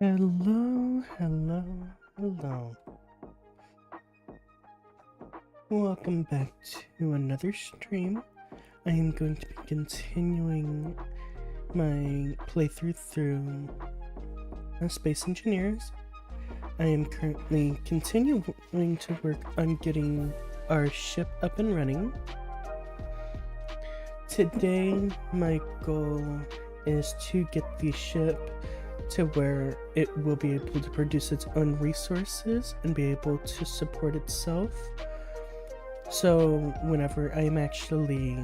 Hello, hello, hello. Welcome back to another stream. I am going to be continuing my playthrough through Space Engineers. I am currently continuing to work on getting our ship up and running. Today, my goal is to get the ship to where it will be able to produce its own resources and be able to support itself. So whenever I'm actually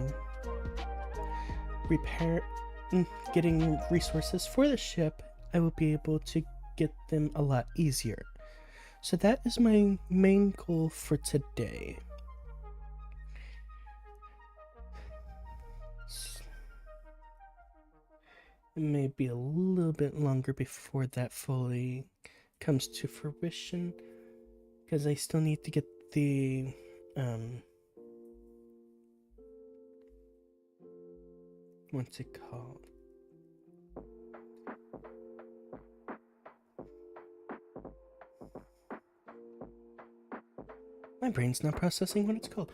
getting resources for the ship, I will be able to get them a lot easier. So that is my main goal for today. It may be a little bit longer before that fully comes to fruition, because I still need to get the what's it called? My brain's not processing what it's called.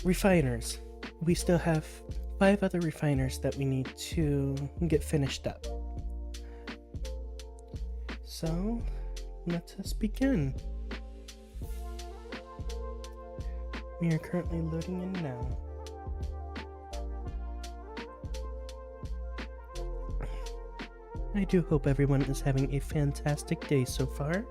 Refiners. We still have 5 other refiners that we need to get finished up. So, let us begin. We are currently loading in now. I do hope everyone is having a fantastic day so far.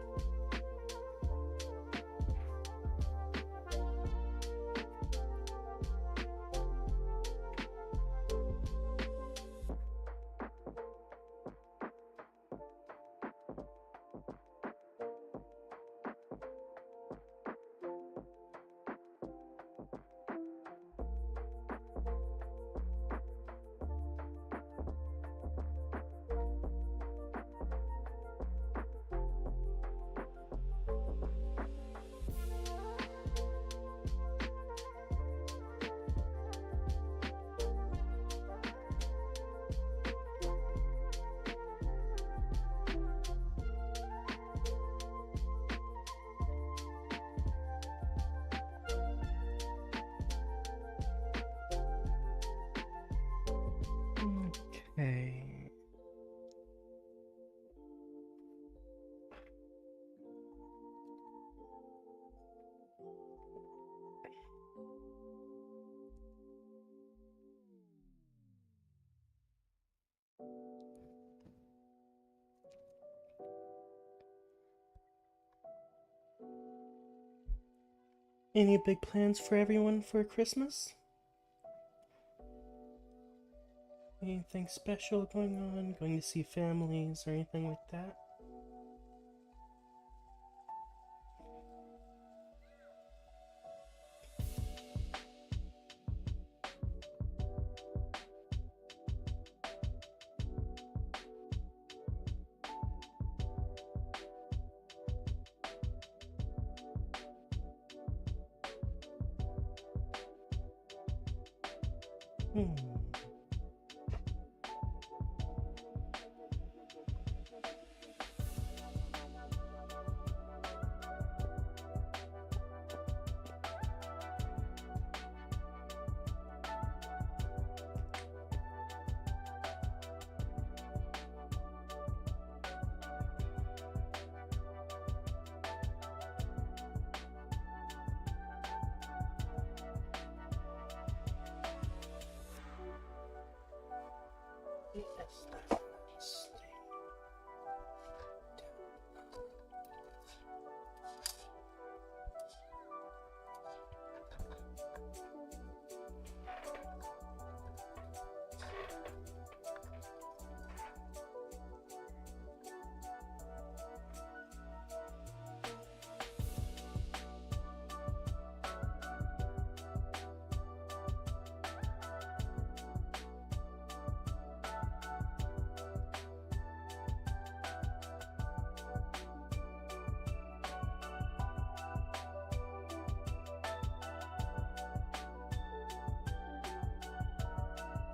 Okay. Any big plans for everyone for Christmas? Anything special going on? Going to see families or anything like that?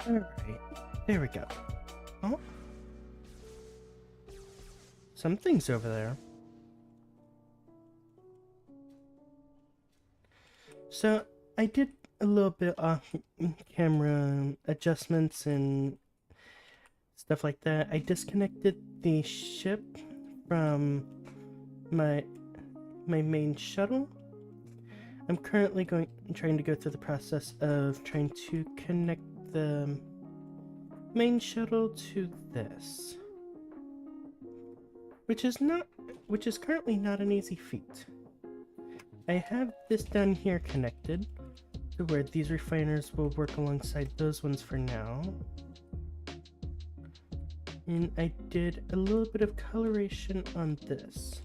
Alright, there we go. Oh, something's over there. So, I did a little bit off camera adjustments and stuff like that. I disconnected the ship from my main shuttle. I'm currently trying to go through the process of trying to connect the main shuttle to this, which is currently not an easy feat. I have this down here connected to where these refiners will work alongside those ones for now. And I did a little bit of coloration on this.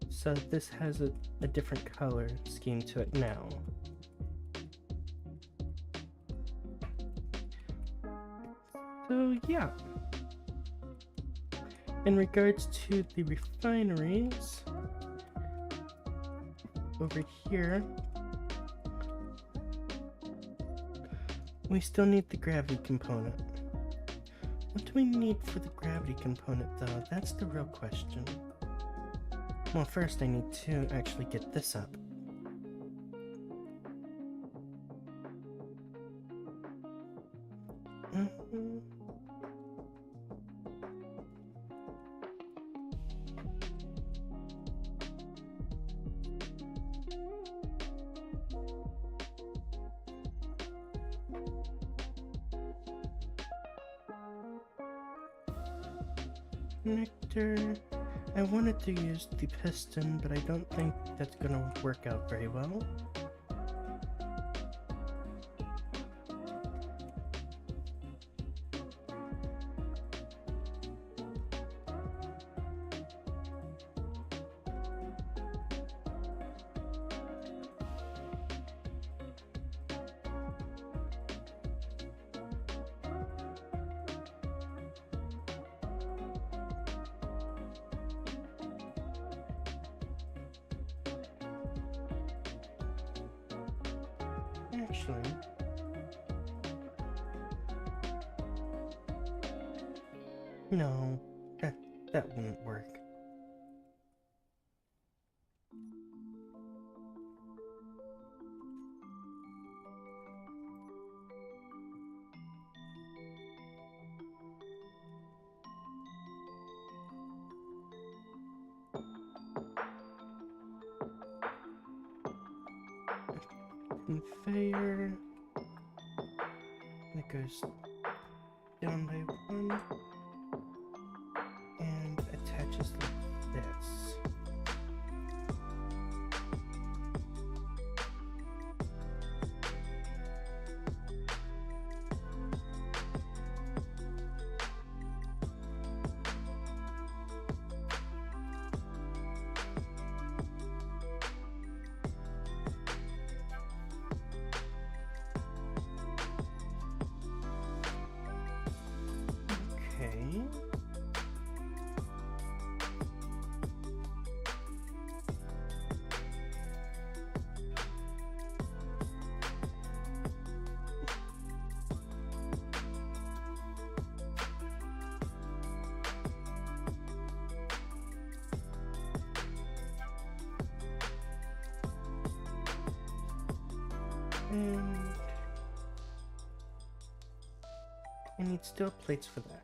So this has a different color scheme to it now. So yeah. In regards to the refineries, over here, we still need the gravity component. What do we need for the gravity component though? That's the real question. Well, first I need to actually get this up. Connector. I wanted to use the piston, but I don't think that's gonna work out very well. Actually, no, that wouldn't work. Conveyor that goes down by one and attaches like this. Okay. And I need steel plates for that.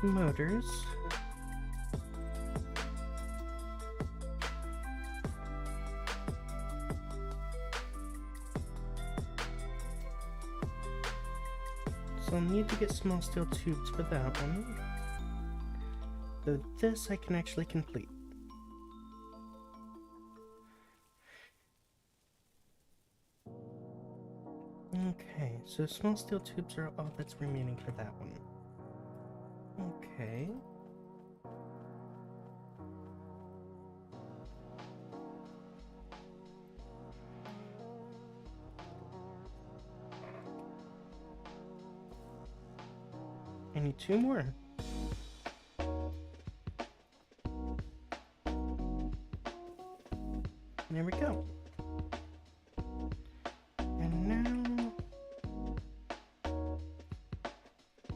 motors. So I'll need to get small steel tubes for that one. So this I can actually complete. Okay, so small steel tubes are all that's remaining for that one. Okay. I need 2 more. There we go. And now,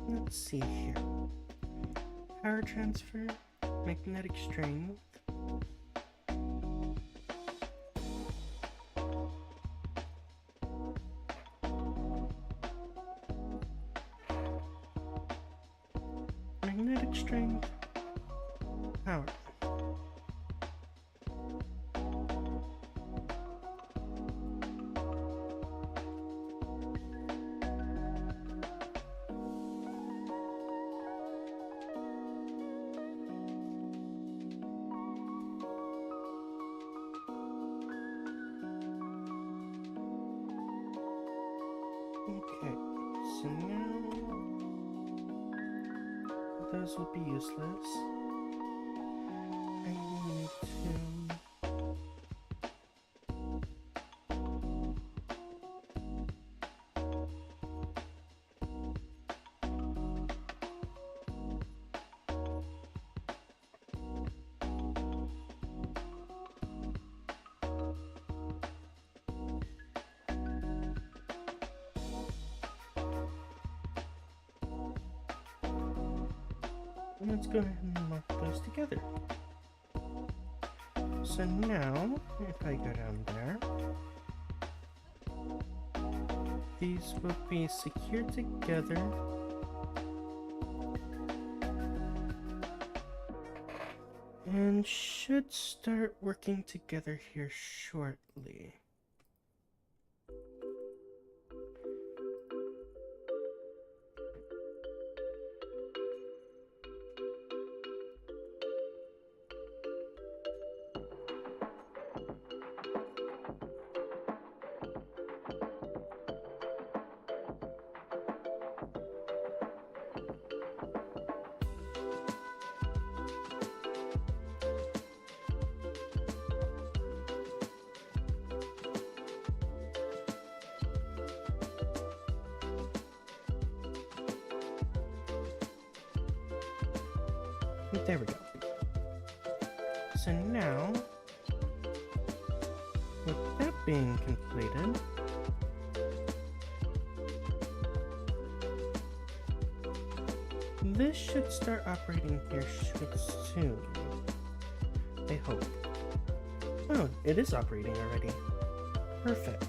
let's see here. Power transfer, magnetic strength. Magnetic strength, power. Okay, so now those will be useless. I need to... Let's go ahead and mark those together. So now, if I go down there, these will be secured together. And should start working together here shortly. There we go. So now, with that being completed, this should start operating here soon. I hope. Oh, it is operating already. Perfect.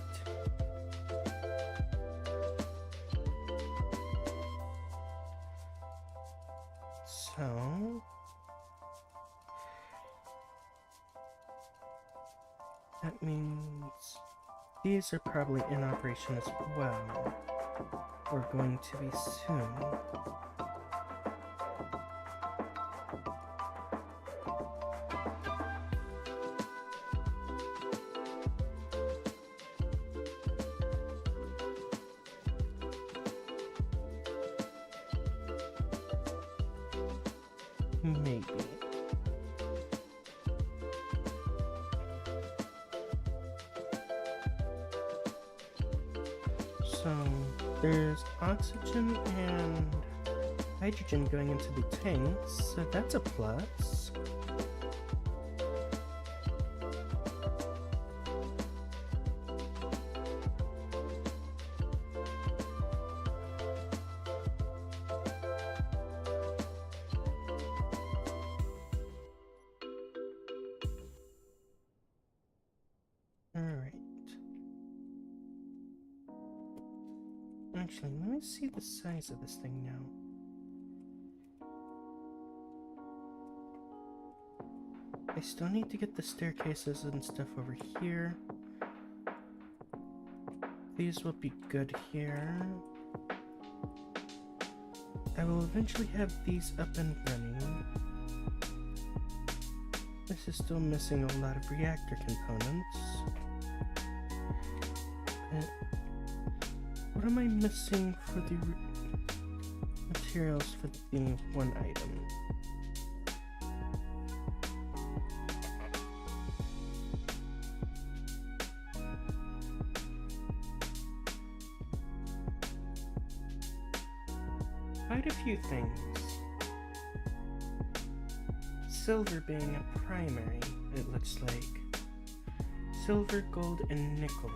So... that means these are probably in operation as well, or going to be soon. Maybe. So there's oxygen and hydrogen going into the tanks, so that's a plus. Actually, let me see the size of this thing now. I still need to get the staircases and stuff over here. These will be good here. I will eventually have these up and running. This is still missing a lot of reactor components. What am I missing for the materials for the one item? Quite a few things. Silver being a primary, it looks like. Silver, gold, and nickel.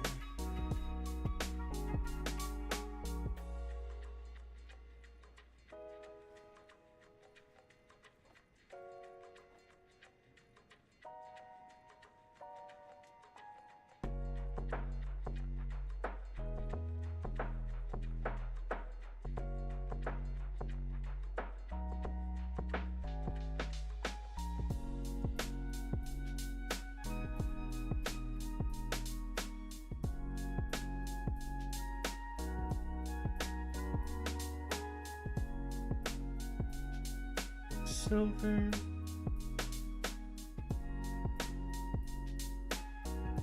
Silver.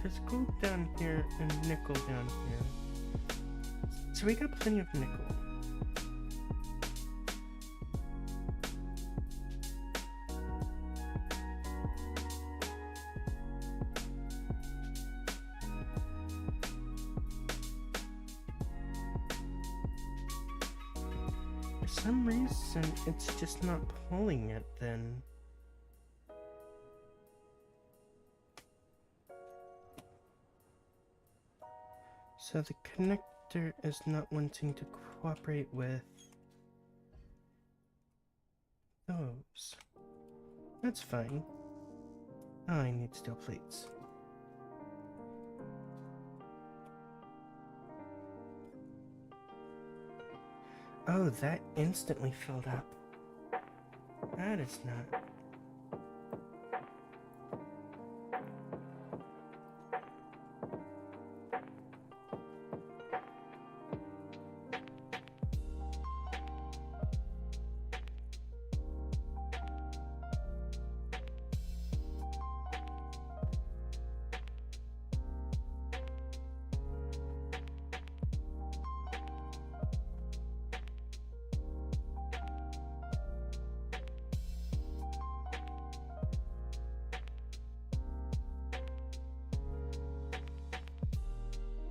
There's gold down here and nickel down here. So we got plenty of nickel. For some reason, it's just not pulling it then. So the connector is not wanting to cooperate with those. That's fine. Oh, I need steel plates. Oh, that instantly filled up. That is not...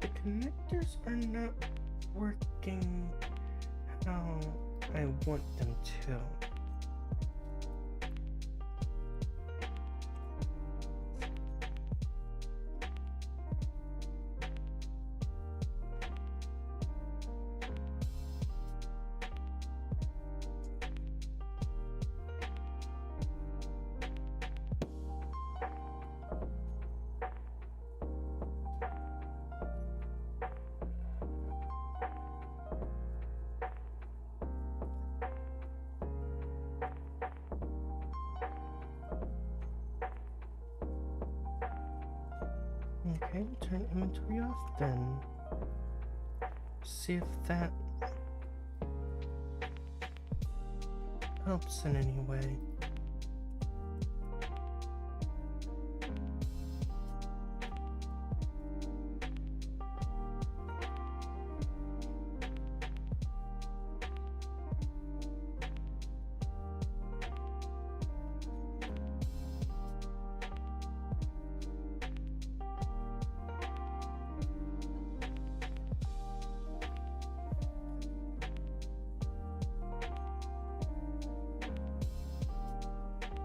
The connectors are not working how I want them to. Okay, turn inventory off then. See if that helps in any way.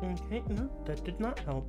Okay, no, that did not help.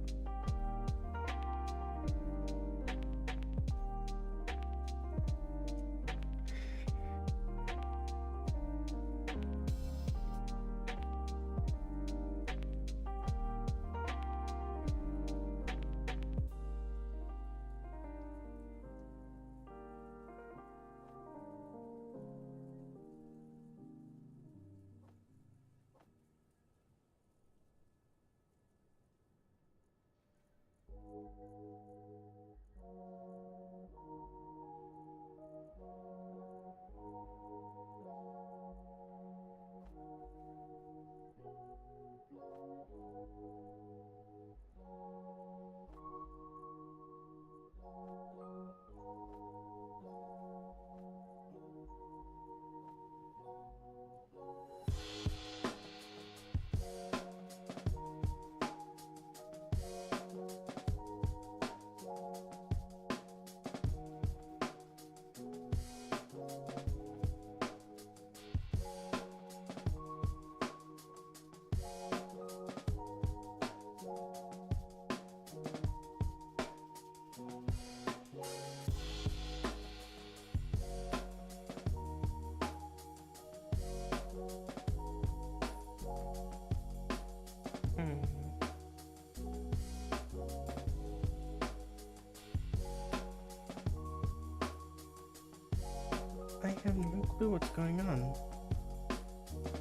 I have no clue what's going on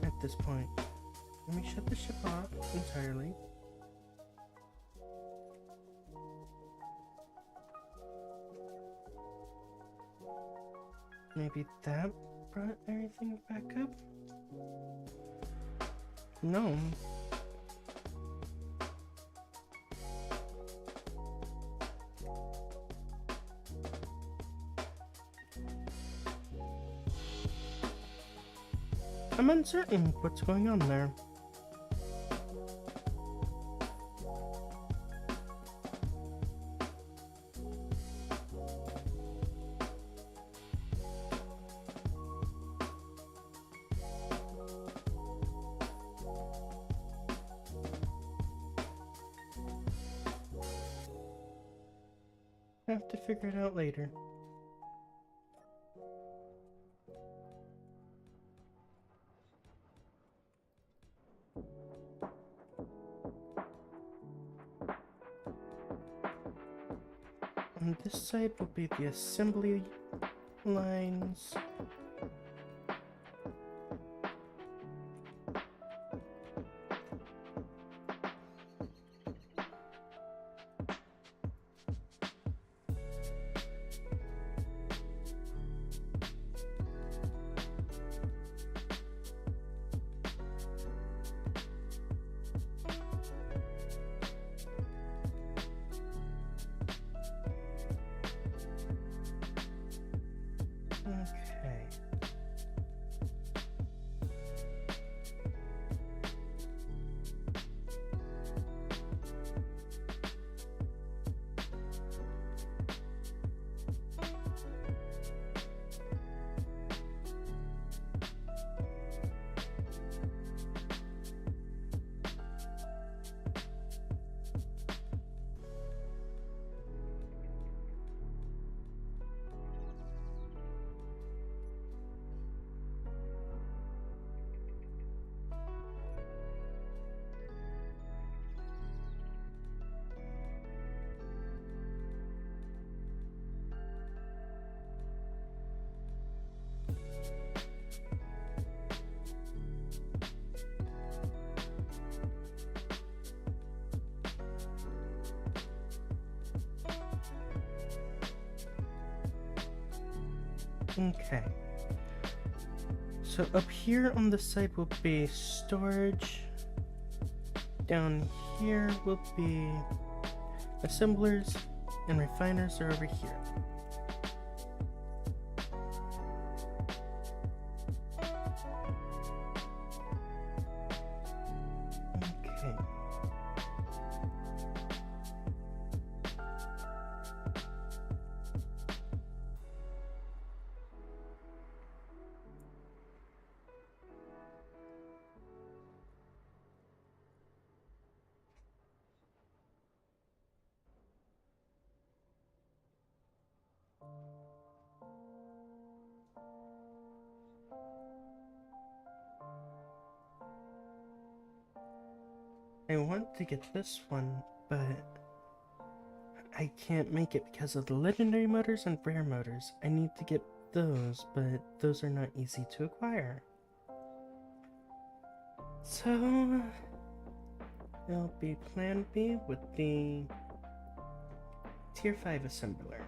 at this point. Let me shut the ship off entirely. Maybe that brought everything back up? No. I'm uncertain what's going on there. I have to figure it out later. On this side will be the assembly lines. Okay. Okay. So up here on the side will be storage. Down here will be assemblers, and refiners are over here. Okay. I want to get this one, but I can't make it because of the legendary motors and rare motors. I need to get those, but those are not easy to acquire. So, it'll be plan B with the tier 5 assembler.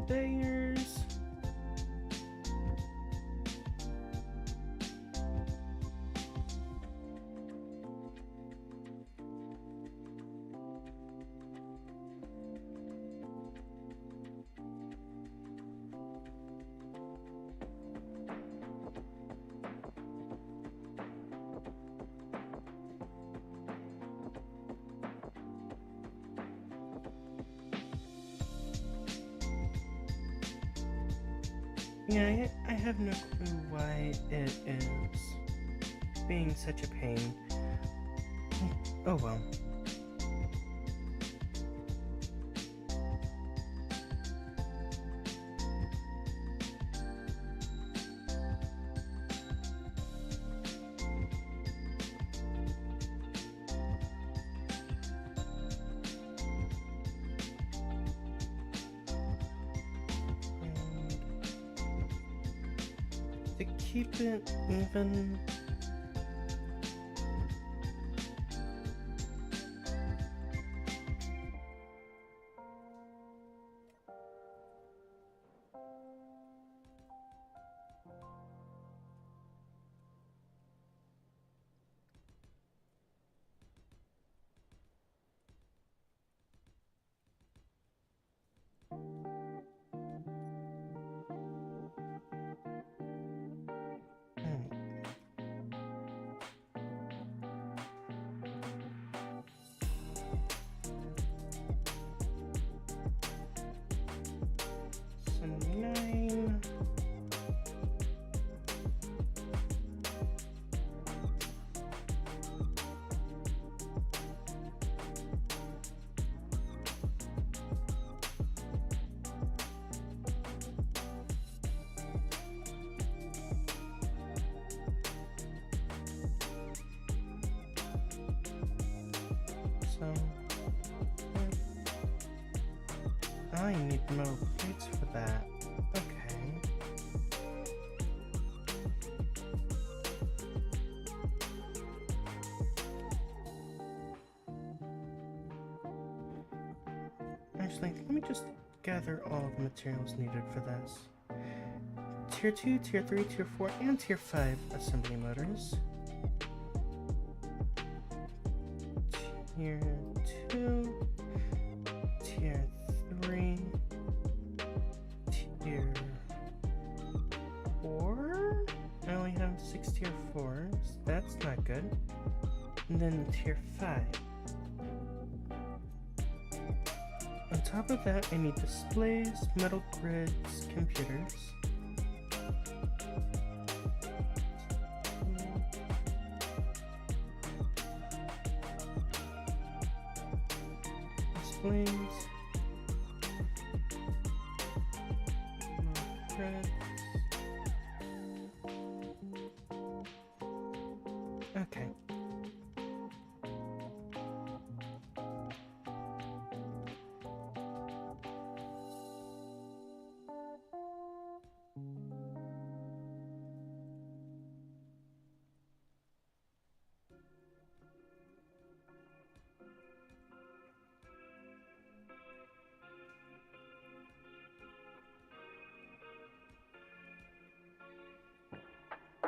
Conveyors. Yeah, I have no clue why it is being such a pain. Oh well. To keep it even, so 9. So I need metal plates for that. Okay. Actually, let me just gather all the materials needed for this. Tier 2, Tier 3, Tier 4, and Tier 5 assembly motors. Tier 2, Tier 3, Tier 4? I only have 6 Tier 4s. That's not good. And then Tier 5. On top of that, I need displays, metal grids, computers. Displays. Metal grids. Okay.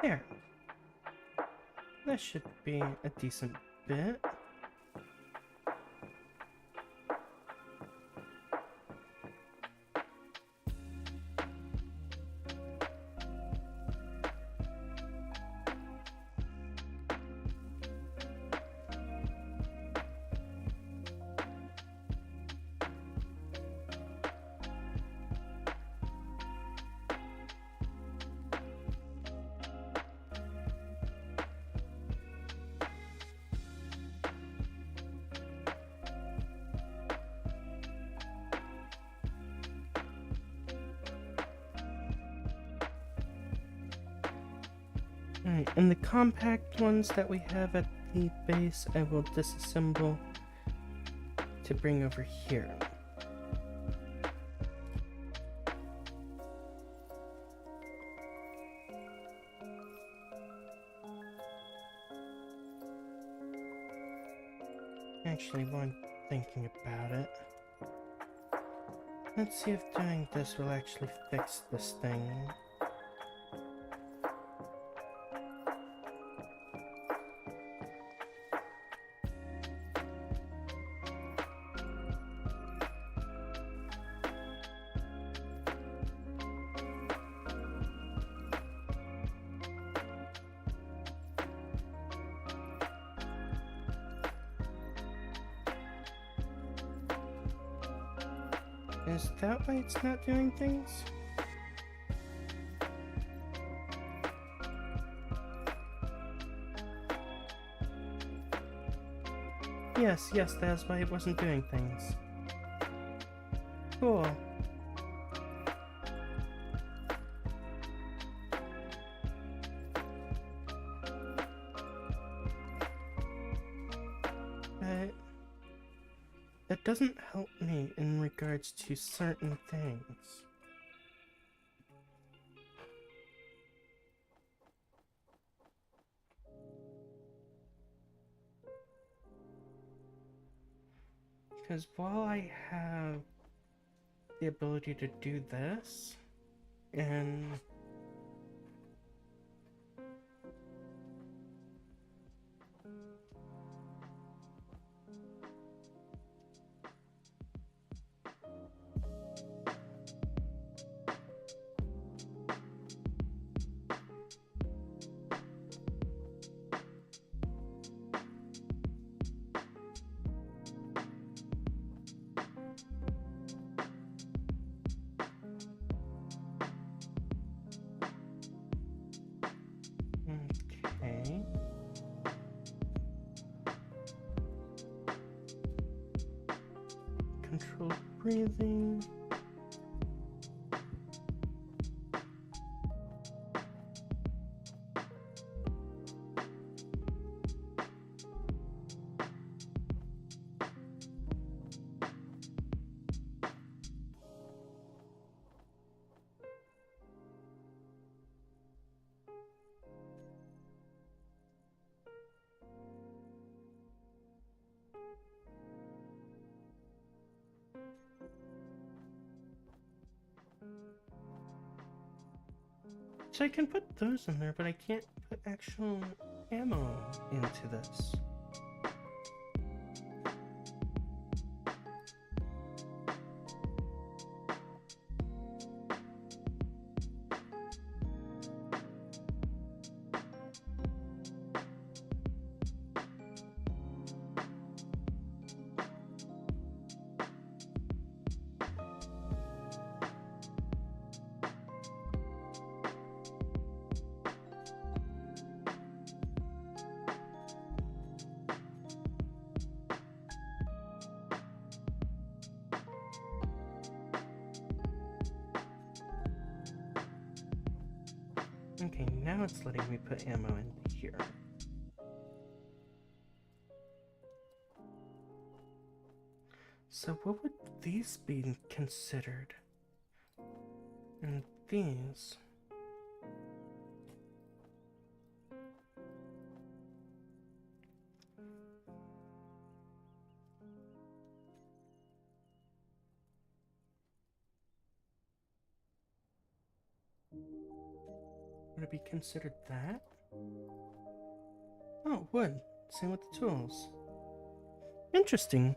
There. That should be a decent bit. Alright, and the compact ones that we have at the base, I will disassemble to bring over here. Actually, while I'm thinking about it, let's see if doing this will actually fix this thing. Is that why it's not doing things? yes, that's why it wasn't doing things. Cool. But that doesn't help me in regards to certain things. Because while I have the ability to do this, and okay. Controlled breathing. So I can put those in there, but I can't put actual ammo into this. Okay, now it's letting me put ammo in here. So what would these be considered? And these? Would it be considered that? Oh, wood. Same with the tools. Interesting.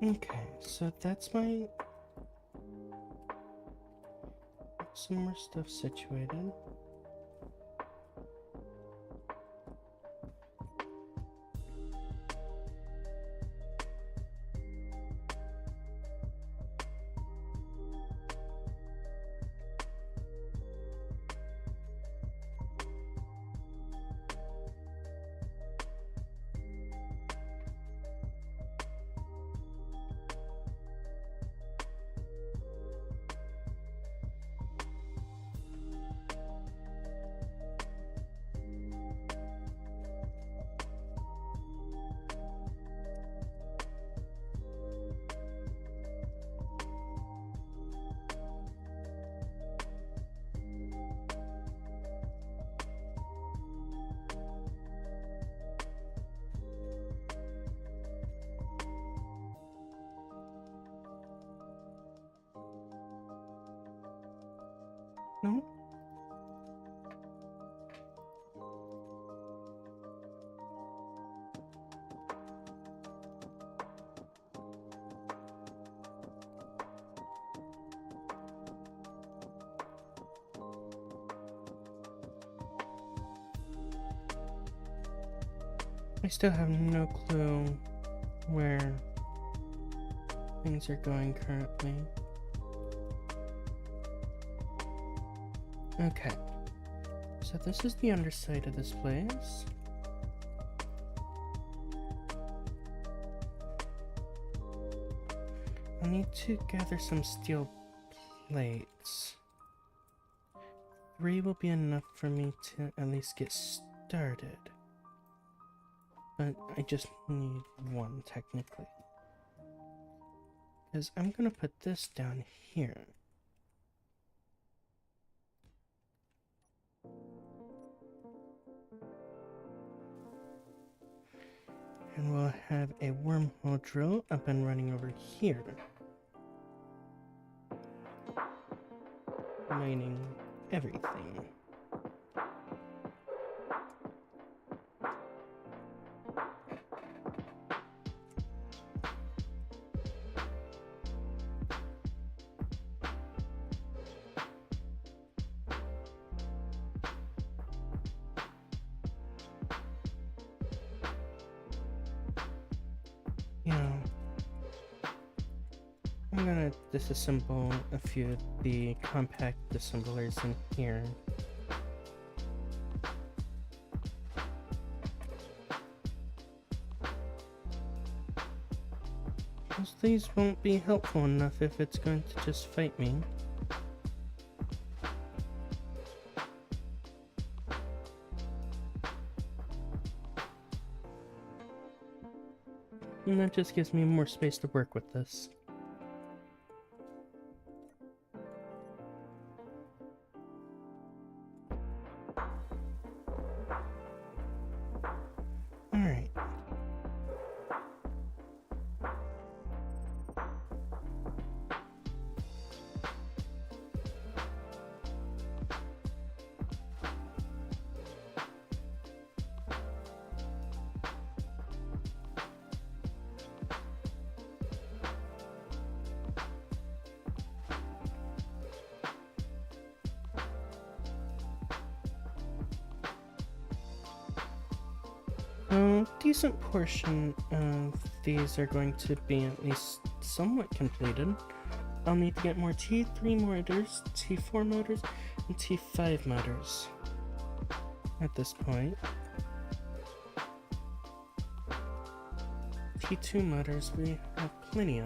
Okay, so that's my... some more stuff situated. No? I still have no clue where things are going currently. Okay, so this is the underside of this place. I need to gather some steel plates. 3 will be enough for me to at least get started. But I just need 1 technically. Because I'm gonna put this down here. And we'll have a wormhole drill up and running over here. Mining everything. I'm gonna disassemble a few of the compact disassemblers in here. Because these won't be helpful enough if it's going to just fight me. And that just gives me more space to work with this. Alright. A decent portion of these are going to be at least somewhat completed. I'll need to get more T3 motors, T4 motors, and T5 motors at this point. T2 motors we have plenty of.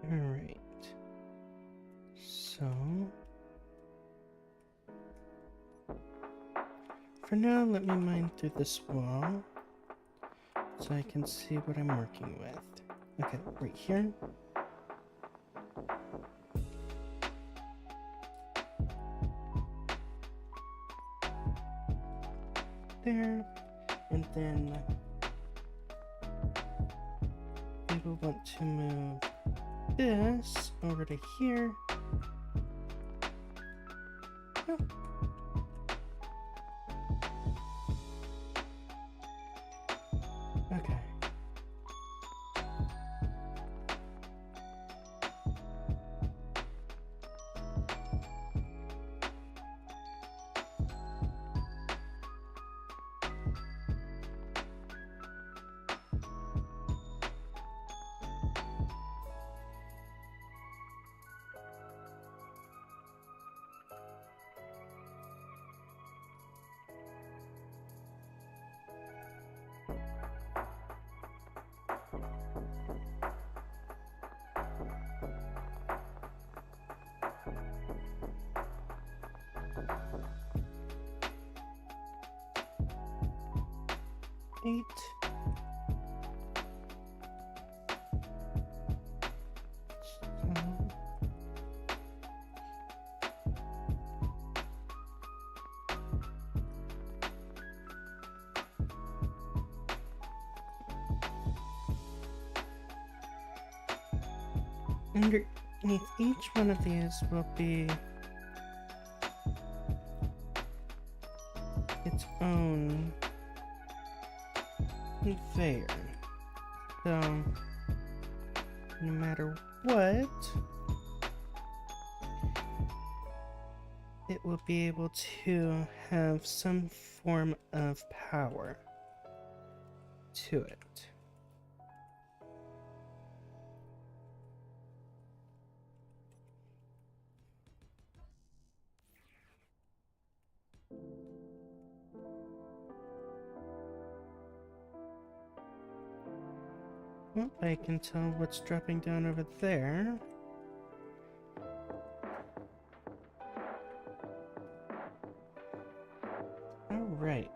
Alright, so for now let me mine through this wall so I can see what I'm working with. Okay, right here. There, and then we will want to move this over to here. Oh. Okay. Eight. Underneath each one of these will be its own conveyor. So, no matter what, it will be able to have some form of power to it. Well, I can tell what's dropping down over there. Alright.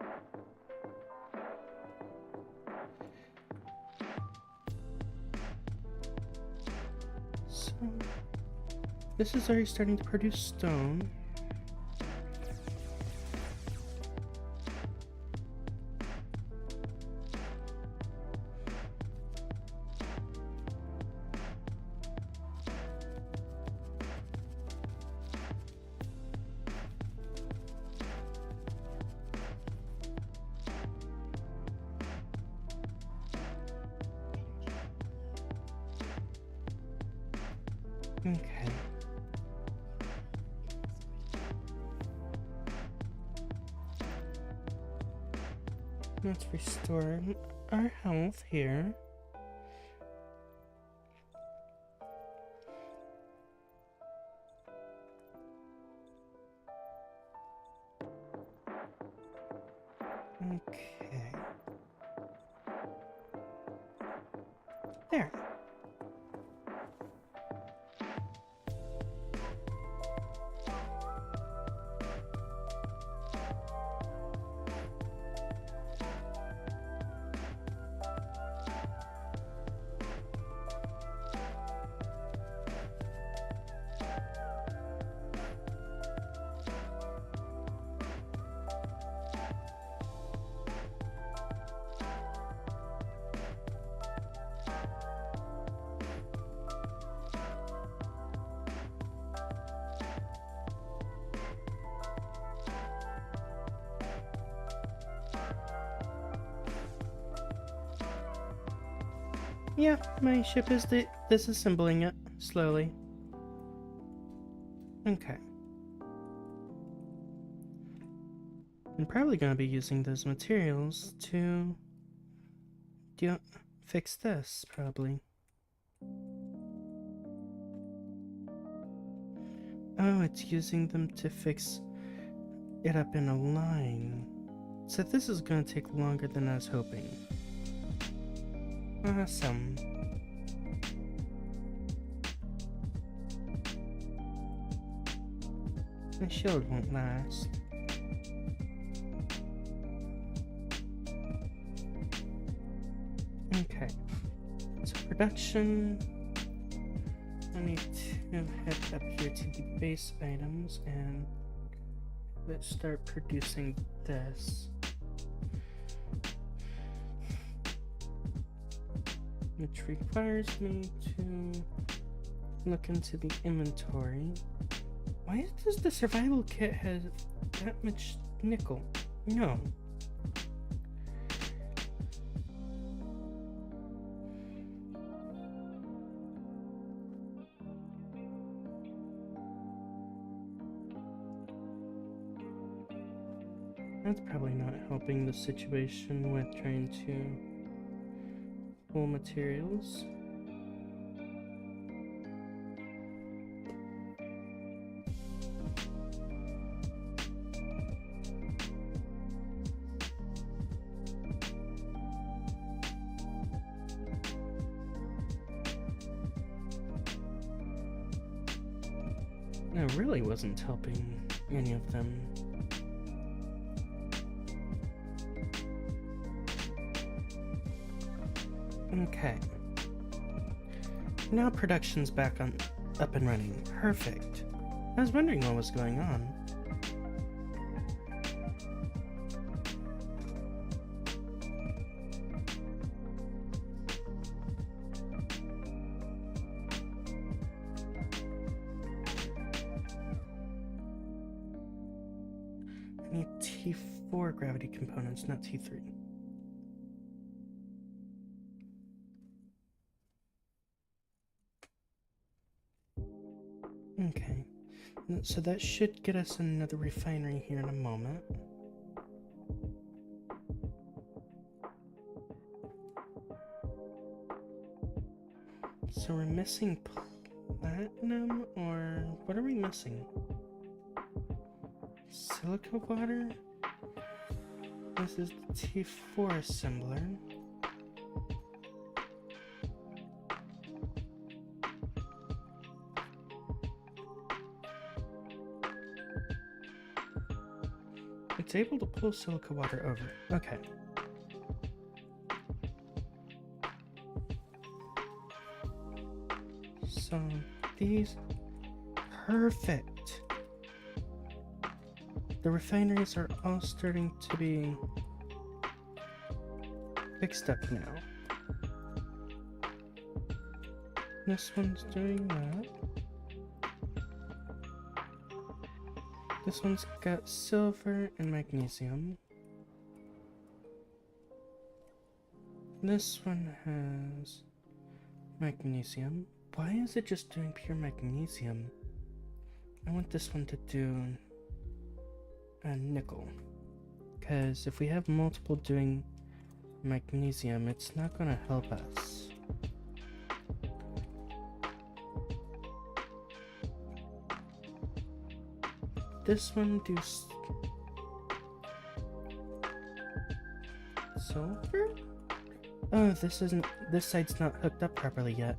So, this is already starting to produce stone. Okay. Let's restore our health here. Okay. There. Yeah, my ship is disassembling it slowly. Okay. I'm probably going to be using those materials to fix this, probably. Oh, it's using them to fix it up in a line. So this is going to take longer than I was hoping. Awesome. My shield won't last. Okay. So production. I need to head up here to the base items and let's start producing this. Which requires me to look into the inventory. Why does the survival kit have that much nickel? No. That's probably not helping the situation with trying to pull materials. That really wasn't helping any of them. Okay. Now production's back up and running. Perfect. I was wondering what was going on. I need T4 gravity components, not T3. Okay, so that should get us another refinery here in a moment. So we're missing platinum, or what are we missing? Silica water? This is the T4 assembler. it's able to pull silica water over. Okay. So these, perfect. The refineries are all starting to be fixed up now. This one's doing that. This one's got silver and magnesium. This one has magnesium. Why is it just doing pure magnesium? I want this one to do a nickel. Because if we have multiple doing magnesium, it's not going to help us. This one do silver? Oh, this side's not hooked up properly yet.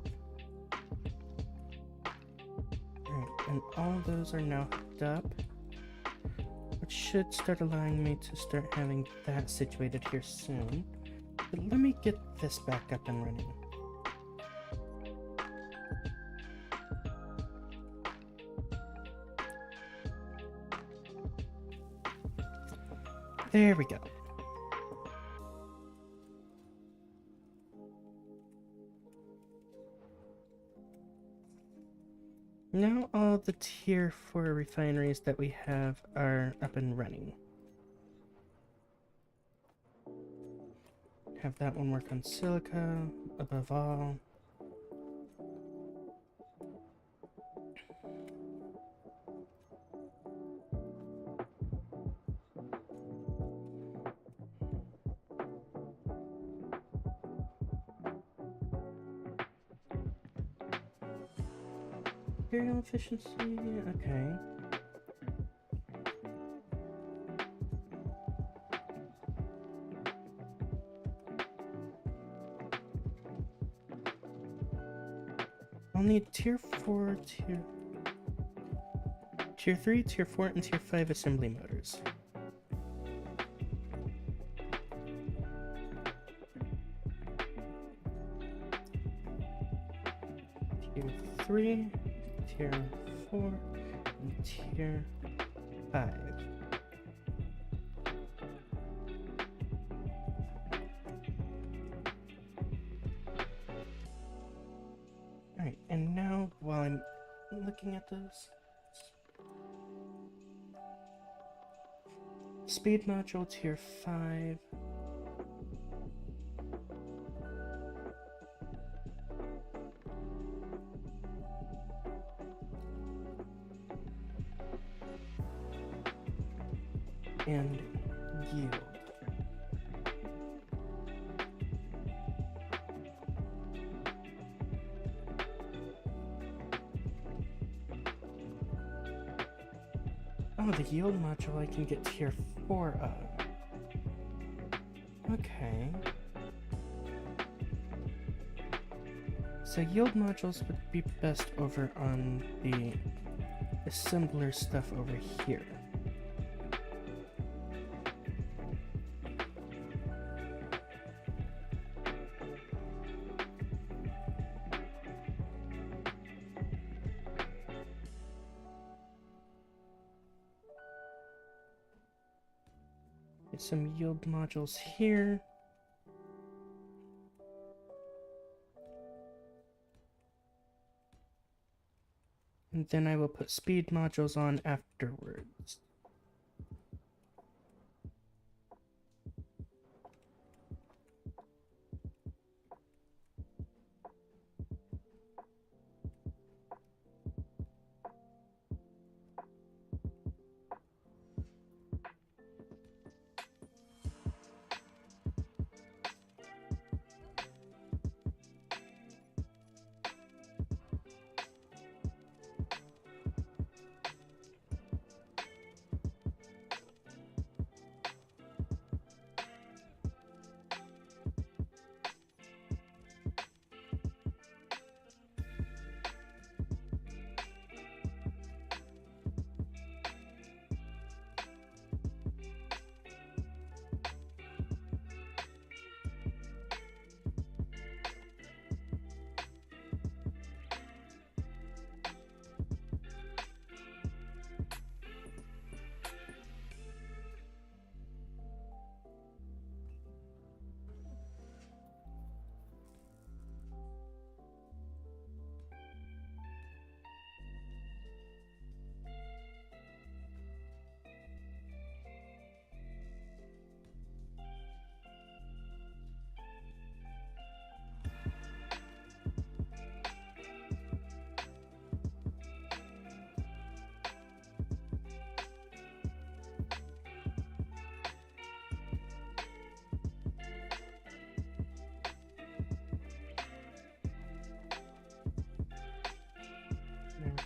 Alright, and all those are now hooked up, which should start allowing me to start having that situated here soon. But let me get this back up and running. There we go. Now all the tier 4 refineries that we have are up and running. Have that one work on silica, above all. Material efficiency, okay. I'll need tier 4, tier 3, tier 4, and tier 5 assembly motors. Tier 3, tier 4, and tier 5. Alright, and now while I'm looking at this, speed module tier 5. And yield. Oh, the yield module I can get tier 4 of. Okay. So yield modules would be best over on the assembler stuff over here. Get some yield modules here. And then I will put speed modules on afterwards.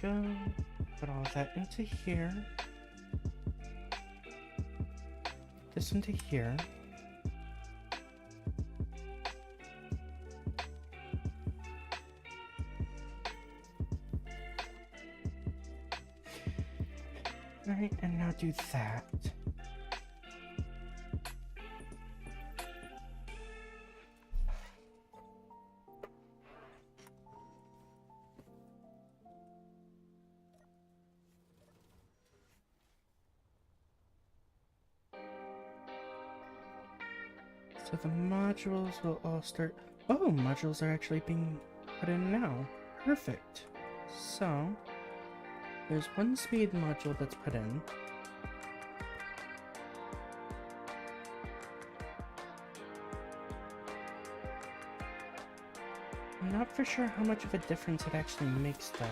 go. Put all that into here. This into here. Alright, and now do that. So the modules will all start... Oh, modules are actually being put in now. Perfect. So, there's one speed module that's put in. I'm not for sure how much of a difference it actually makes, though.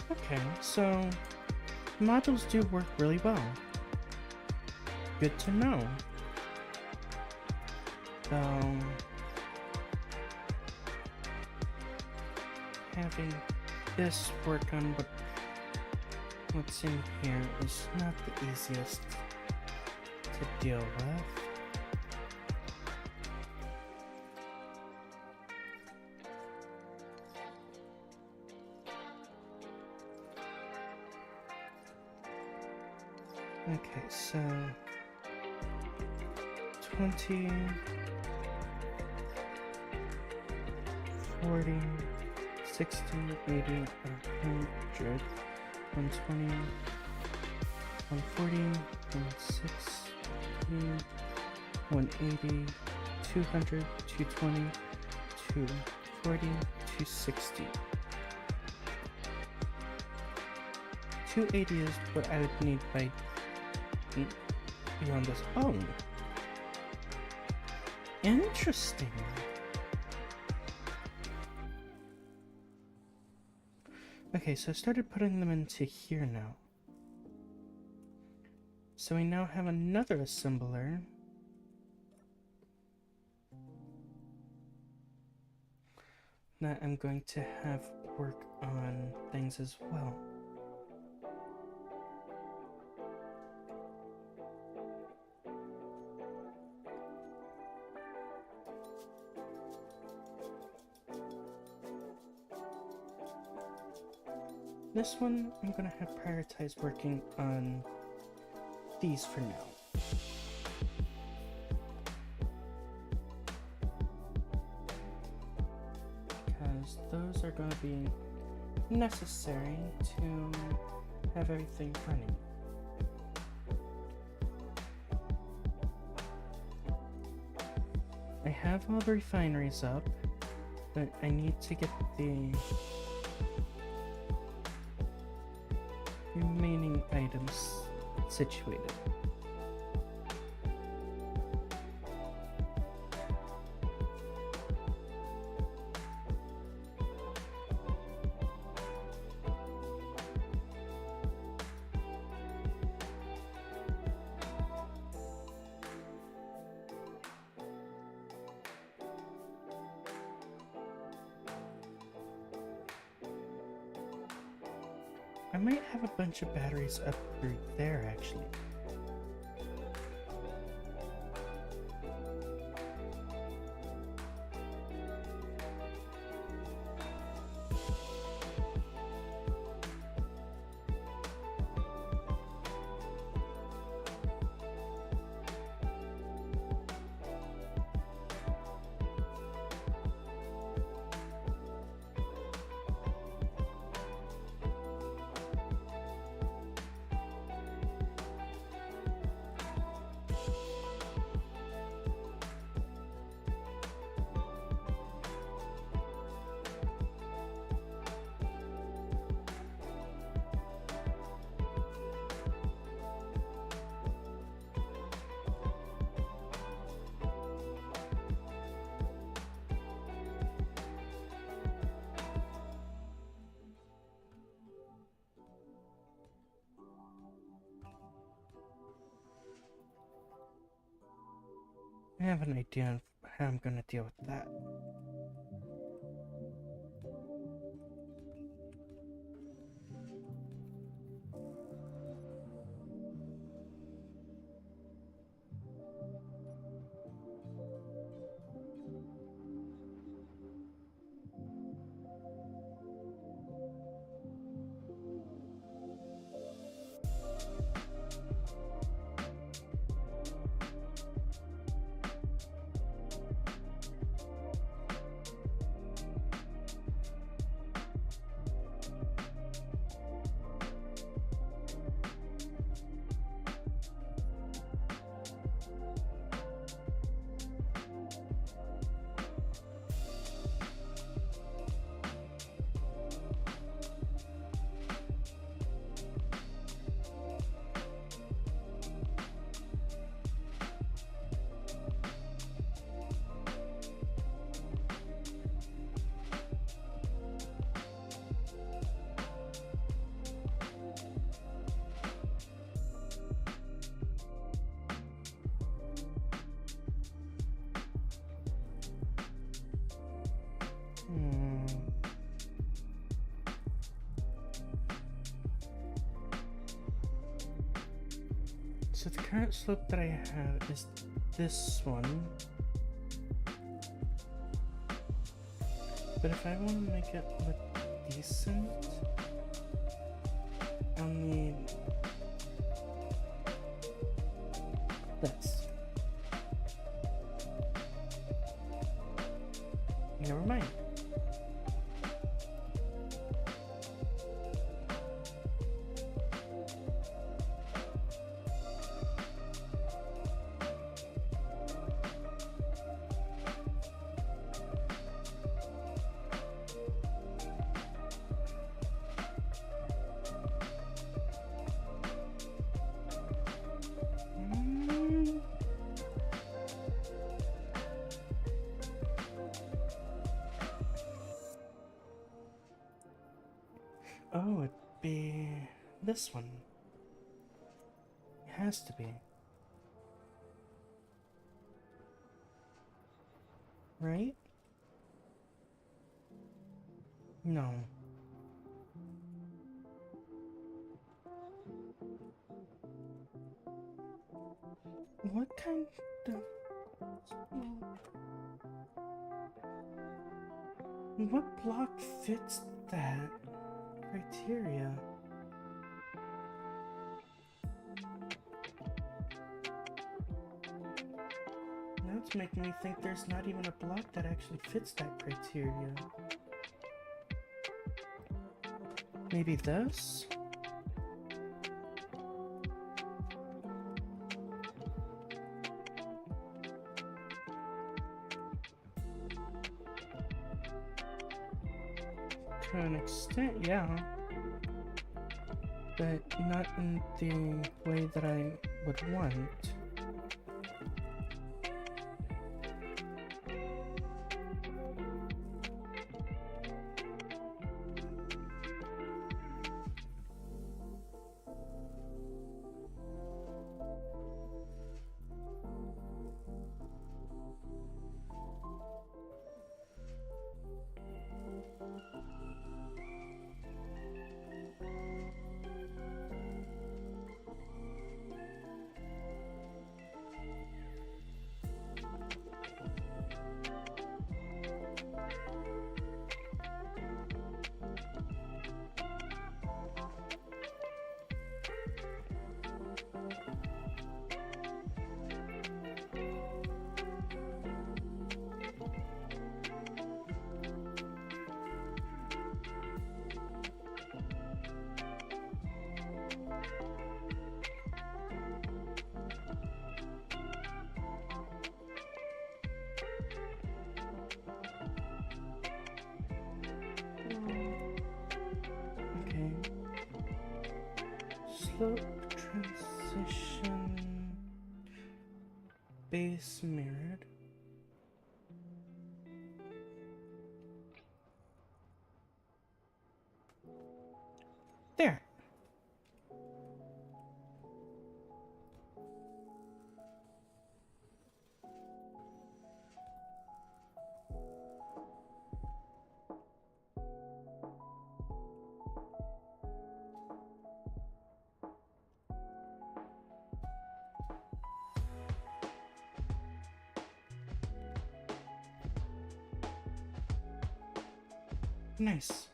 Okay, so modules do work really well. Good to know. So having this work on what's in here is not the easiest to deal with. Okay, so 20, 40, 60, 80, 100, 120, 140, 160, 180, 200, 220, 240, 260. 280 is what I would need by beyond this. Oh, interesting. Okay, so I started putting them into here now. So we now have another assembler. That I'm going to have work on things as well. This one, I'm gonna have prioritized working on these for now. Because those are gonna be necessary to have everything running. I have all the refineries up, but I need to get the remaining items situated. I might have a bunch of batteries up through there, actually. have an idea of how I'm gonna deal with that. So the current slope that I have is this one. But if I want to make it look decent, I'll need this. Never mind. Oh, it'd be this one. It has to be. Right? No. What kind of... What block fits that criteria? Now it's making me think there's not even a block that actually fits that criteria. Maybe this? To an extent, yeah. But not in the way that I would want. Slope transition base mirrored. There. Nice.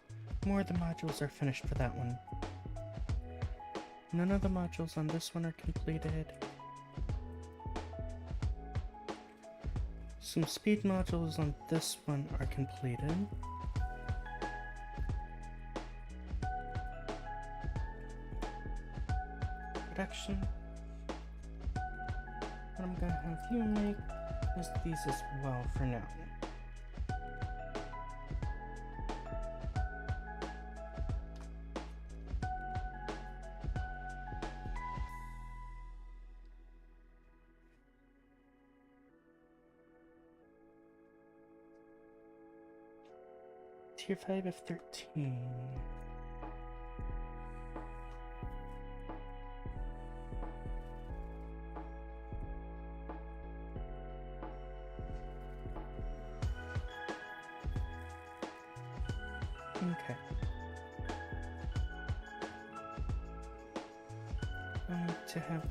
More of the modules are finished for that one. None of the modules on this one are completed. Some speed modules on this one are completed. Production. What I'm gonna have you make is these as well for now. Tier 5 of 13. Okay. I need to have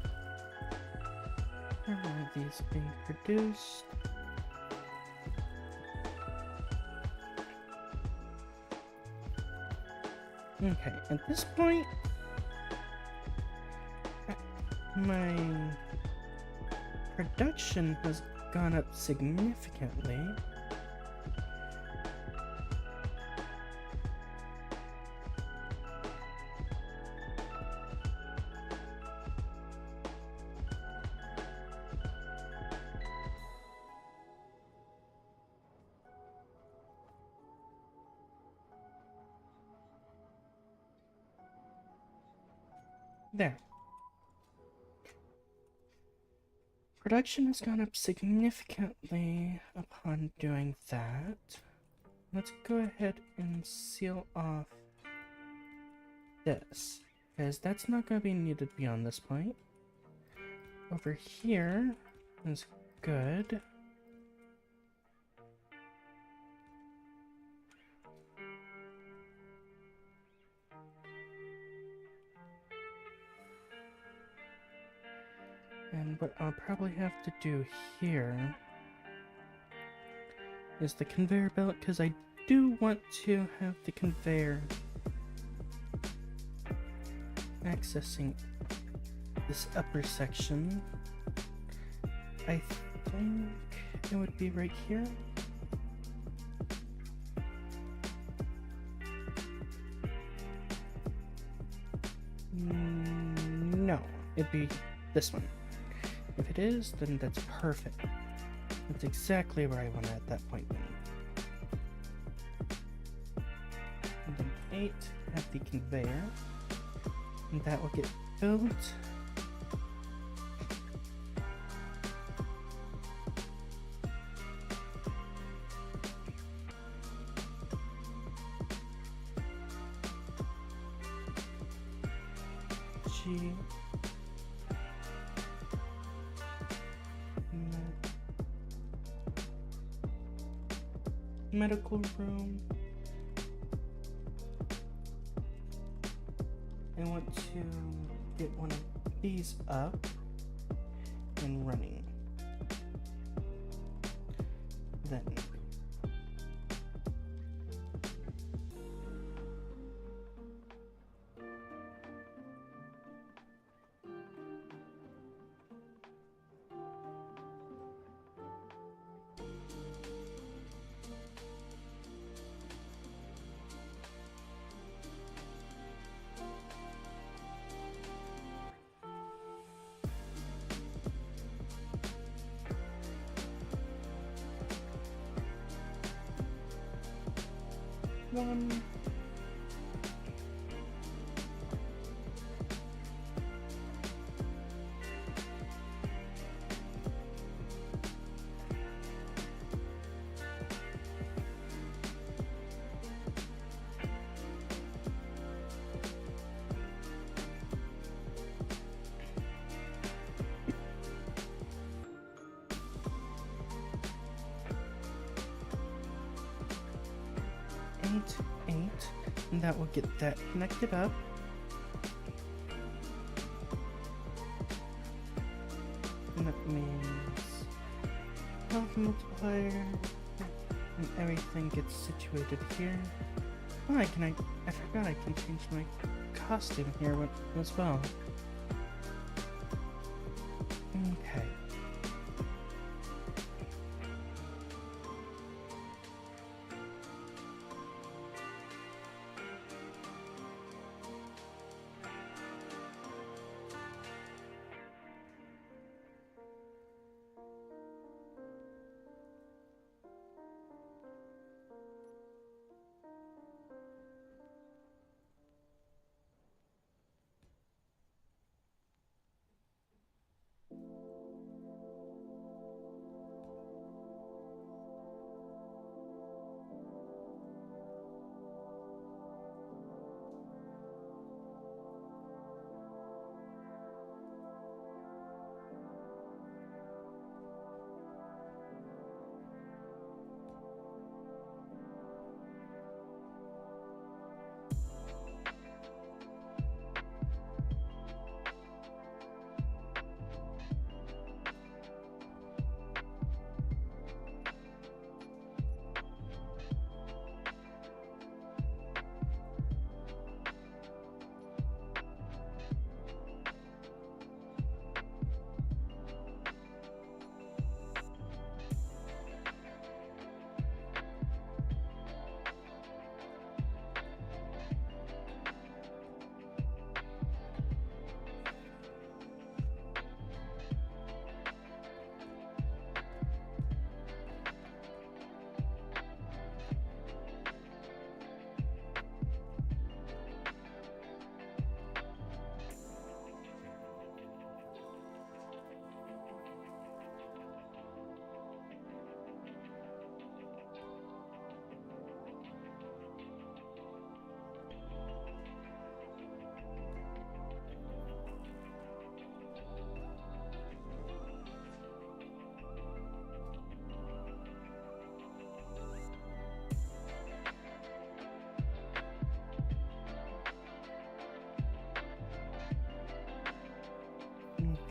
more of these being produced. Okay, at this point, my production has gone up significantly. There. Production has gone up significantly upon doing that. Let's go ahead and seal off this, because that's not going to be needed beyond this point. Over here is good. And what I'll probably have to do here is the conveyor belt, because I do want to have the conveyor accessing this upper section. I think it would be right here. No, it'd be this one. If it is, then that's perfect. That's exactly where I want it at that point then. And then 8, have the conveyor. And that will get built. G. Medical room. I want to get one of these up and running. Then one. Eight, and that will get that connected up. And that means health multiplier and everything gets situated here. Oh, I forgot I can change my costume here as well. Okay.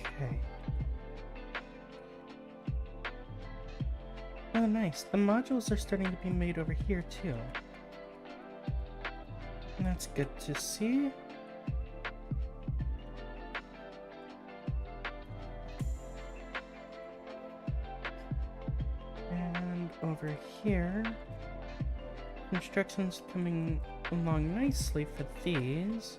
Okay. Oh, nice. The modules are starting to be made over here, too. That's good to see. And over here, construction's coming along nicely for these.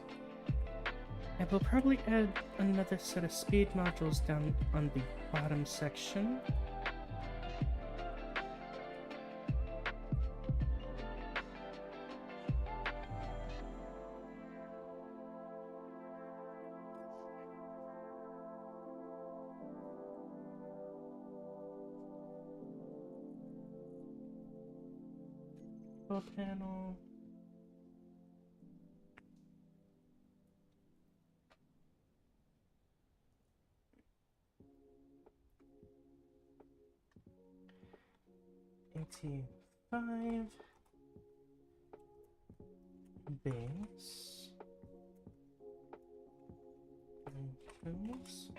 I will probably add another set of speed modules down on the bottom section. Panel. $85 base tools.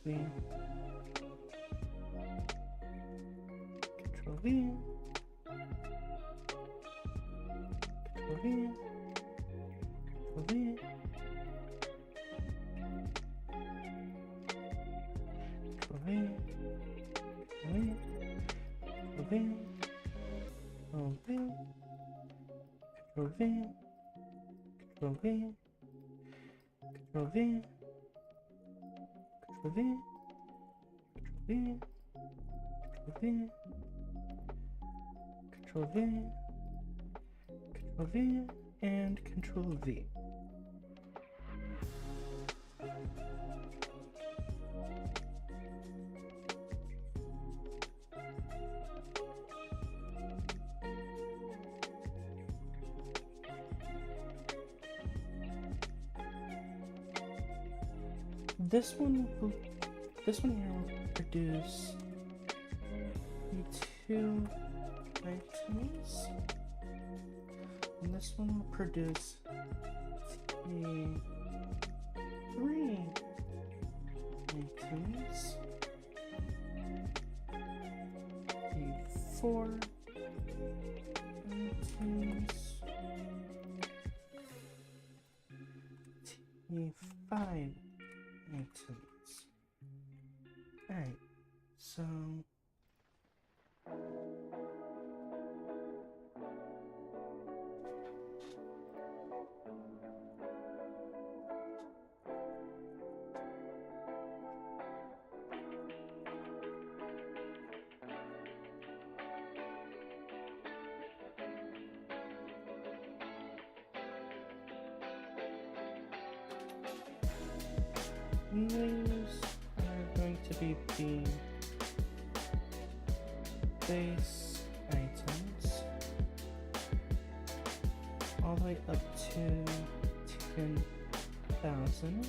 Control V. Control V. Control V. Control V. Control V. Control V. Control V. Control V. Control V. Control V. Control V. Control V, Control V, and Control V. This one here will produce 2 items, and this one will produce 3 items, 4 items, 5 items. Alright, so these are going to be the base items all the way up to 10,000.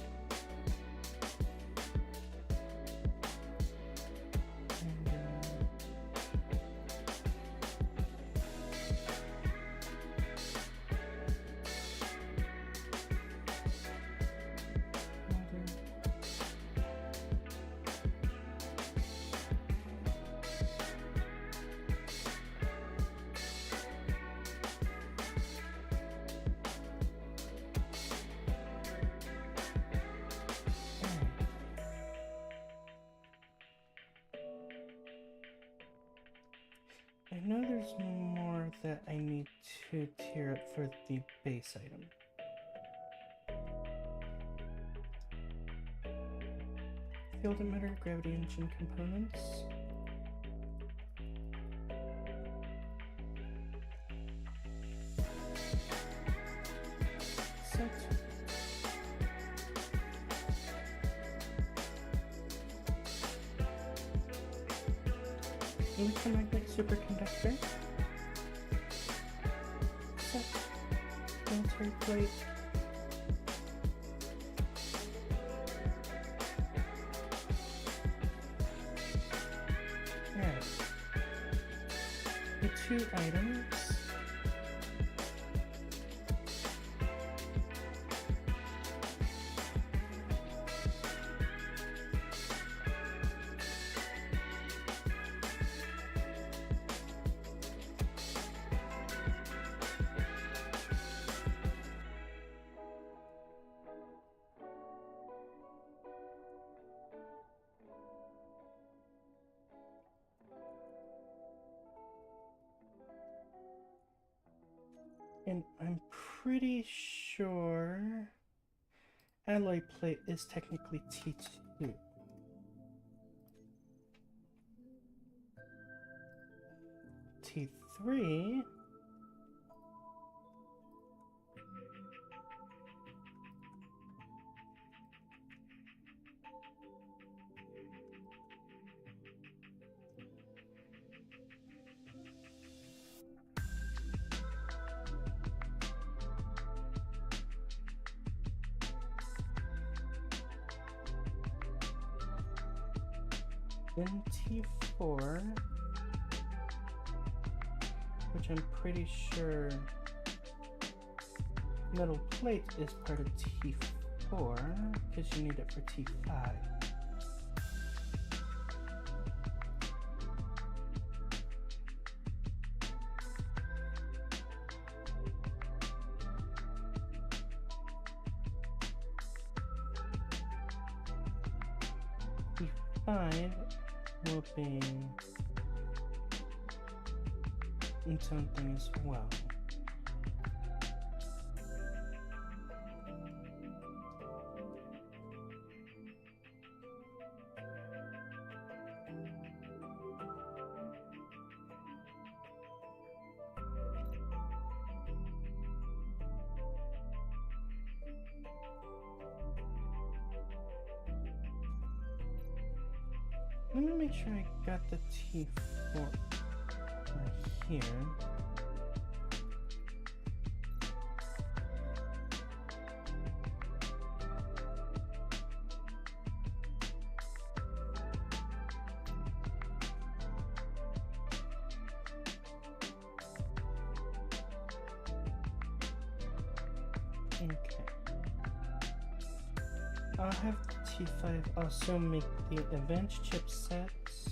I know there's more that I need to tier up for the base item. Field emitter, gravity engine components. Set. Electromagnetic superconductor. Set. Military plate. Alright. The 2 items. And I'm pretty sure alloy plate is technically T2. T3 then T4, which I'm pretty sure metal plate is part of T4 because you need it for T5. T5 will be something as well. Let me make sure I got the T4 right here. I'll have T5 also make the advanced chipsets.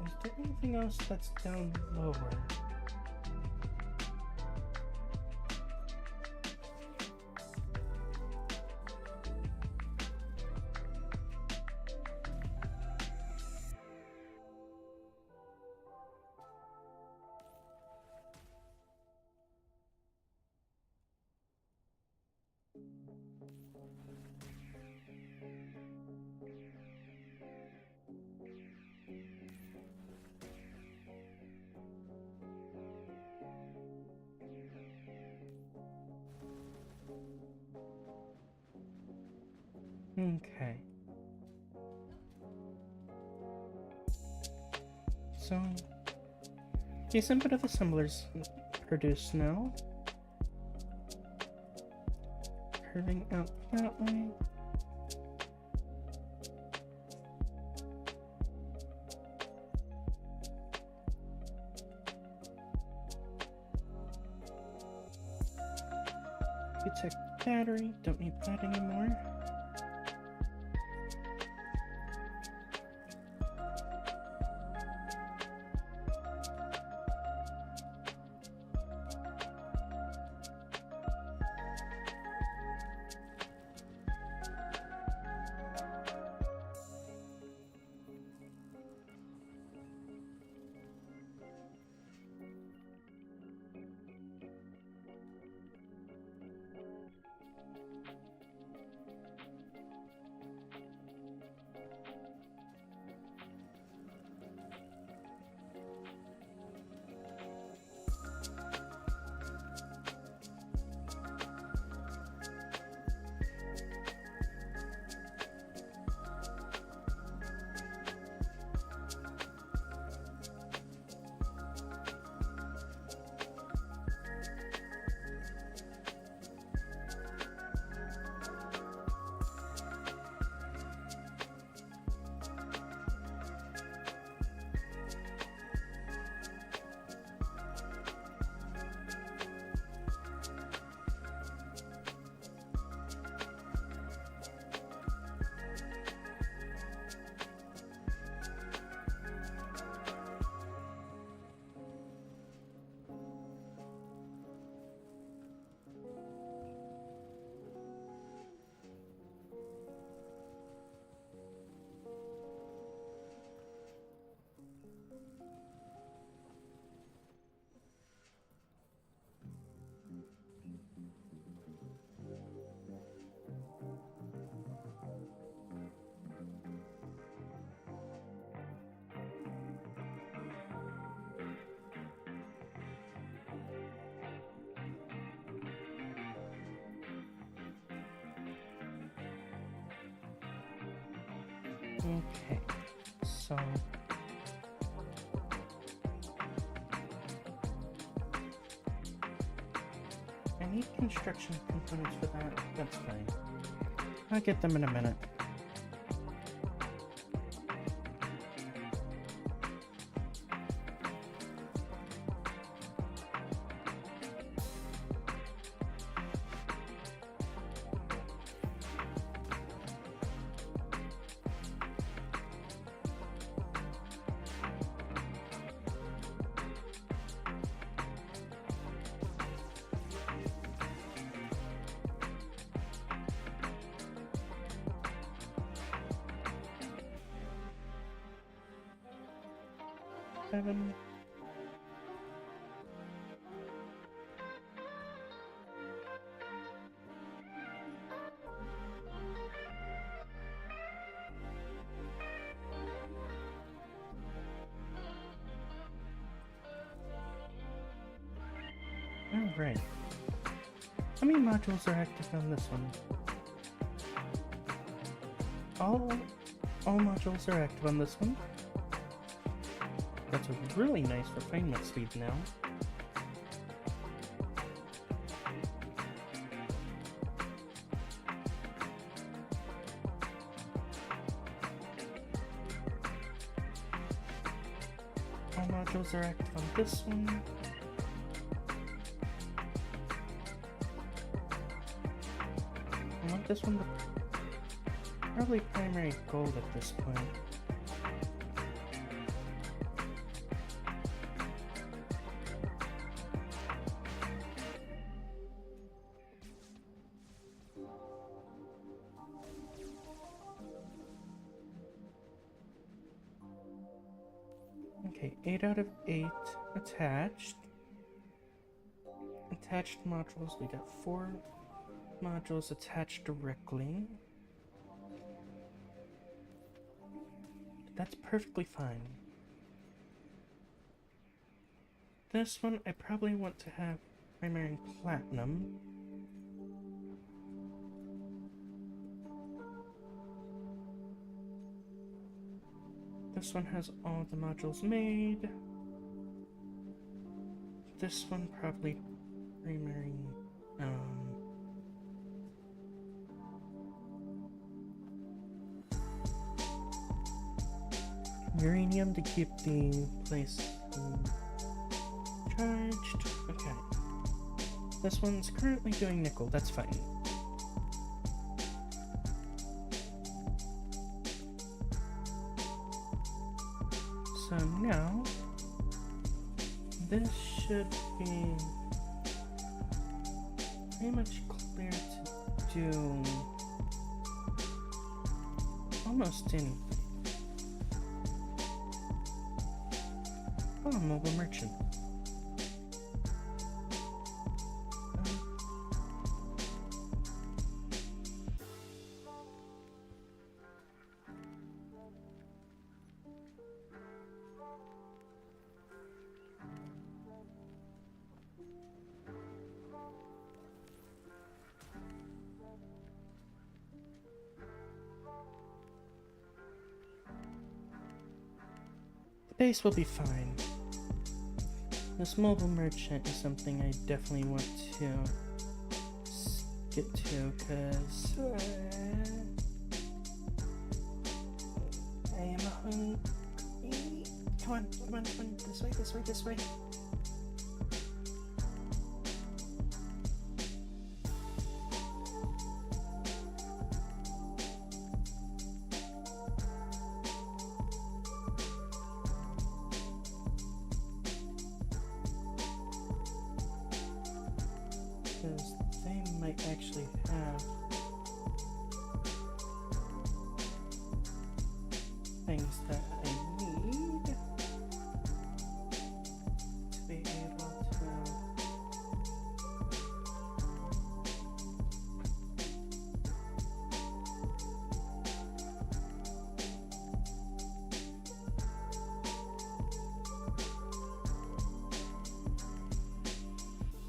Is there anything else that's down lower? Okay. So, decent bit of assemblers produced now. Curving out that way. Detect battery, don't need that anymore. Okay, so I need construction components for that. That's fine. I'll get them in a minute. Seven. Alright. How many modules are active on this one? All modules are active on this one. That's a really nice refinement speed now. All modules are active on this one. this one probably primary gold at this point. Okay, 8 out of 8 attached. Attached modules, we got 4 modules attached directly. That's perfectly fine. This one, I probably want to have primary platinum. This one has all the modules made. This one probably primary, uranium to keep the place charged. Okay. This one's currently doing nickel, that's fine. So now, this should be pretty much clear to do almost anything. Oh, mobile merchant. The base will be fine. This mobile merchant is something I definitely want to get to, because I am hungry. Come on, come on, come on, this way, this way, this way. Because they might actually have things that I need to be able to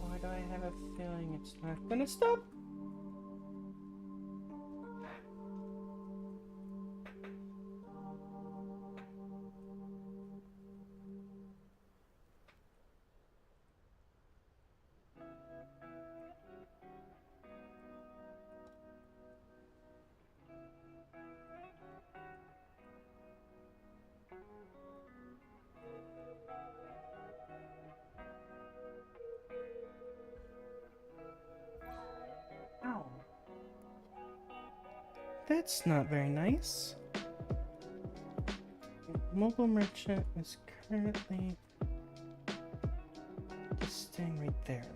Why do I have a feeling it's not gonna stop? Ow. That's not very nice. Mobile merchant is currently just staying right there.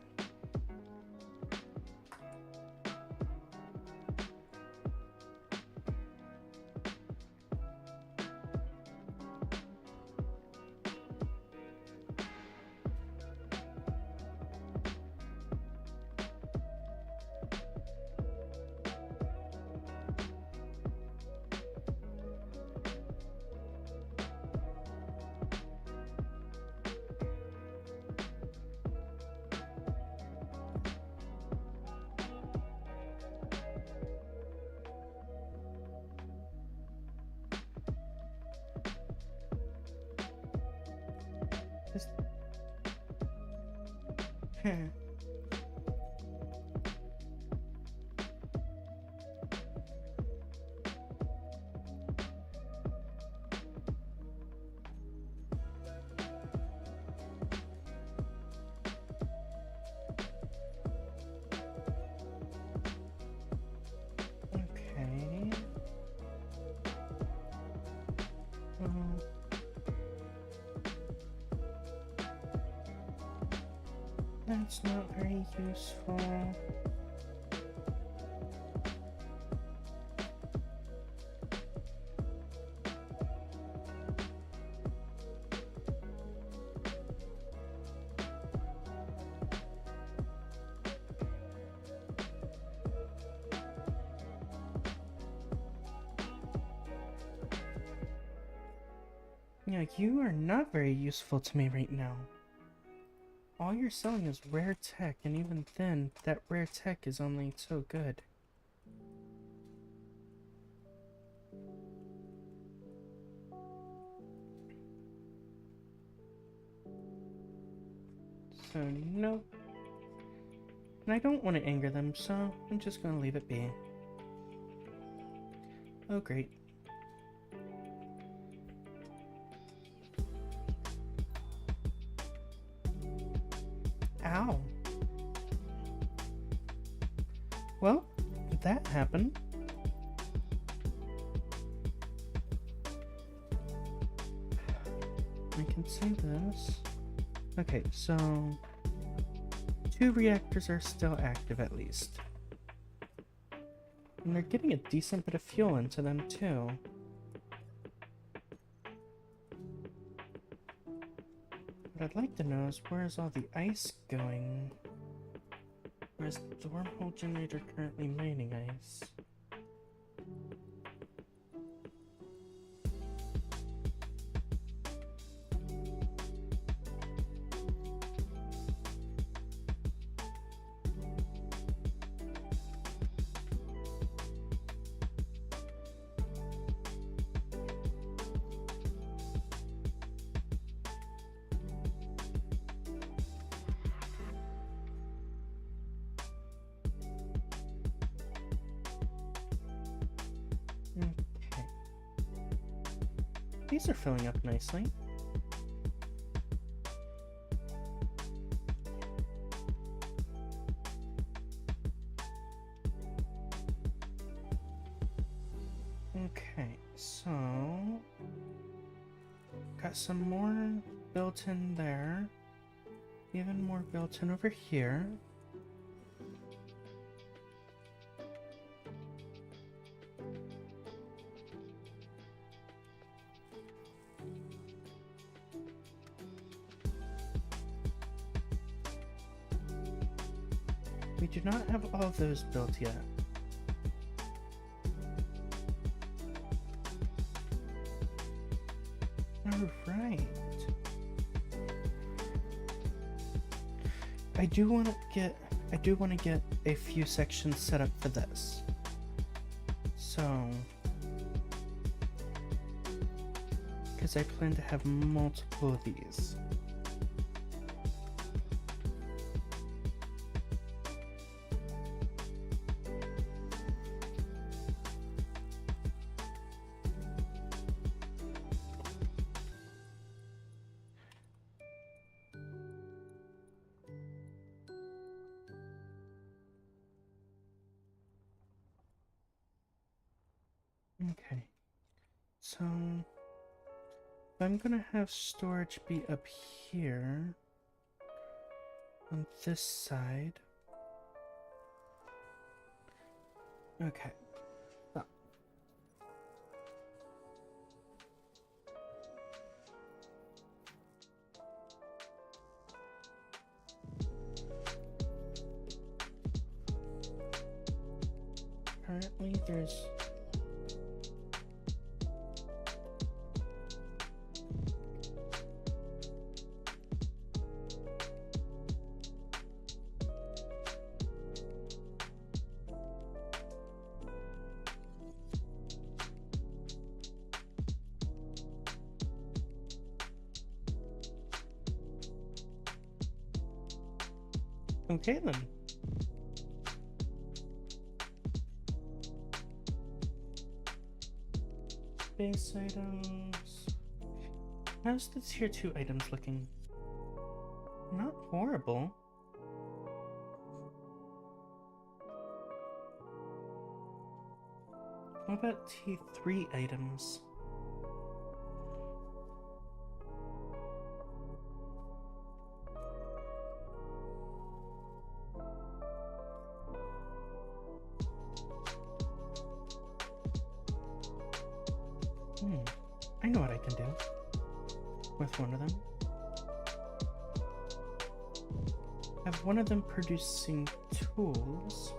Just... That's not very useful. Yeah, you are not very useful to me right now. All you're selling is rare tech, and even then, that rare tech is only so good. So, nope. And I don't want to anger them, so I'm just gonna leave it be. Oh, great. Ow. Well, that happened. I can say this. Okay, so 2 reactors are still active at least. And they're getting a decent bit of fuel into them too. What I'd like to know is where's all the ice going? Where's the wormhole generator currently mining ice? Okay. These are filling up nicely. Okay, so got some more built in there. Even more built in over here. We do not have all of those built yet. Alright. I do want to get a few sections set up for this. So, because I plan to have multiple of these. Okay, so I'm gonna have storage be up here on this side. Okay. So. Currently there's okay then. Base items. How's the tier 2 items looking? Not horrible. What about T3 items? know what I can do with one of them. Have one of them producing tools.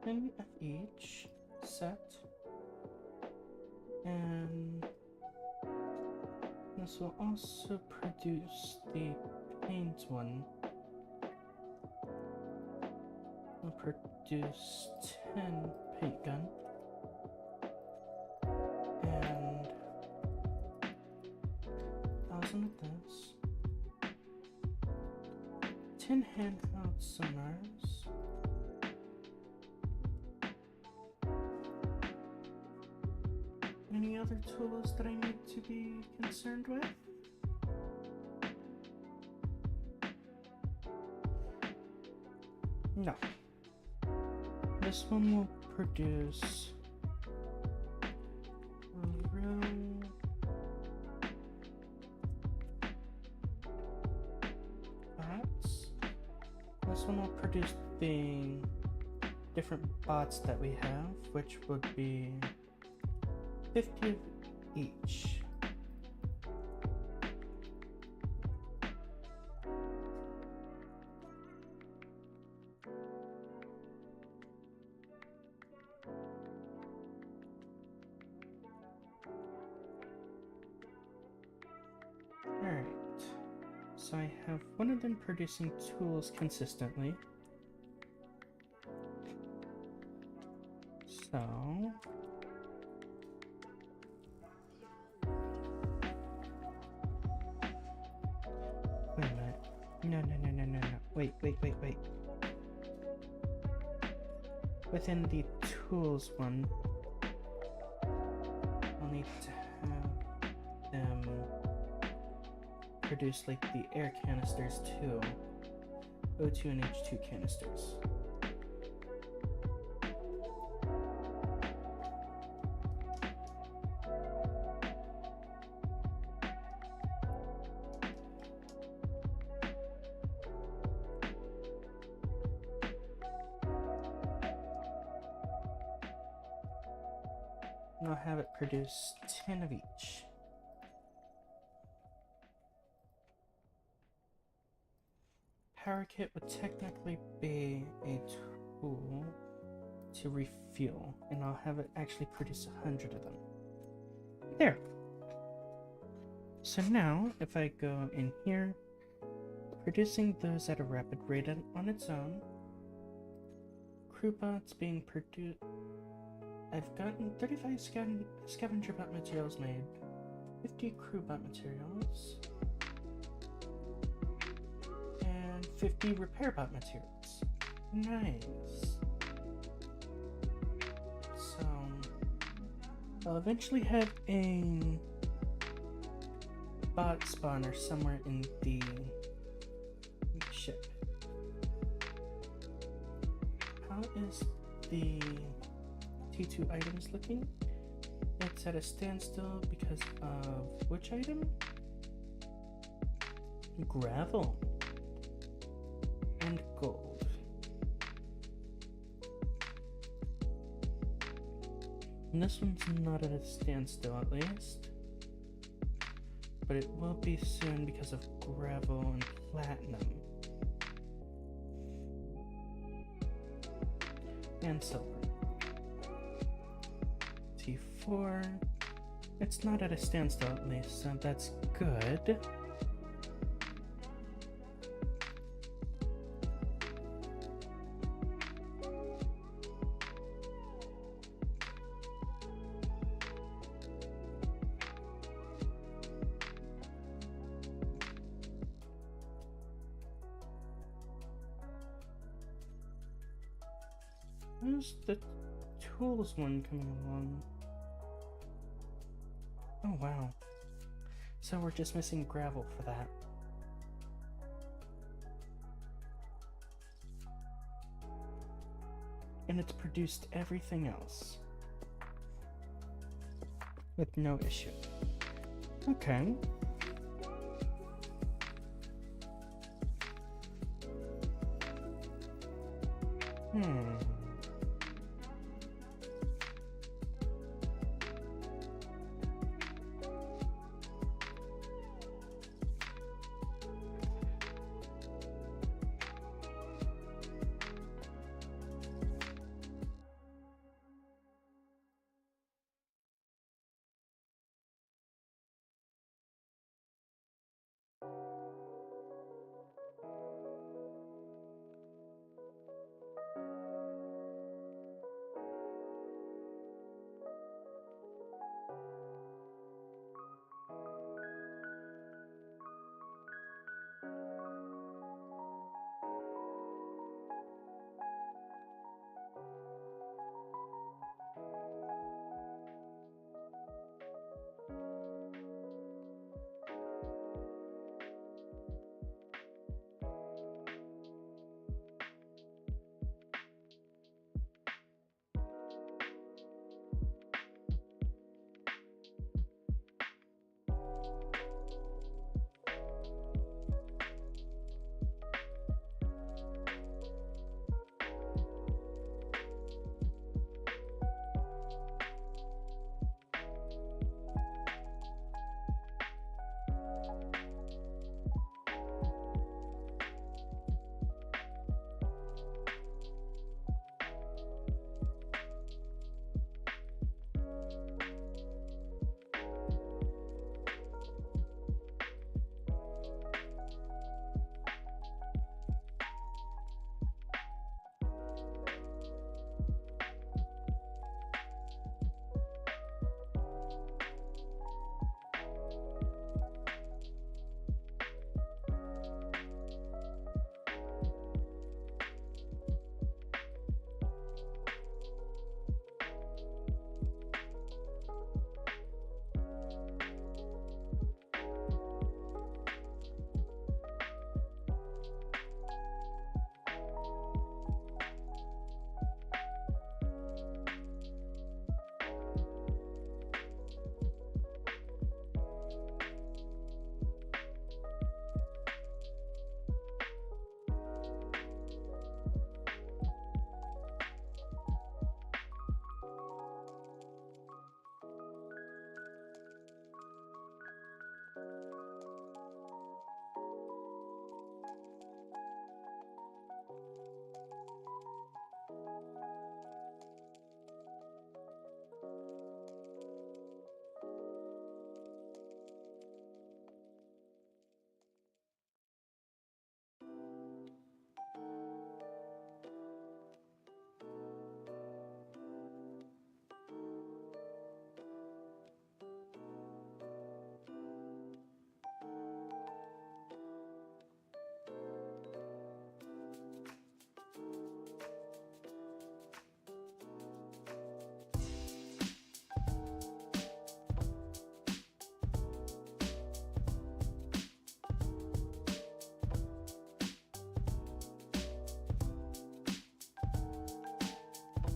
Of each set, and this will also produce the paint one. Will produce 10 paint gun and 1,000 of this, 10 handheld sonars. Any other tools that I need to be concerned with? No. This one will produce bots. This one will produce the different bots that we have, which would be 50 of each. Alright, so I have one of them producing tools consistently. So wait a minute. No. Wait. Within the tools one, I'll need to have them produce like the air canisters too. O2 and H2 canisters. And I'll have it produce 10 of each. Power kit would technically be a tool to refuel, and I'll have it actually produce 100 of them. There. So now, if I go in here, producing those at a rapid rate on its own, crew bots being produced. I've gotten 35 scavenger bot materials made, 50 crew bot materials, and 50 repair bot materials. Nice. So I'll eventually have a bot spawner somewhere in the ship. How is the T2 items looking? It's at a standstill because of which item? Gravel and gold. And this one's not at a standstill at least, but it will be soon because of gravel and platinum and silver. T4, it's not at a standstill at least, so that's good. Where's the tools one coming along? Oh wow. So we're just missing gravel for that. And it's produced everything else. With no issue. Okay.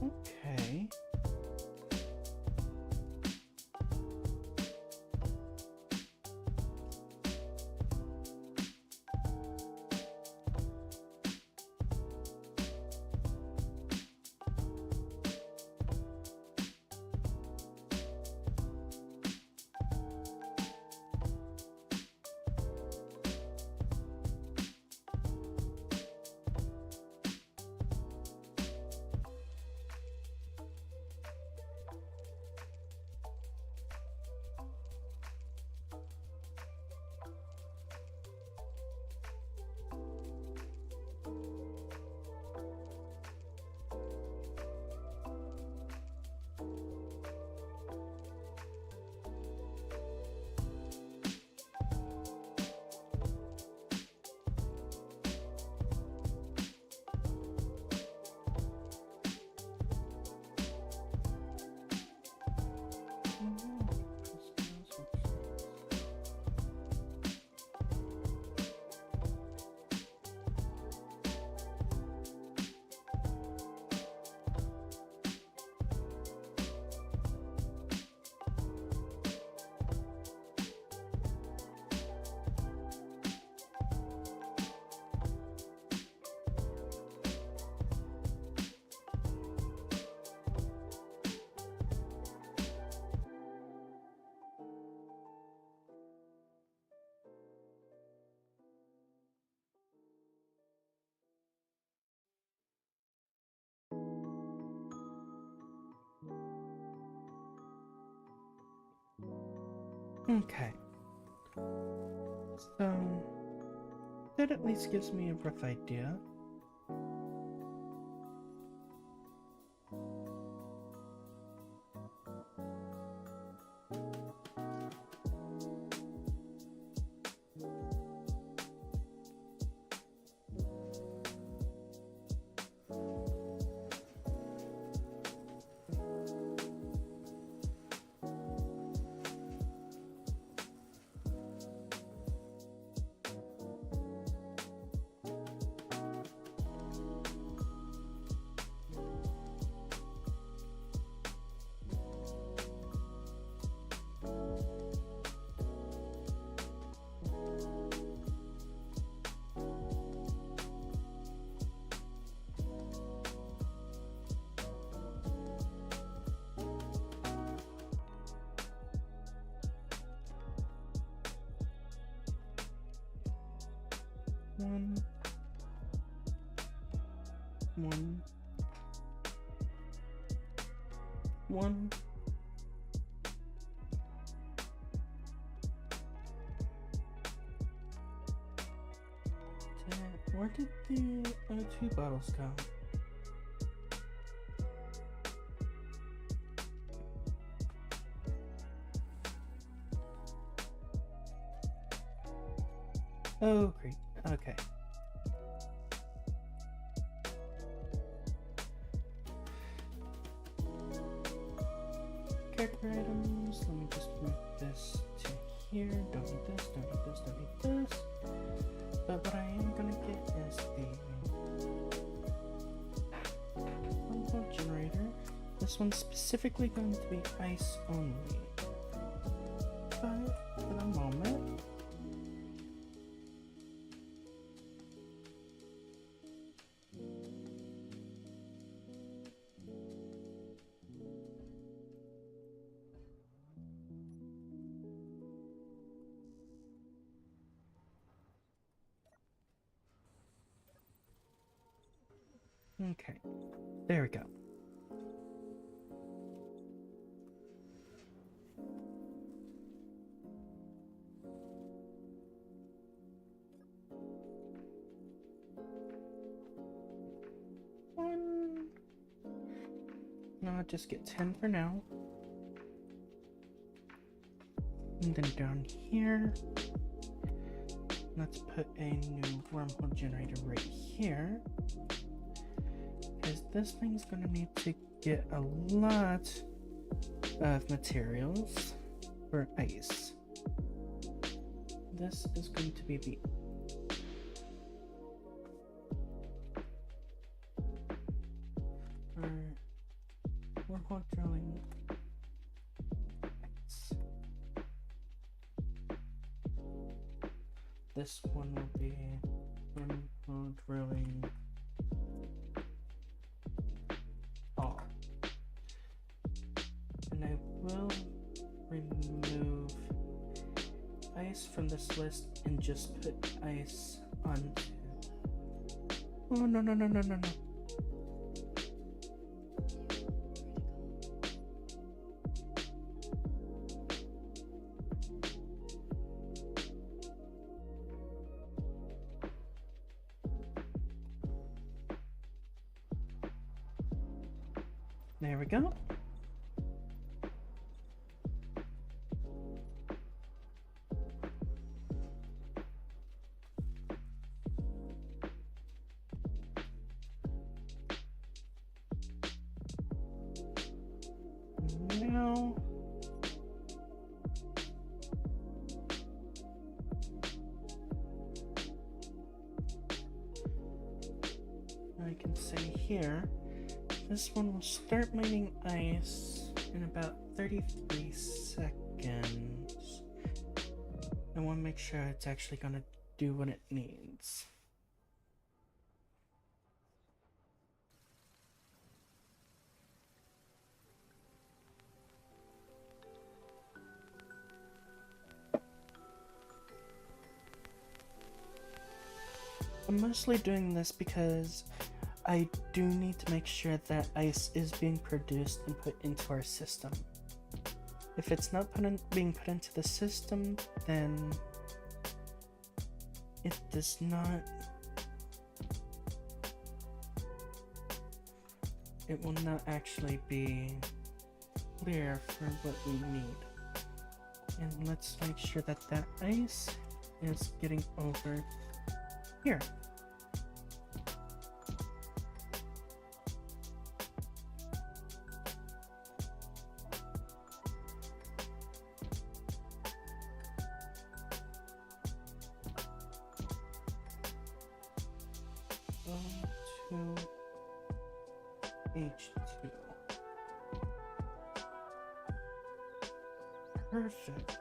Okay. Okay. So, that at least gives me a rough idea. One. Where did the O2 bottles go? Oh, great. Okay. Character items. Let me just move this to here. Don't need this, don't need this, don't need this. But what I am gonna get is the one-volt generator. This one's specifically going to be ice only. But for the moment, okay, there we go. One. No, I'll just get 10 for now. And then down here, let's put a new wormhole generator right here. Because this thing's gonna need to get a lot of materials for ice. This is going to be the wormhole drilling ice. This one will be wormhole drilling all. And I will remove ice from this list and just put ice onto. Oh, no, no, no, no, no, no. There we go. Now I can say here, this one will start mining ice in about 33 seconds. I want to make sure it's actually going to do what it needs. I'm mostly doing this because I do need to make sure that ice is being produced and put into our system. If it's not being put into the system, then it does not. It will not actually be clear for what we need. And let's make sure that that ice is getting over here. O2 H2. Perfect.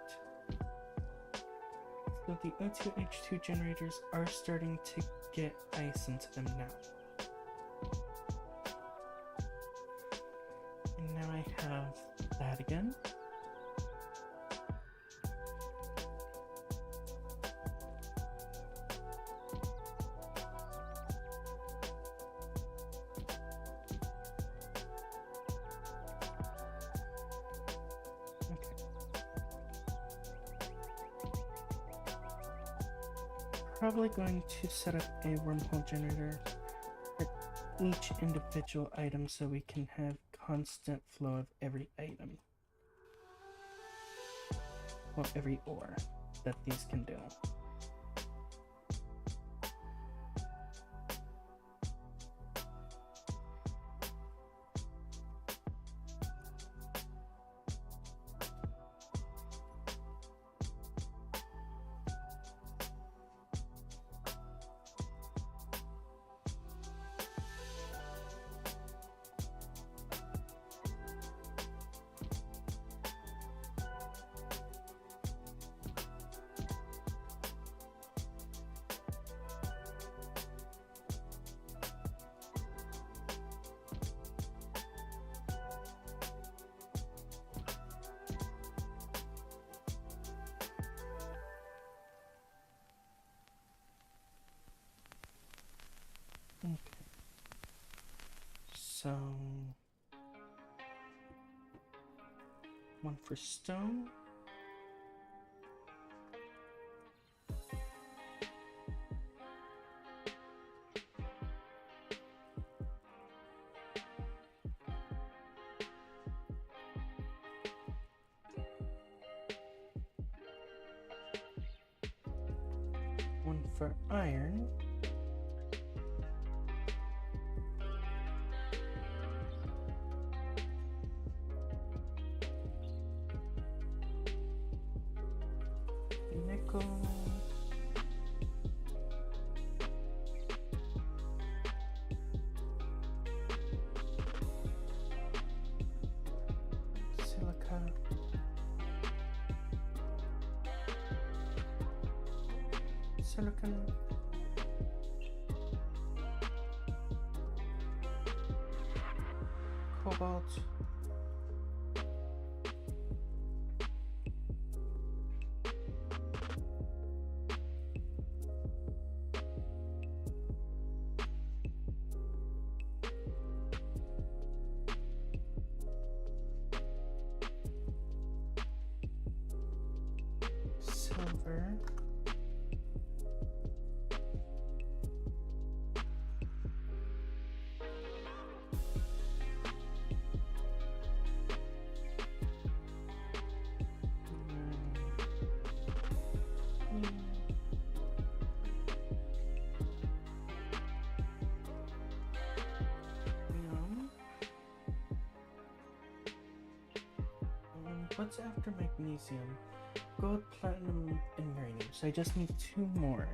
So the O2H2 generators are starting to get ice into them now. And now I have that again. Probably going to set up a wormhole generator for each individual item so we can have constant flow of every item. Well, every ore that these can do. Okay. So, one for stone. One for iron. Nickel. Silica. Silicon. Cobalt. Silver. What's after magnesium? Gold, platinum, and uranium. So I just need 2 more.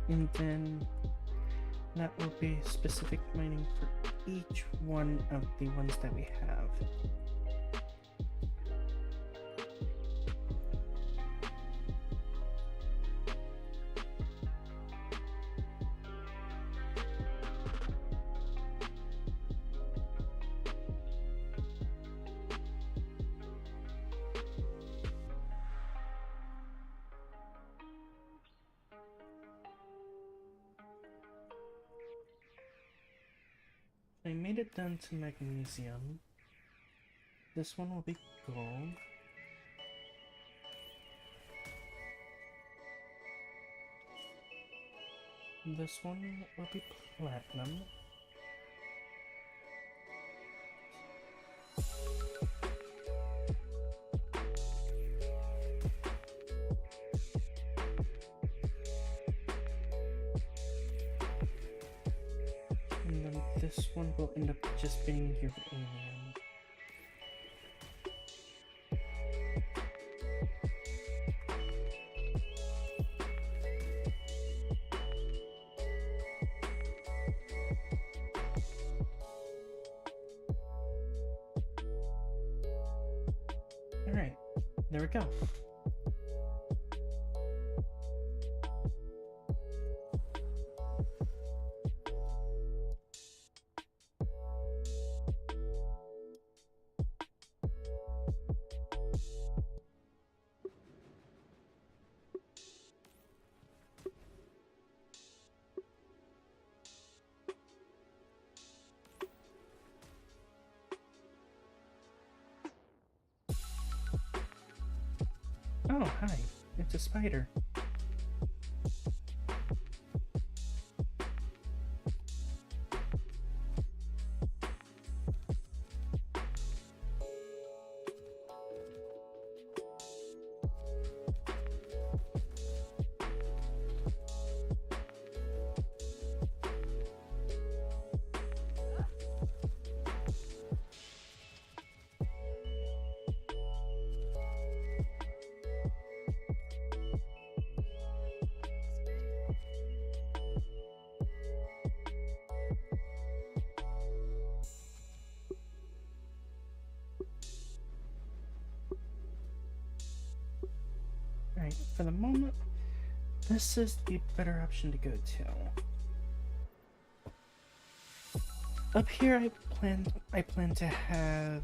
And then that will be specific mining for each one of the ones that we have. I made it down to magnesium. This one will be gold. This one will be platinum. And then this one will end up just being uranium. Alright, there we go. Oh, hi. It's a spider. Alright, for the moment, this is the better option to go to. Up here, I plan to have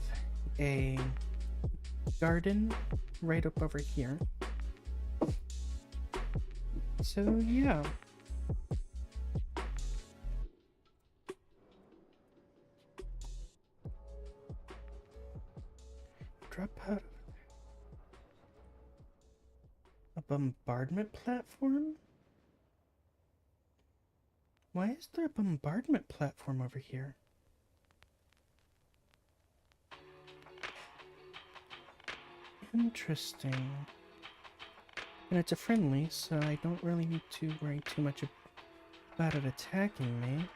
a garden right up over here. So yeah. Drop out a bombardment platform? Why is there a bombardment platform over here? Interesting. And it's a friendly, so I don't really need to worry too much about it attacking me.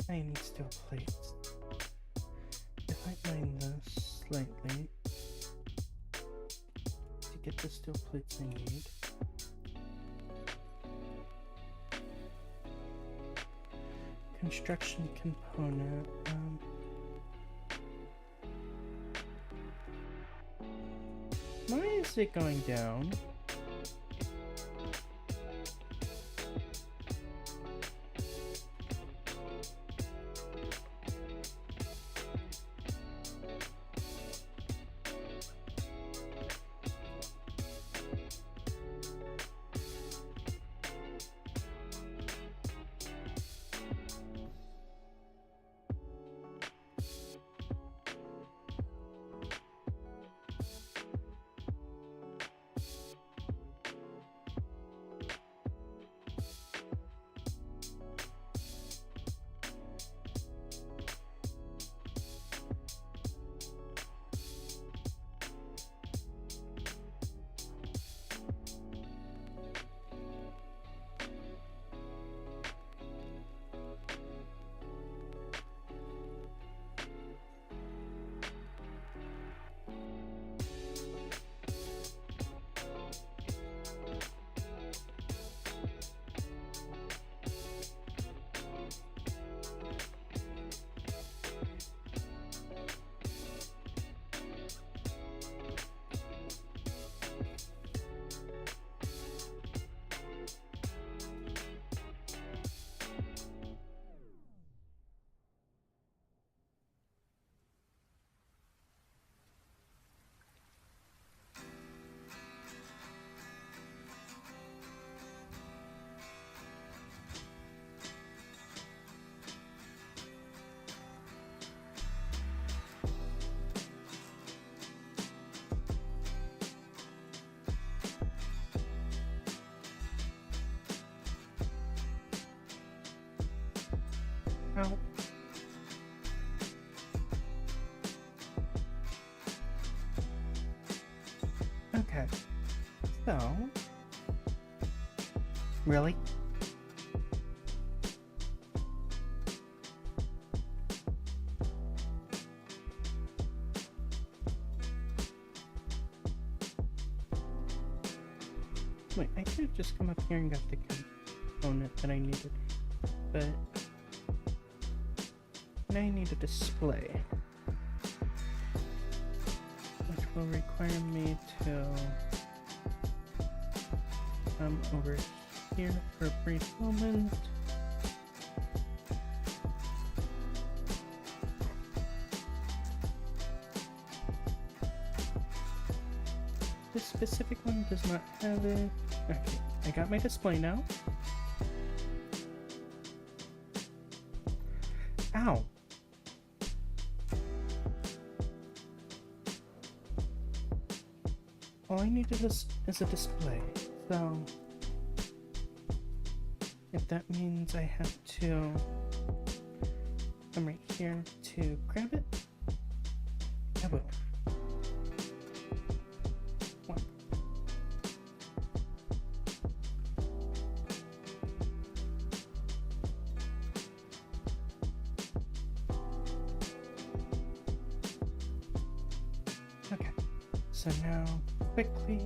I need steel plates. If I mine this slightly to get the steel plates I need. Construction component. Why is it going down? Ow. Okay. So. Really? Wait, I could have just come up here and got the component that I needed, but now I need a display, which will require me to come over here for a brief moment. This specific one does not have it. Okay, I got my display now. Ow! All I needed is a display, so if that means I have to come right here to grab it, I will. Okay, so now quickly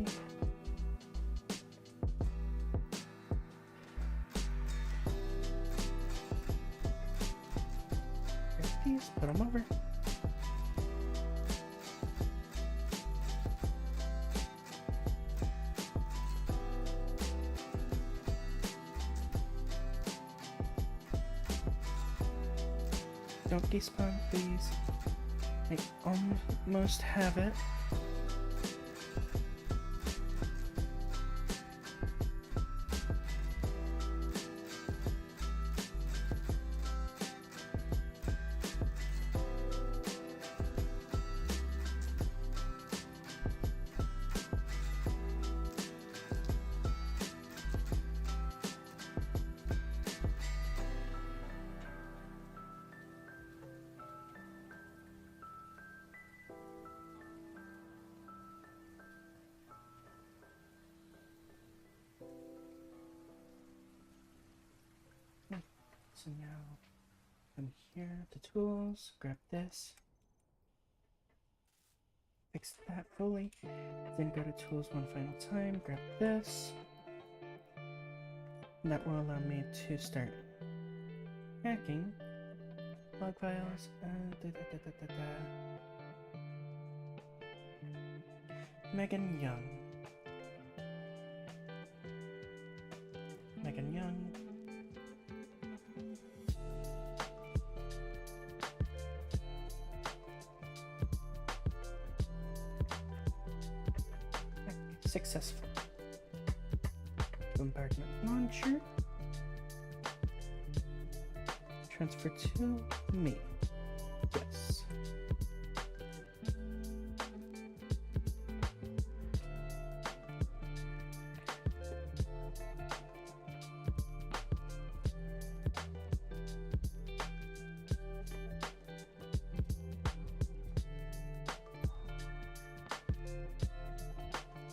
grab these, put them over. Don't despawn, please. I almost have it. So now come here to tools, grab this, fix that fully, then go to tools one final time, grab this. And that will allow me to start hacking log files. Megan Young. Megan Young. Successful. Bombardment launcher. Transfer to me. Yes.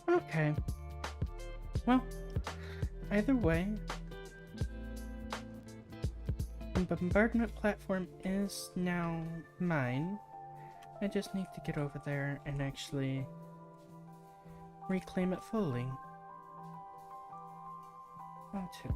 Okay. Well, either way, the bombardment platform is now mine. I just need to get over there and actually reclaim it fully. Oh, too.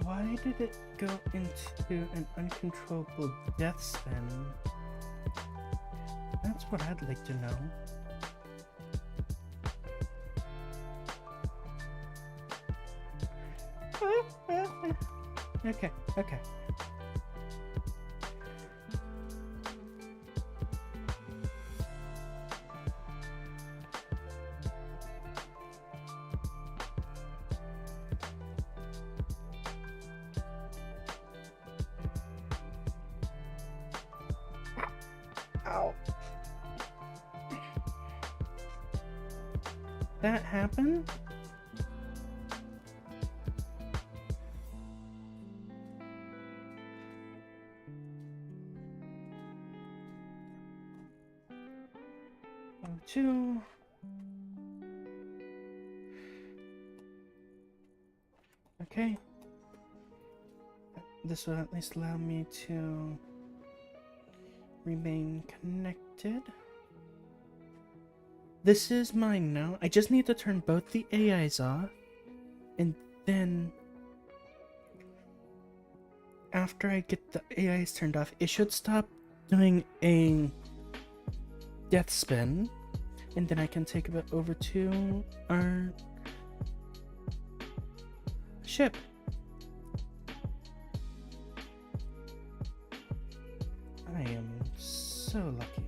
Why did it go into an uncontrollable death spin? That's what I'd like to know. Okay, okay. Ow. That happened? Two. Okay. This will at least allow me to remain connected. This is mine now. I just need to turn both the AIs off, and then after I get the AIs turned off, it should stop doing a death spin, and then I can take it over to our ship. I am so lucky.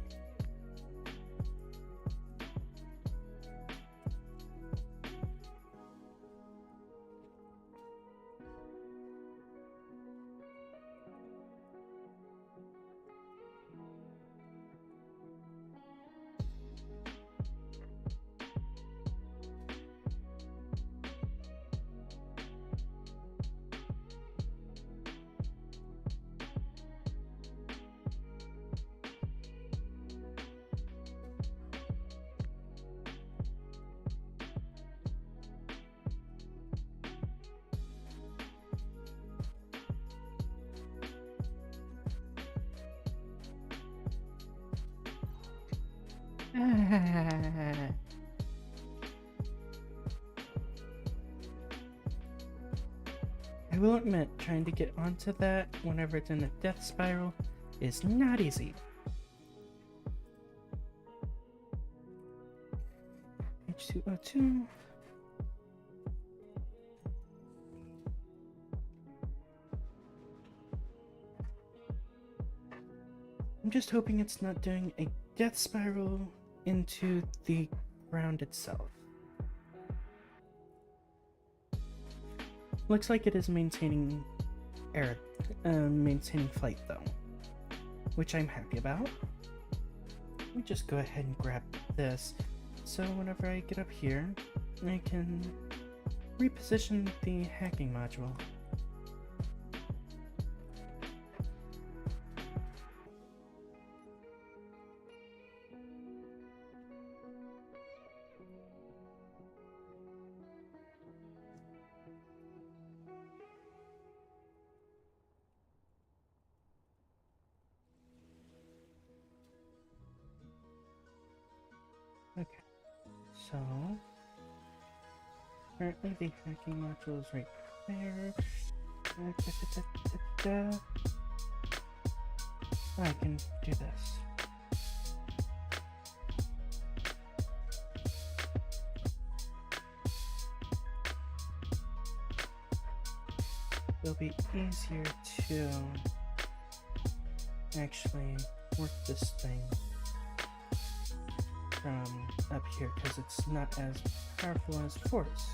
I will admit, trying to get onto that whenever it's in a death spiral is not easy. H2O2. I'm just hoping it's not doing a death spiral into the ground itself. Looks like it is maintaining maintaining flight though, which I'm happy about. Let me just go ahead and grab this, so whenever I get up here, I can reposition the hacking module. Okay, so currently the hacking module is right there. I can do this. It'll be easier to actually work this thing from up here because it's not as powerful as force.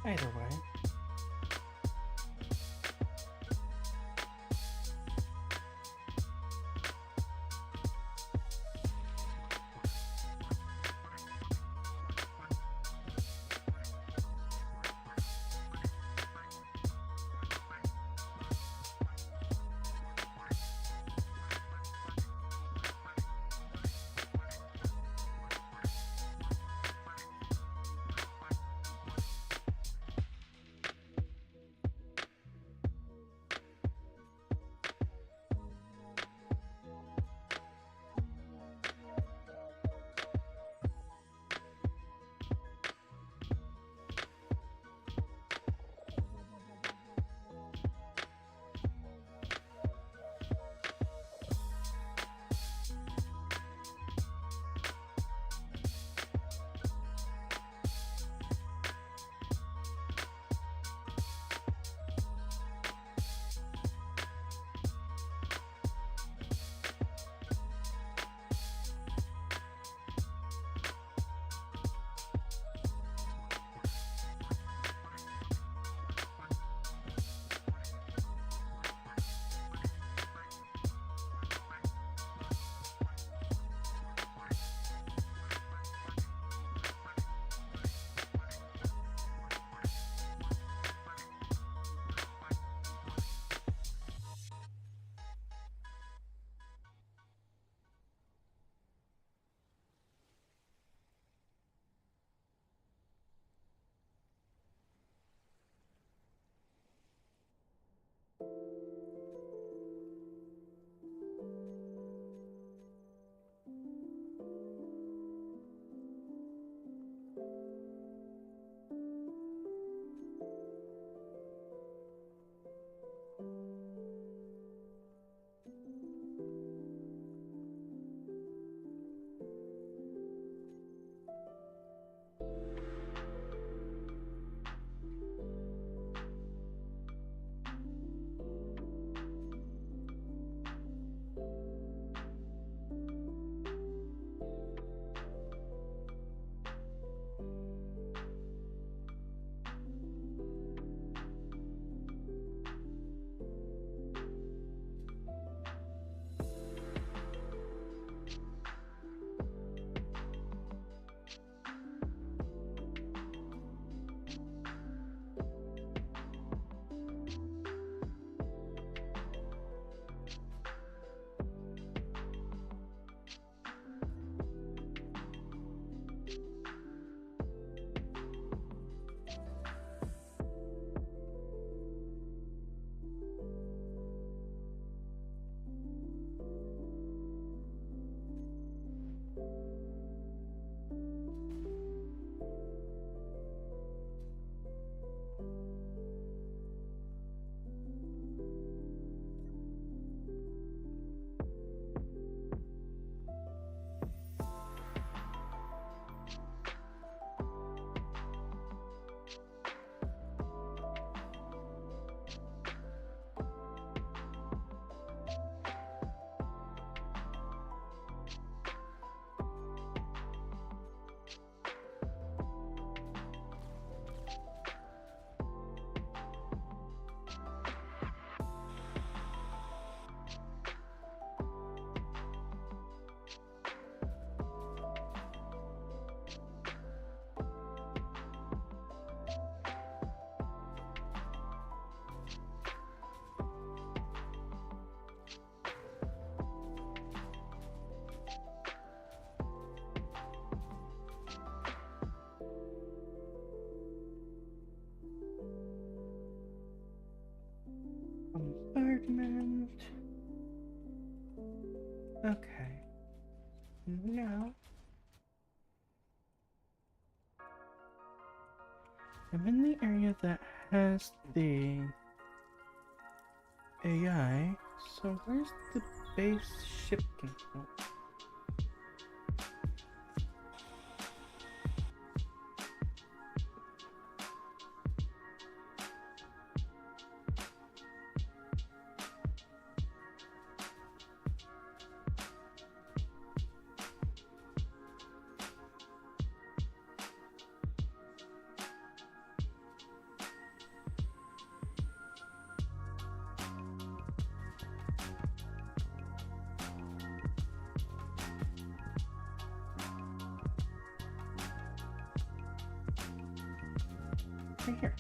Either way. Okay. Now, I'm in the area that has the AI, so where's the base ship control? Right here.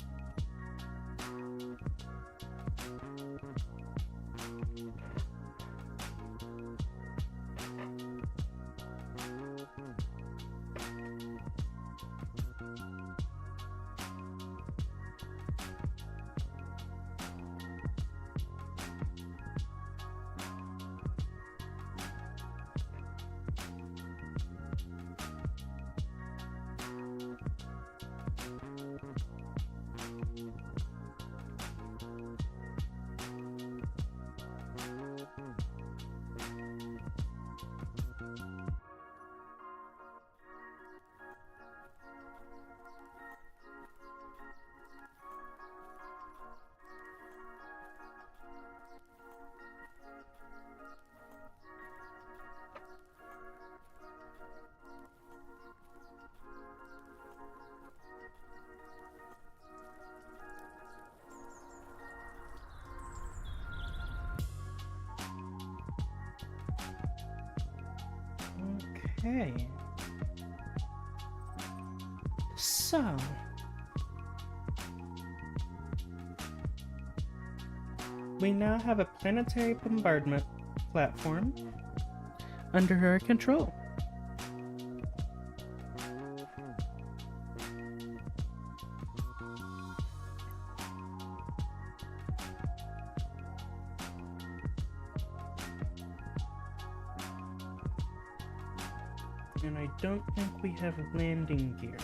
Okay. So, we now have a planetary bombardment platform under our control. And I don't think we have landing gear.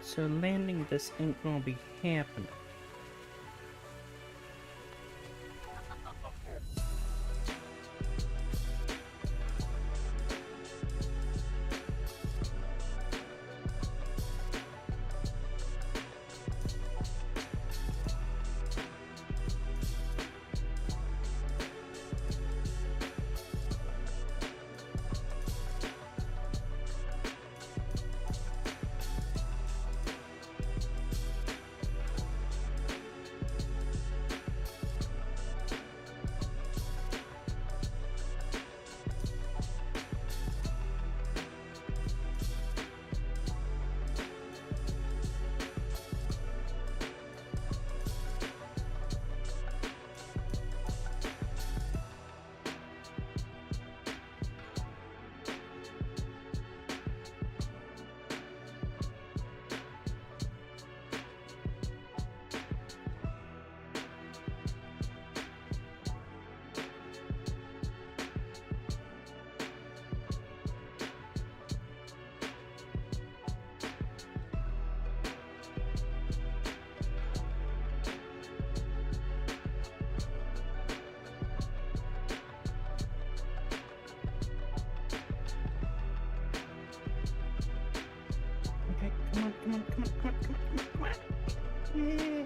So landing this ain't gonna be happening. Okay, come on, come on, come on, come on, come on, come on, come on. Yeah.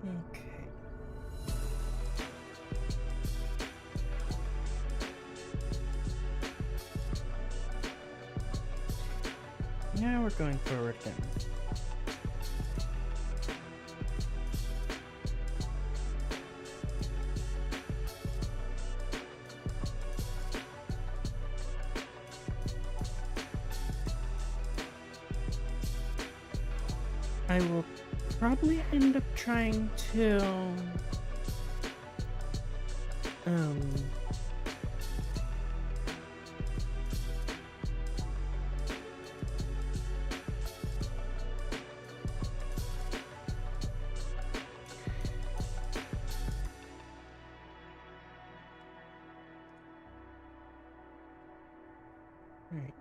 Okay. Now we're going forward again. I will probably end up trying to Alright.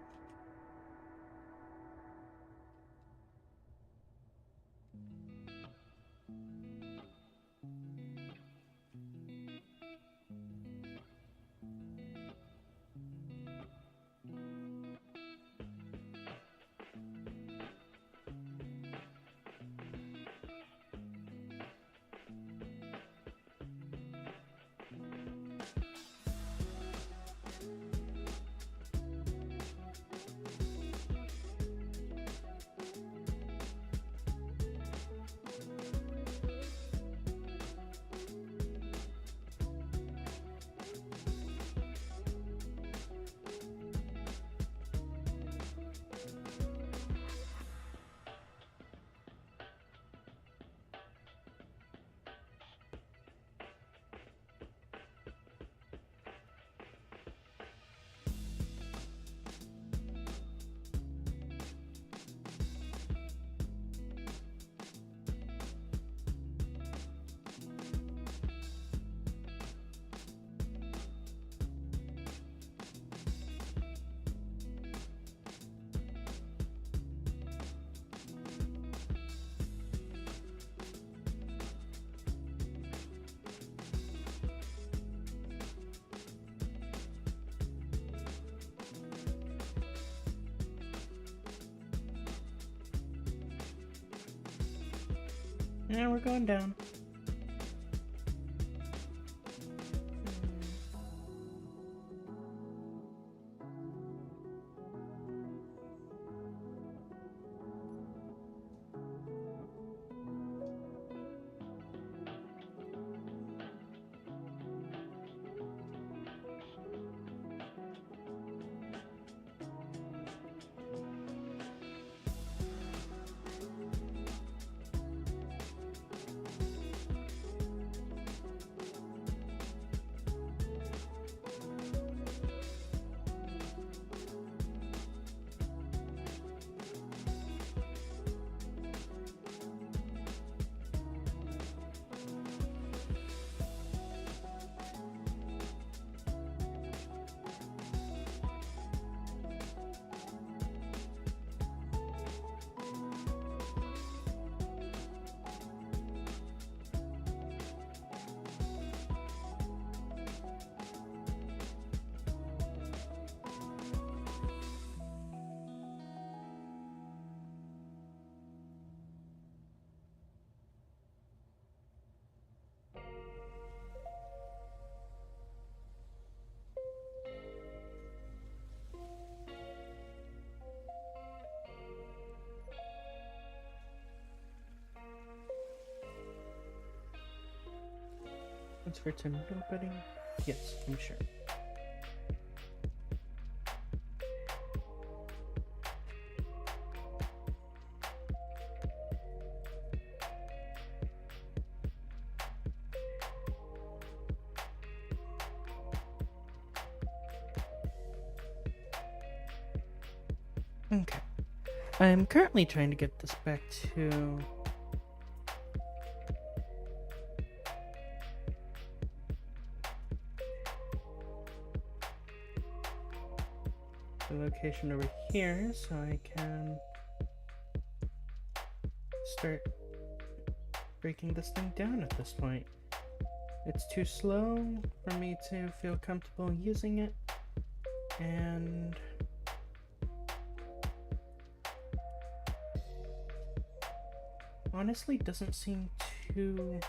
And we're going down. What's for to nobody? Yes, I'm sure. Okay. I'm currently trying to get this back to the location over here so I can start breaking this thing down at this point. It's too slow for me to feel comfortable using it, and honestly doesn't seem too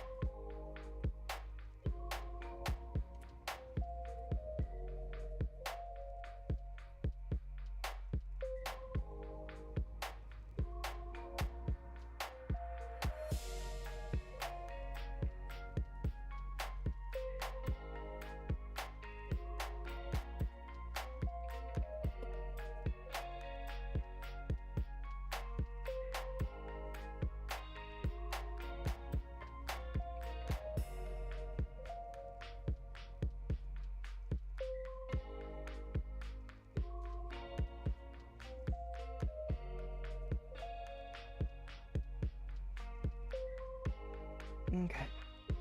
Okay.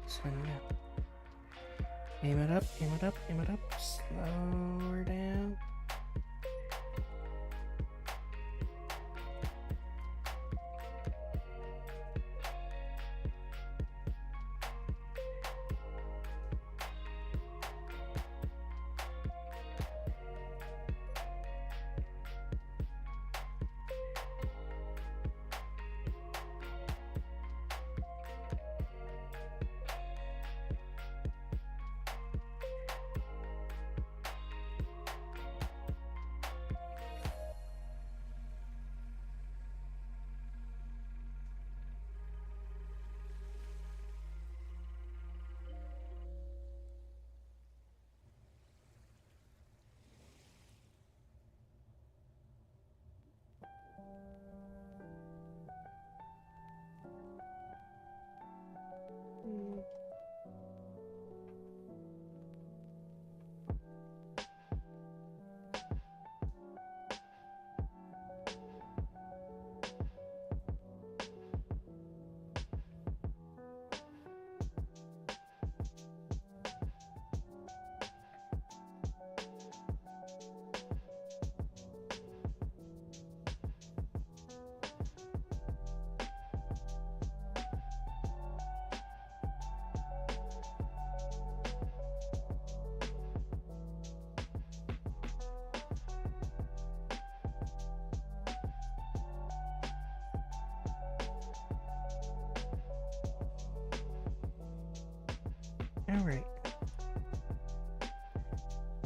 So now, aim it up, aim it up, aim it up. Slow her down. Alright.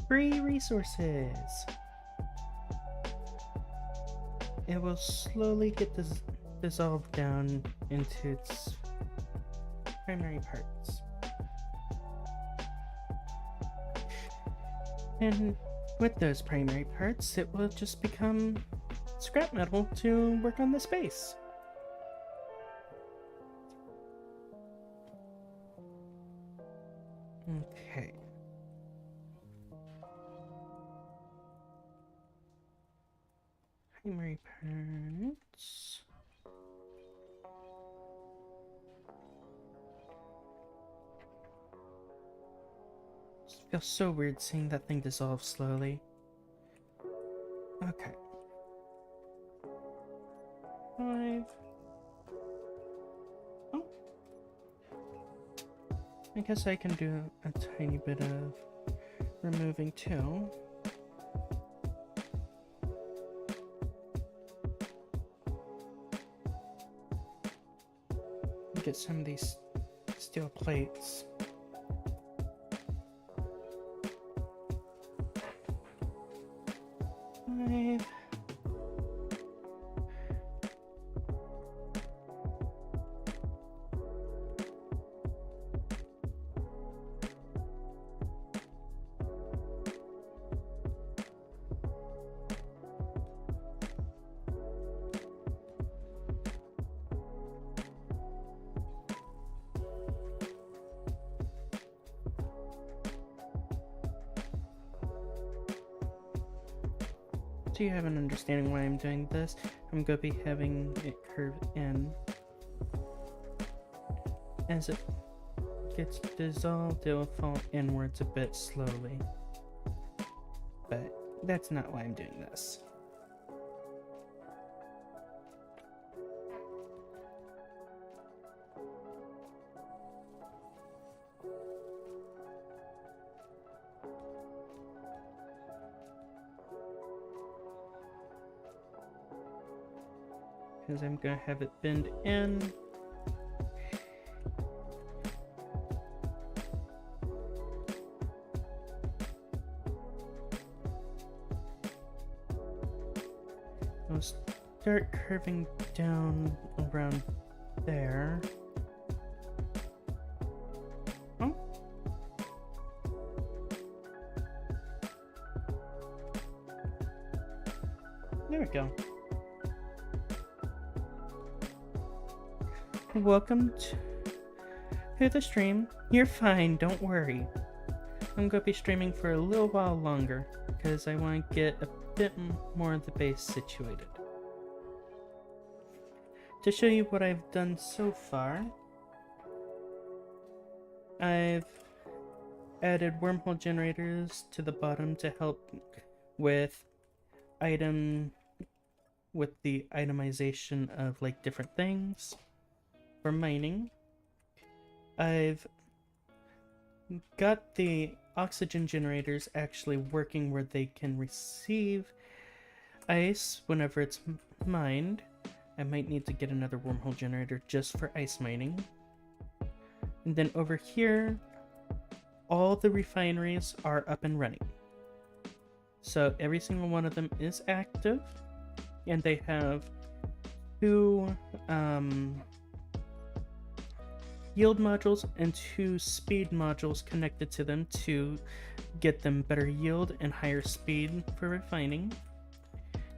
Free resources. It will slowly get dissolved down into its primary parts. And with those primary parts, it will just become scrap metal to work on the space. Okay. Primary parts. It feels so weird seeing that thing dissolve slowly. Okay. 5. Oh. I guess I can do a tiny bit of removing too. Get some of these steel plates. 5. So you have an understanding why I'm doing this. I'm going to be having it curve in. As it gets dissolved, it will fall inwards a bit slowly. But that's not why I'm doing this. Because I'm going to have it bend in. I'll start curving down around there. Oh. There we go. Welcome to the stream. You're fine, don't worry. I'm going to be streaming for a little while longer because I want to get a bit more of the base situated. To show you what I've done so far, I've added wormhole generators to the bottom to help with item with the itemization of like different things for mining. I've got the oxygen generators actually working where they can receive ice whenever it's mined. I might need to get another wormhole generator just for ice mining. And then over here, all the refineries are up and running. So every single one of them is active, and they have two yield modules and two speed modules connected to them to get them better yield and higher speed for refining.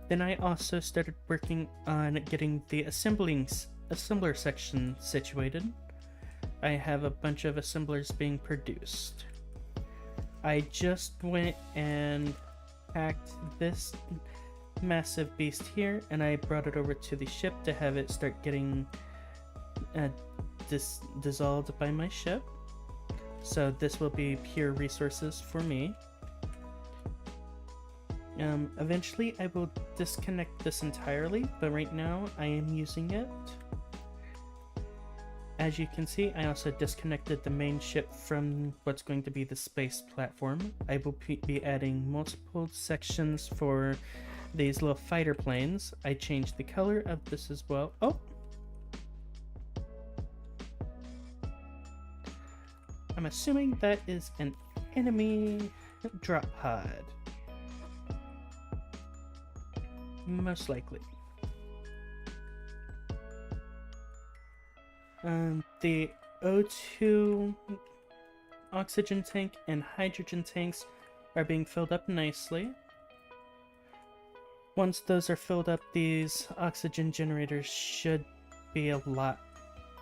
Then I also started working on getting the assembler section situated. I have a bunch of assemblers being produced. I just went and packed this massive beast here, and I brought it over to the ship to have it start getting dissolved by my ship. So this will be pure resources for me. Eventually I will disconnect this entirely, but right now I am using it. As you can see, I also disconnected the main ship from what's going to be the space platform. I will be adding multiple sections for these little fighter planes. I changed the color of this as well. Oh! I'm assuming that is an enemy drop pod. Most likely. The O2 oxygen tank and hydrogen tanks are being filled up nicely. Once those are filled up, these oxygen generators should be a lot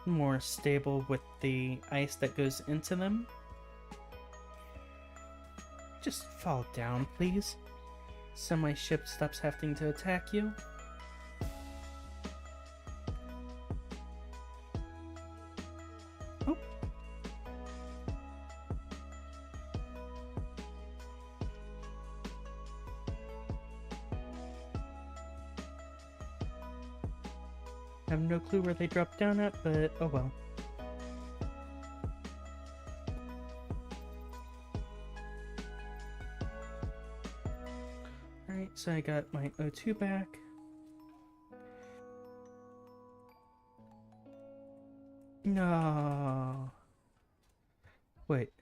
more stable with the ice that goes into them. Just fall down, please, so my ship stops having to attack you. Oh. I have no clue where they dropped down at, but oh well. Alright, so I got my O2 back. No. Wait.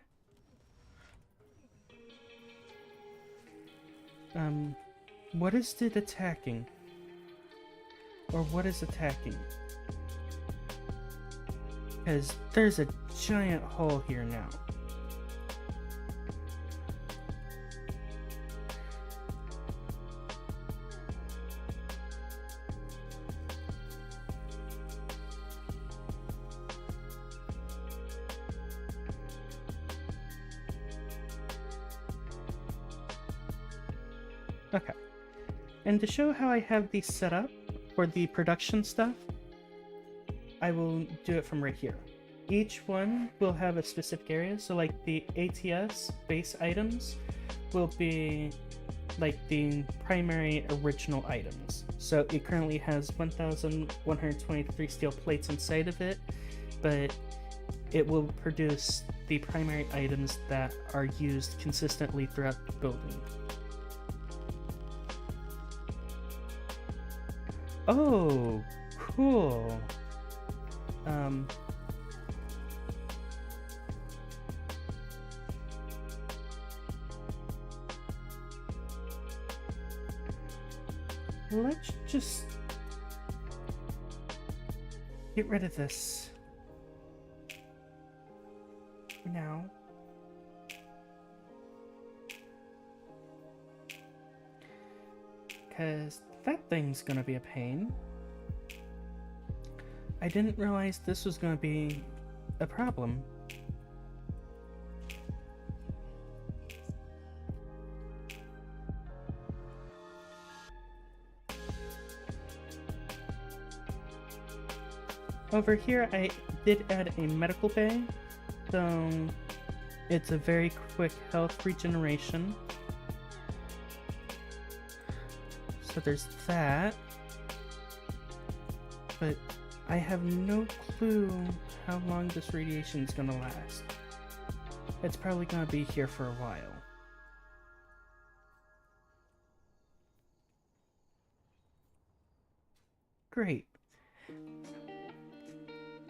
What is it attacking? Or what is attacking? Because there's a giant hole here now. Okay. And to show how I have these set up for the production stuff, I will do it from right here. Each one will have a specific area, so like the ATS base items will be like the primary original items. So it currently has 1,123 steel plates inside of it, but it will produce the primary items that are used consistently throughout the building. Oh, cool. Let's just get rid of this now. Because that thing's gonna be a pain. I didn't realize this was gonna be a problem. Over here, I did add a medical bay, So it's a very quick health regeneration. So there's that. But I have no clue how long this radiation is gonna last. It's probably gonna be here for a while. Great.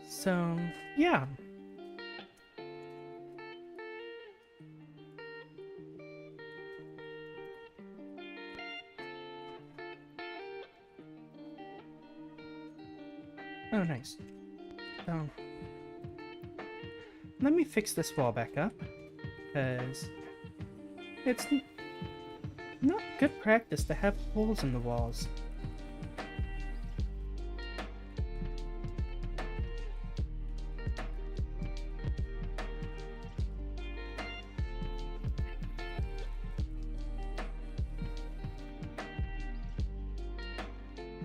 So, yeah. Oh, nice. So, let me fix this wall back up, because it's not good practice to have holes in the walls.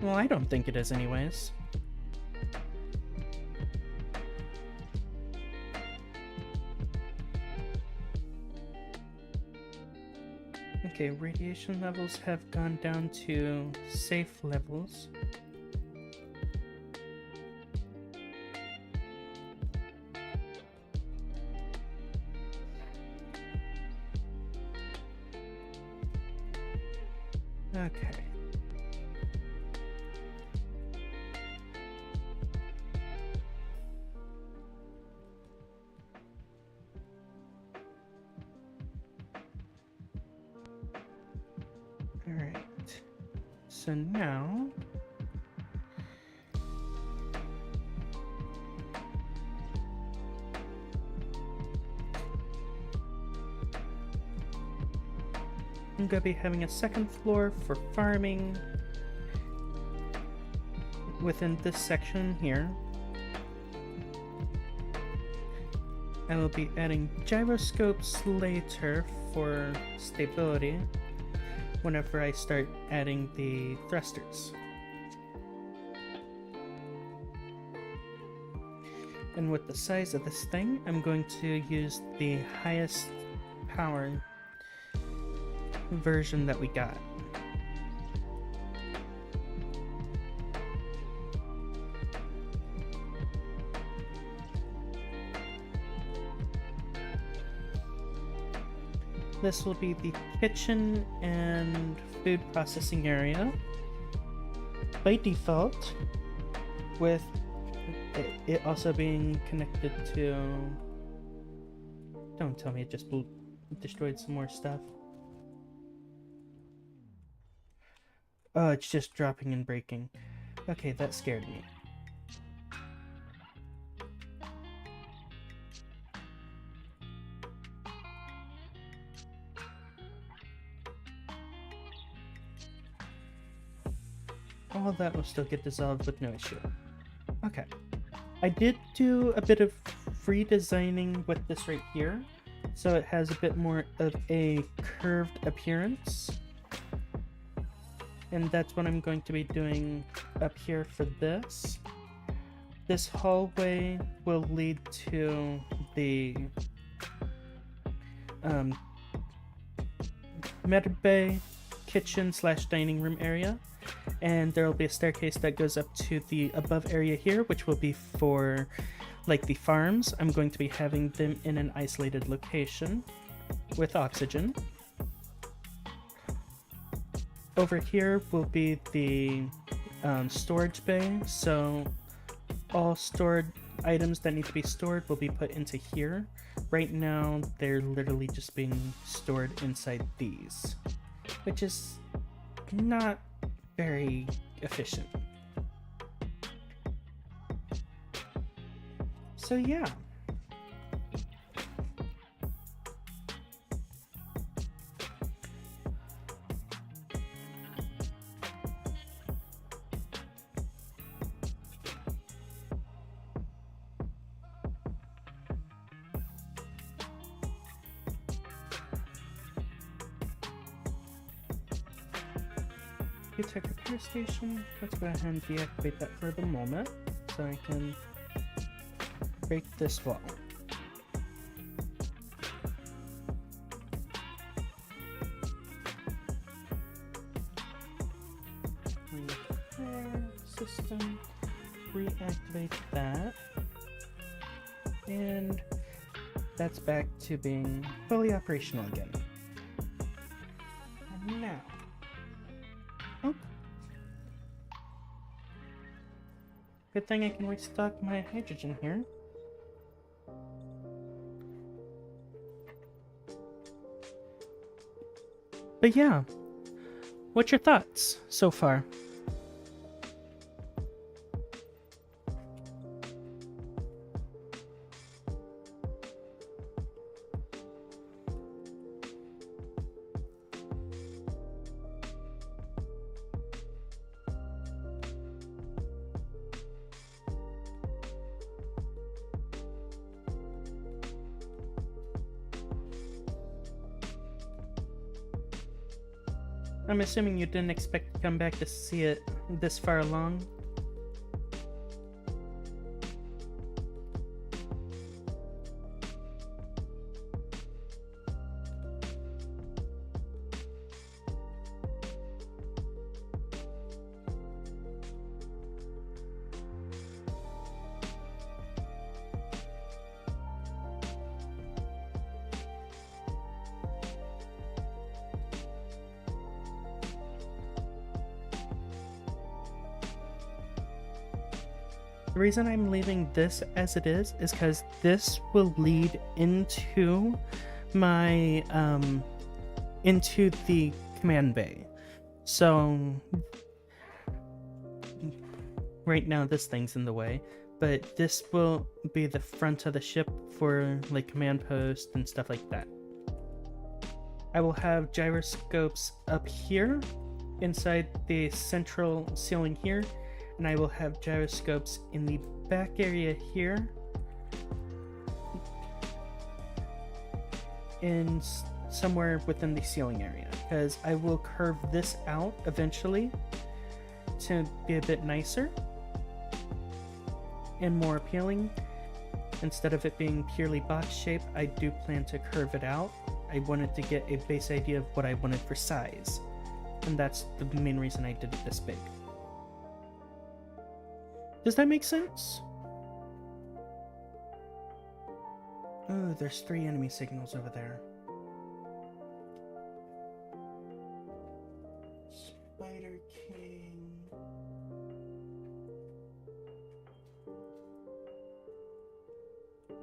Well, I don't think it is anyways. Okay, radiation levels have gone down to safe levels. Okay. Alright, so now I'm gonna be having a second floor for farming within this section here. I will be adding gyroscopes later for stability whenever I start adding the thrusters. And with the size of this thing, I'm going to use the highest power version that we got. This will be the kitchen and food processing area by default, with it also being connected to... Don't tell me it just destroyed some more stuff. Oh, it's just dropping and breaking. Okay, that scared me. All that will still get dissolved with no issue. Okay. I did do a bit of free designing with this right here, so it has a bit more of a curved appearance. And that's what I'm going to be doing up here for this. This hallway will lead to the med bay, kitchen / dining room area. And there will be a staircase that goes up to the above area here, which will be for like the farms. I'm going to be having them in an isolated location with oxygen. Over here will be the storage bay, so all stored items that need to be stored will be put into here. Right now they're literally just being stored inside these, which is not very efficient. So yeah. Tech repair station. Let's go ahead and deactivate that for the moment so I can break this wall. system, reactivate that, and that's back to being fully operational again. And now, oh, good thing I can restock my hydrogen here. But yeah, what's your thoughts so far? I'm assuming you didn't expect to come back to see it this far along. The reason I'm leaving this as it is because this will lead into my, into the command bay. So, right now this thing's in the way, but this will be the front of the ship for, like, command post and stuff like that. I will have gyroscopes up here, inside the central ceiling here, and I will have gyroscopes in the back area here, and somewhere within the ceiling area, because I will curve this out eventually to be a bit nicer and more appealing. Instead of it being purely box shape, I do plan to curve it out. I wanted to get a base idea of what I wanted for size, and that's the main reason I did it this big. Does that make sense? Oh, there's 3 enemy signals over there. Spider King.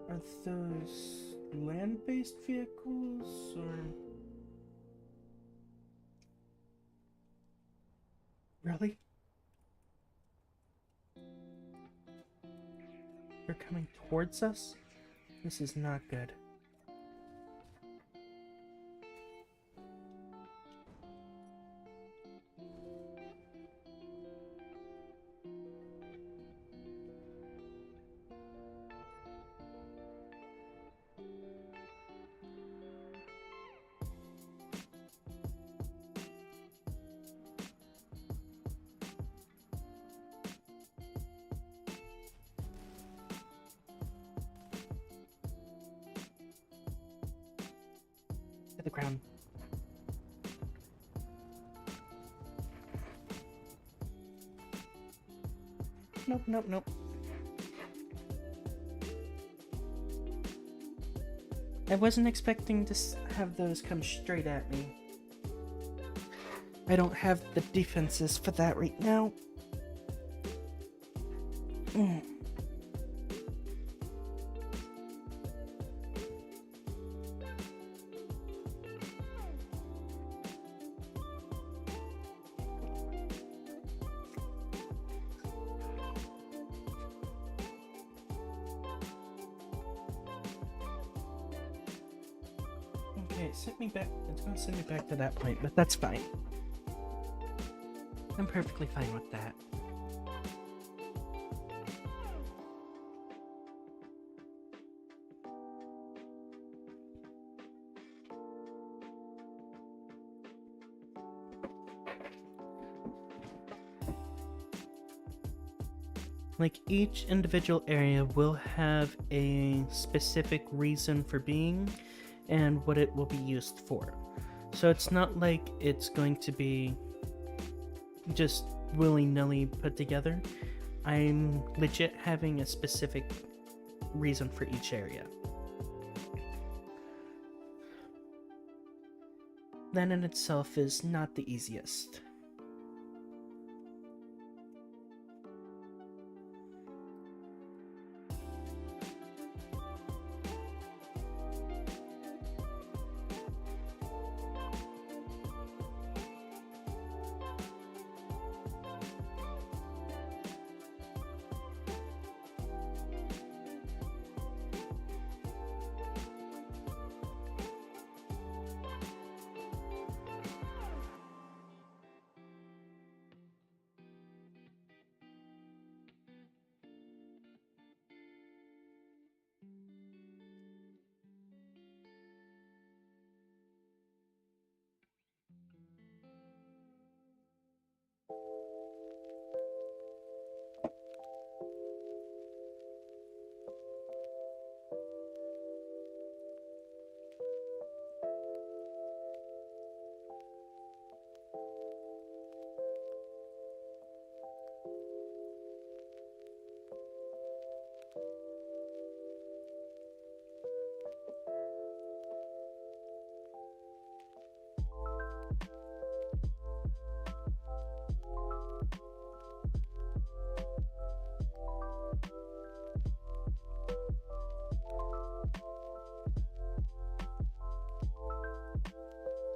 Are those land-based vehicles, or... Really? They're coming towards us? This is not good. To the ground. Nope, nope, nope. I wasn't expecting to have those come straight at me. I don't have the defenses for that right now. Okay, sent me back. It's gonna send me back to that point, but that's fine. I'm perfectly fine with that. Like, each individual area will have a specific reason for being and what it will be used for. So it's not like it's going to be just willy-nilly put together. I'm legit having a specific reason for each area. That in itself is not the easiest.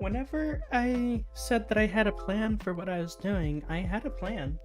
Whenever I said that I had a plan for what I was doing, I had a plan.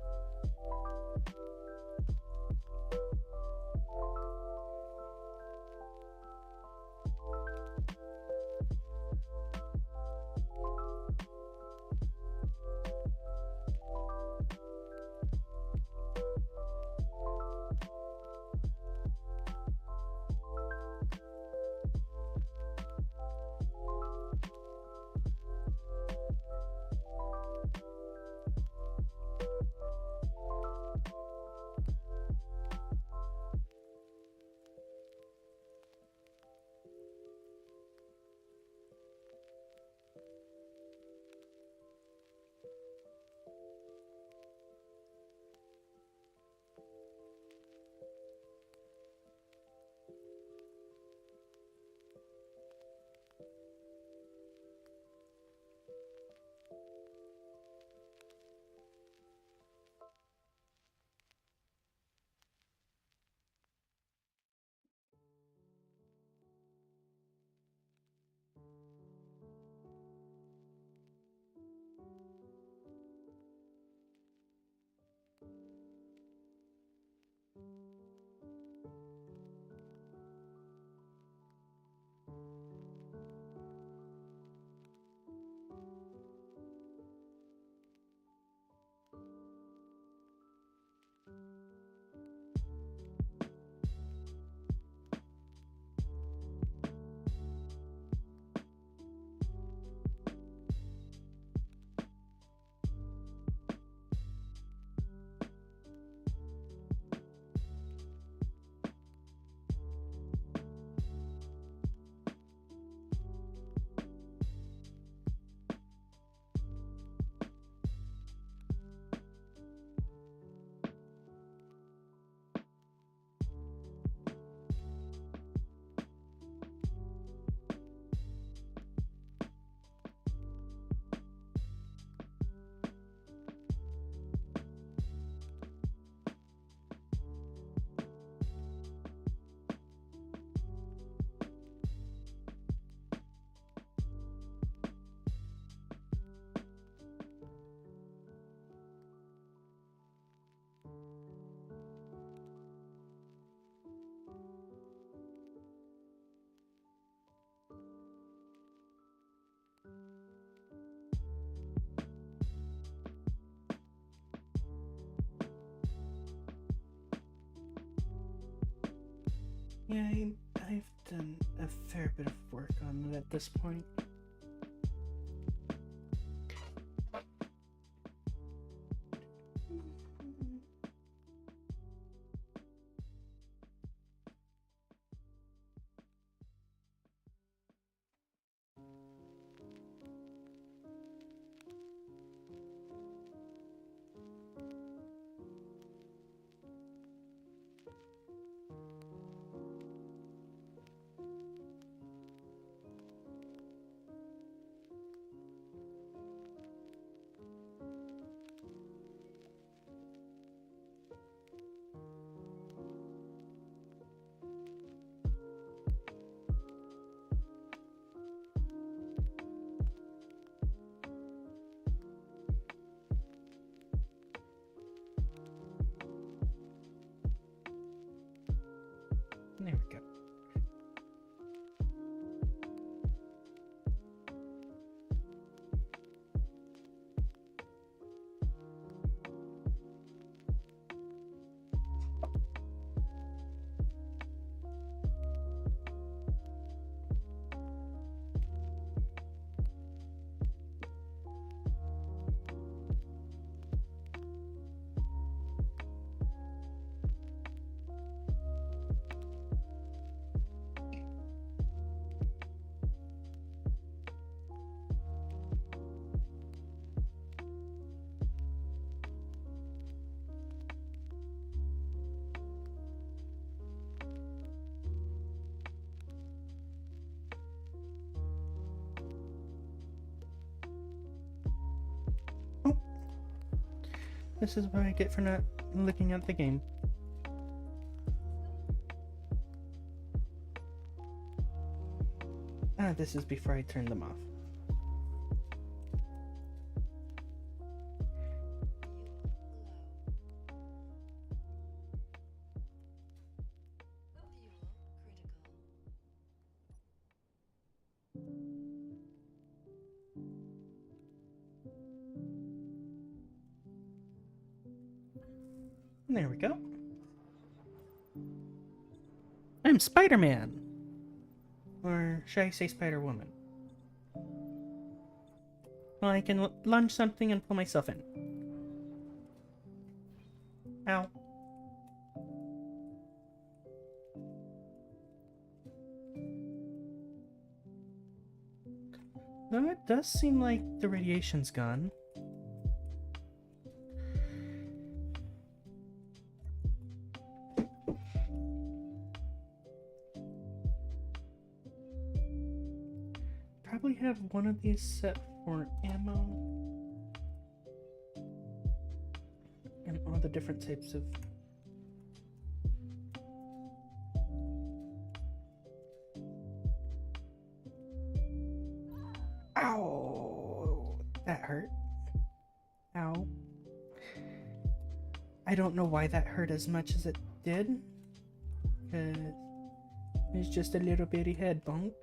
Yeah, I've done a fair bit of work on it at this point. This is what I get for not looking at the game. Ah, this is before I turn them off. There we go. I'm Spider-Man! Or should I say Spider-Woman? Well, I can lunge something and pull myself in. Ow. Though it does seem like the radiation's gone. Probably have one of these set for ammo. And all the different types of... Ow! That hurt. Ow. I don't know why that hurt as much as it did. It's just a little bitty head bonk.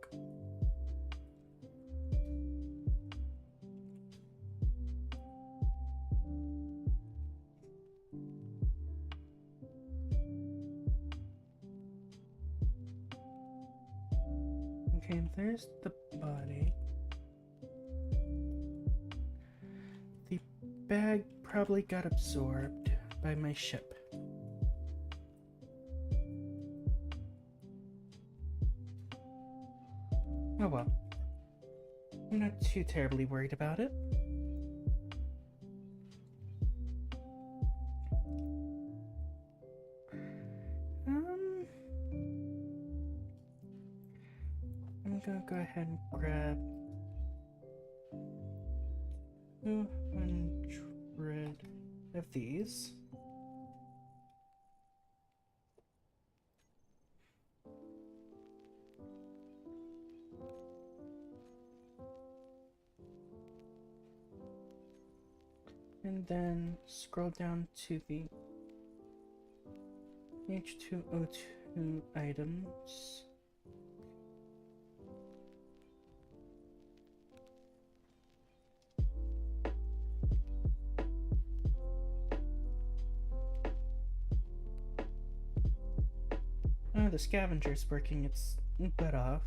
Okay, there's the body. The bag probably got absorbed by my ship. Oh well. I'm not too terribly worried about it. I'm gonna go ahead and grab 200 of these. And then scroll down to the H2O2 items. Oh, the scavenger's working its butt off.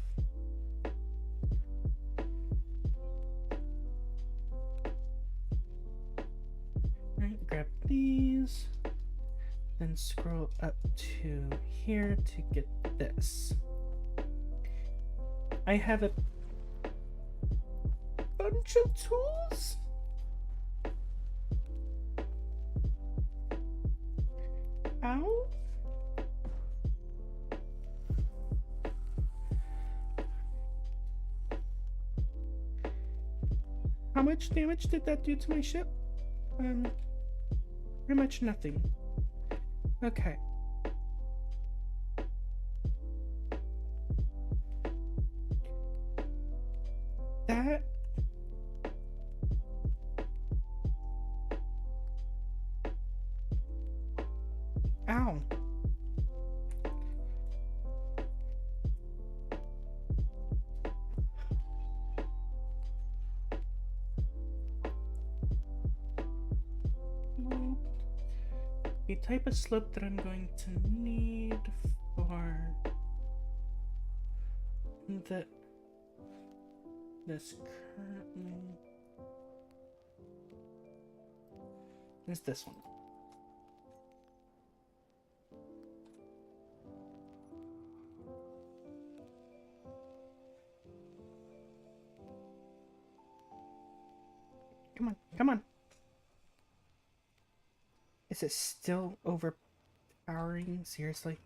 Alright, grab these. Then scroll up to here to get this. I have a bunch of tools. Ow. How much damage did that do to my ship? Pretty much nothing. Okay. That... Ow. The type of slope that I'm going to need for this currently is this one. Come on, come on. Is it still overpowering? Seriously?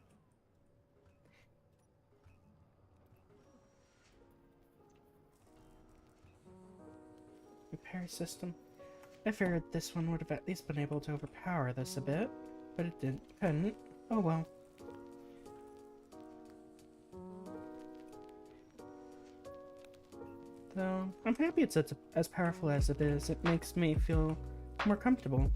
Repair system. I figured this one would have at least been able to overpower this a bit, but it couldn't. Oh well. Though, I'm happy it's as powerful as it is. It makes me feel more comfortable.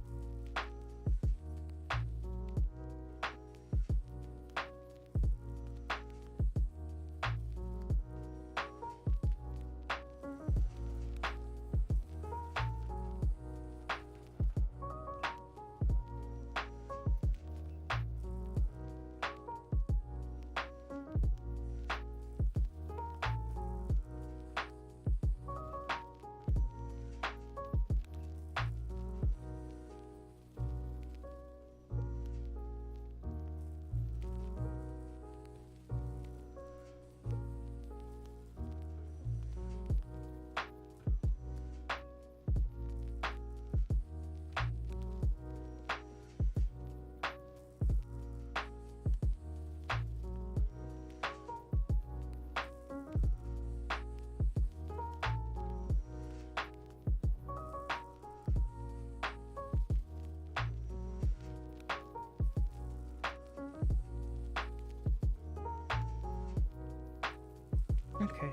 Okay,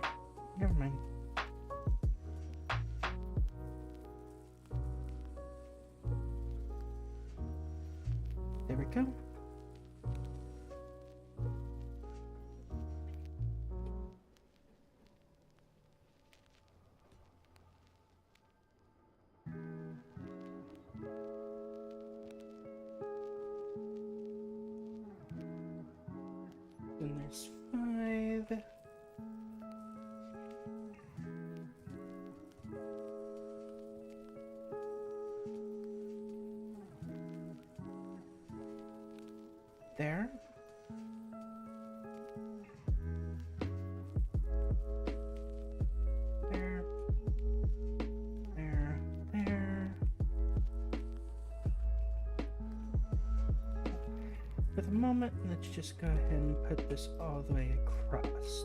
never mind. There we go. Then there's 5. There. There. There. There. For the moment, let's just go ahead and put this all the way across.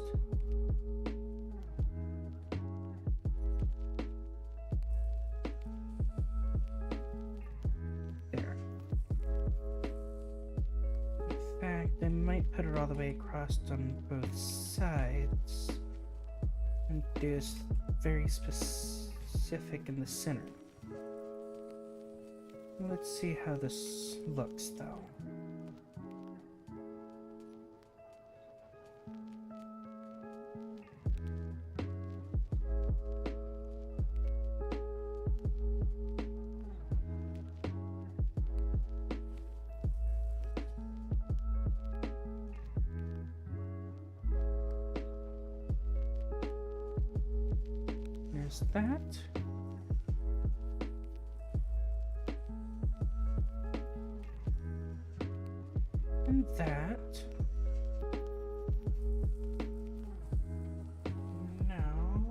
I might put it all the way across on both sides and do this very specific in the center. Let's see how this looks though. That. And that. Now.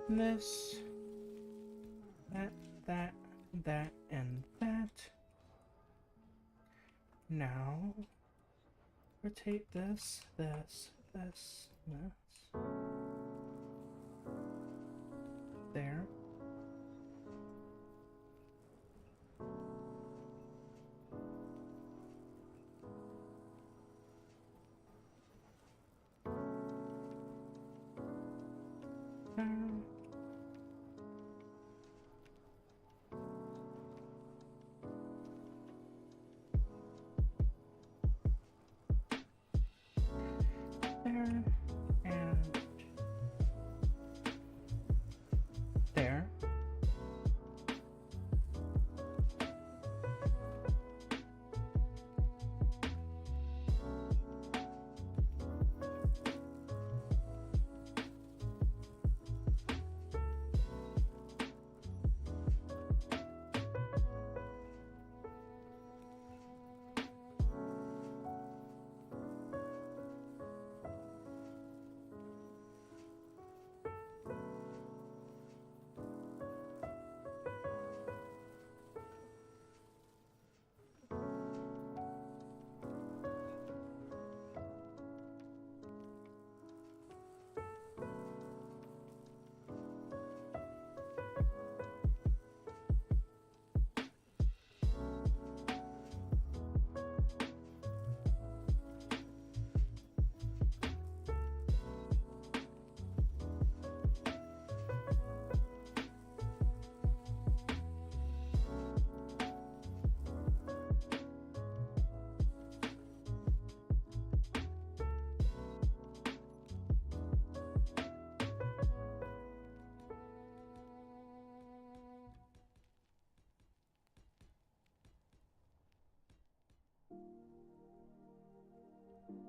This. That, and that. Now. Rotate this. There. There, and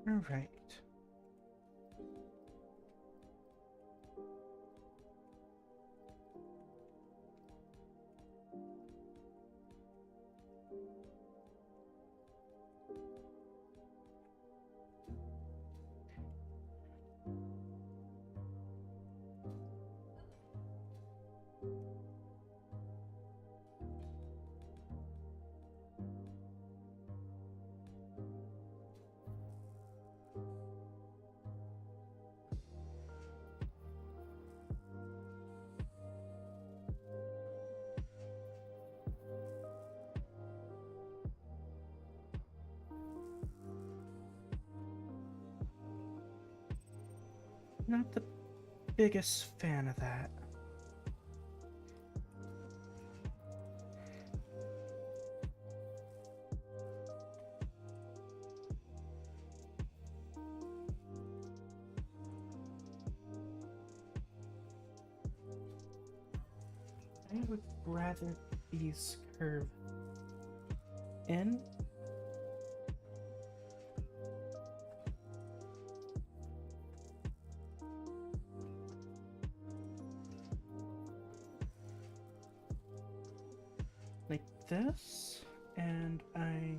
All right. Not the biggest fan of that. I would rather these curve in. Like this, and I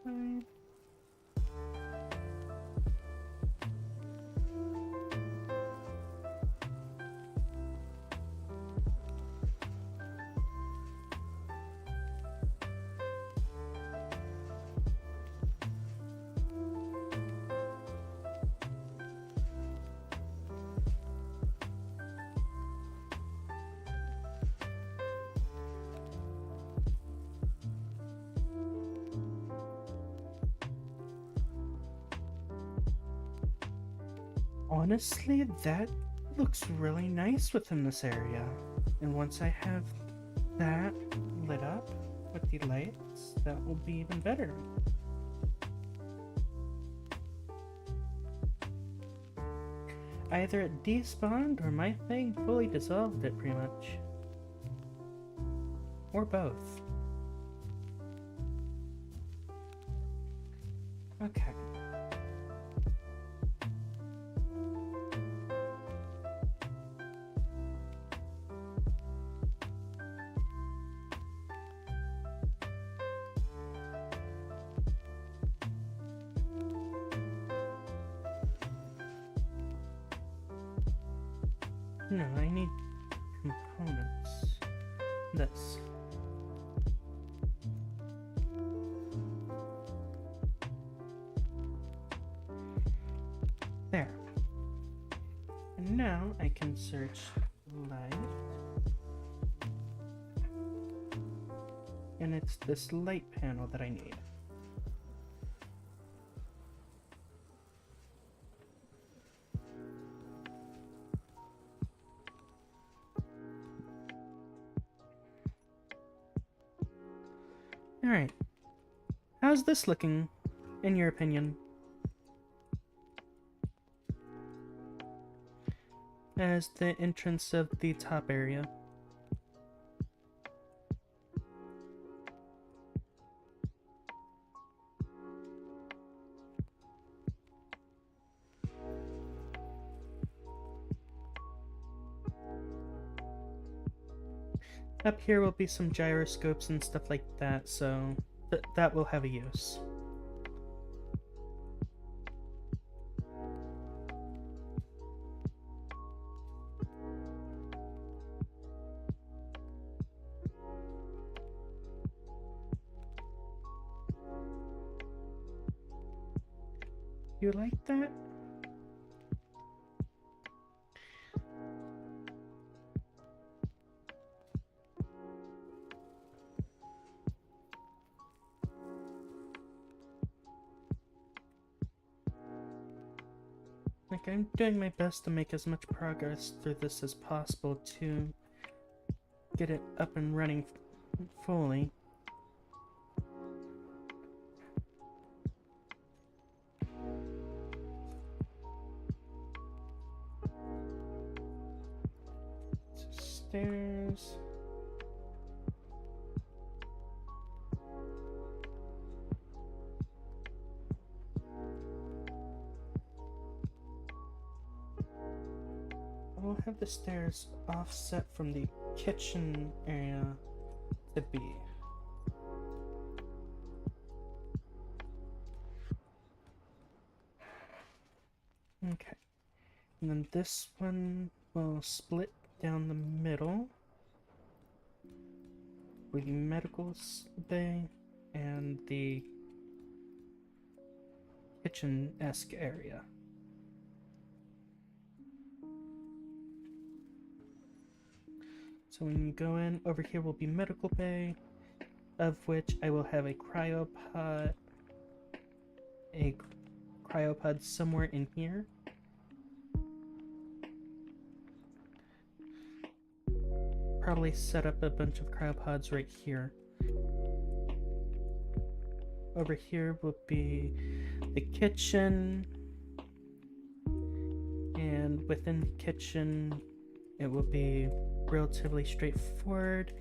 I honestly, that looks really nice within this area. And once I have that lit up with the lights, that will be even better. Either it despawned or my thing fully dissolved it, pretty much. Or both. Okay. No, I need components. This. There. And now I can search light. And it's this light panel that I need. Alright. How's this looking, in your opinion? As the entrance of the top area. Up here will be some gyroscopes and stuff like that, so that will have a use. You like that? Like, I'm doing my best to make as much progress through this as possible to get it up and running fully. Stairs. We'll have the stairs offset from the kitchen area to be. Okay. And then this one will split down the middle with the medical bay and the kitchen-esque area. So when you go in, over here will be medical bay, of which I will have a cryopod somewhere in here. Probably set up a bunch of cryopods right here. Over here will be the kitchen, and within the kitchen it will be relatively straightforward.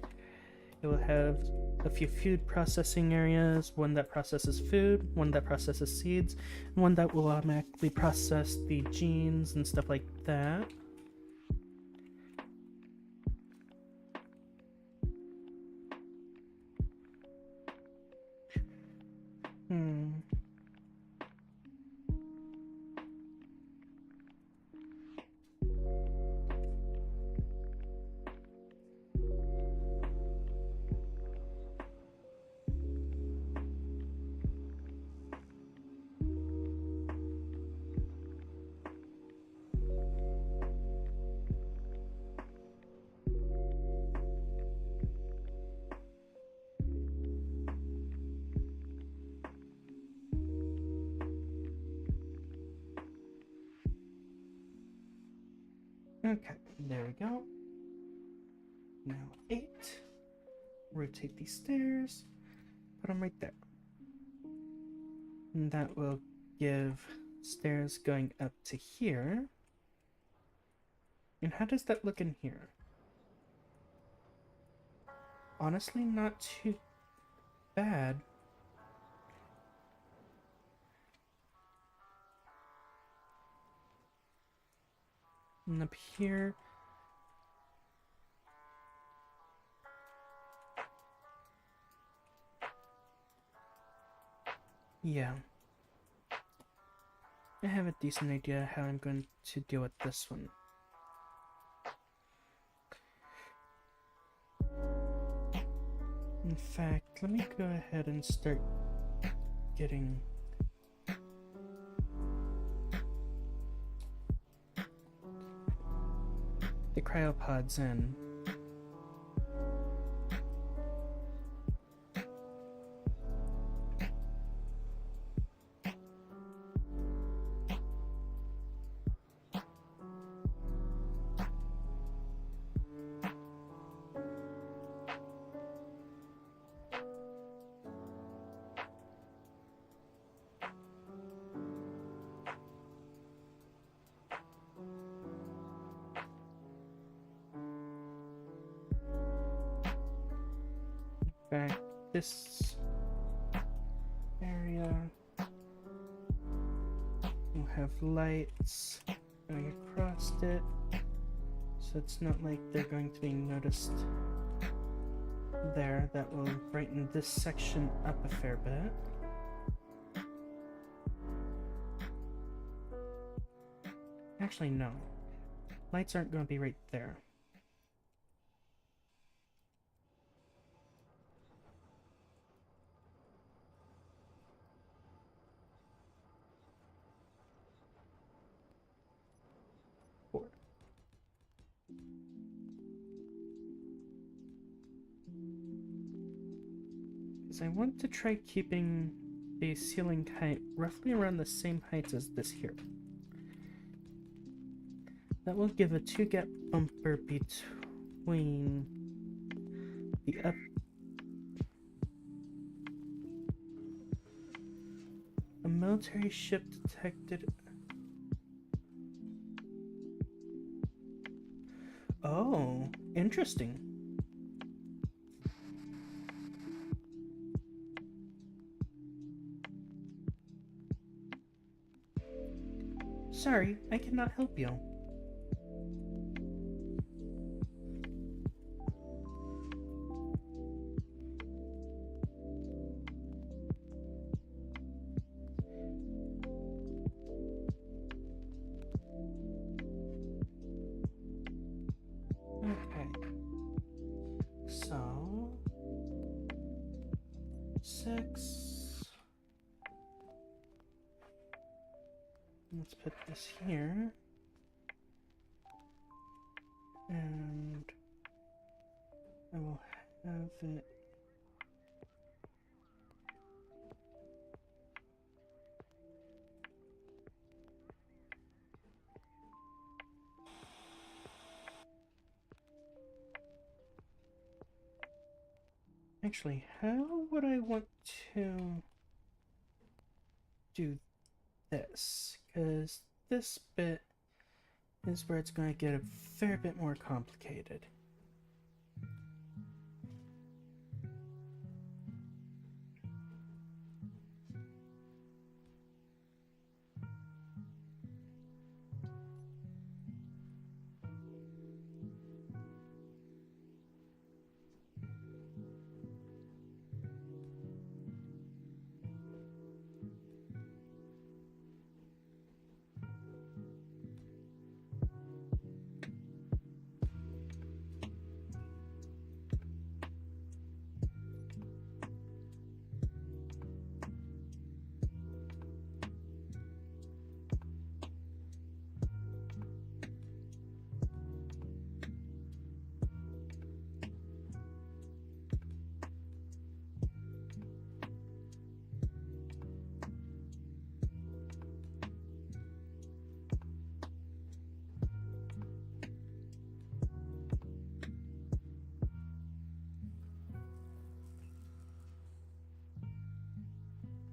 It will have a few food processing areas, one that processes food, one that processes seeds, and one that will automatically process the genes and stuff like that. Okay, there we go. Now 8. Rotate these stairs. Put them right there. And that will give stairs going up to here. And how does that look in here? Honestly, not too bad. And up here, yeah, I have a decent idea how I'm going to deal with this one. In fact, let me go ahead and start getting the cryopods in. Back this area will have lights going across it, so it's not like they're going to be noticed there. That will brighten this section up a fair bit. Actually, no. Lights aren't going to be right there. I want to try keeping the ceiling height roughly around the same height as this here. That will give a 2-gap bumper between the up. A military ship detected. Oh, interesting. Sorry, I cannot help you. Okay. So 6. Let's put this here. And I will have it. Actually, how would I want to do this? Because this bit is where it's going to get a fair bit more complicated.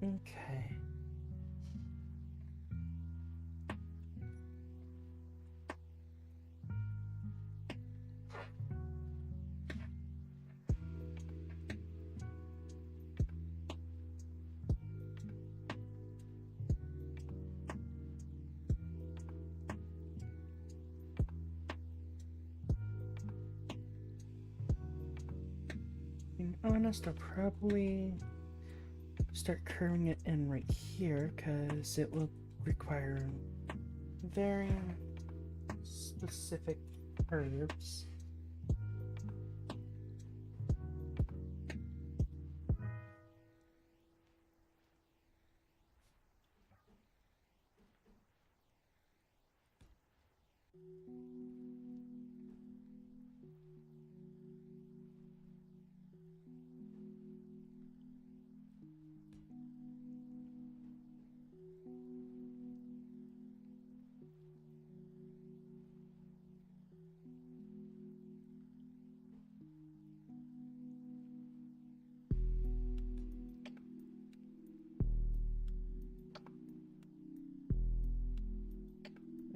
Okay. Being honest, I'll probably start curving it in right here because it will require very specific curves.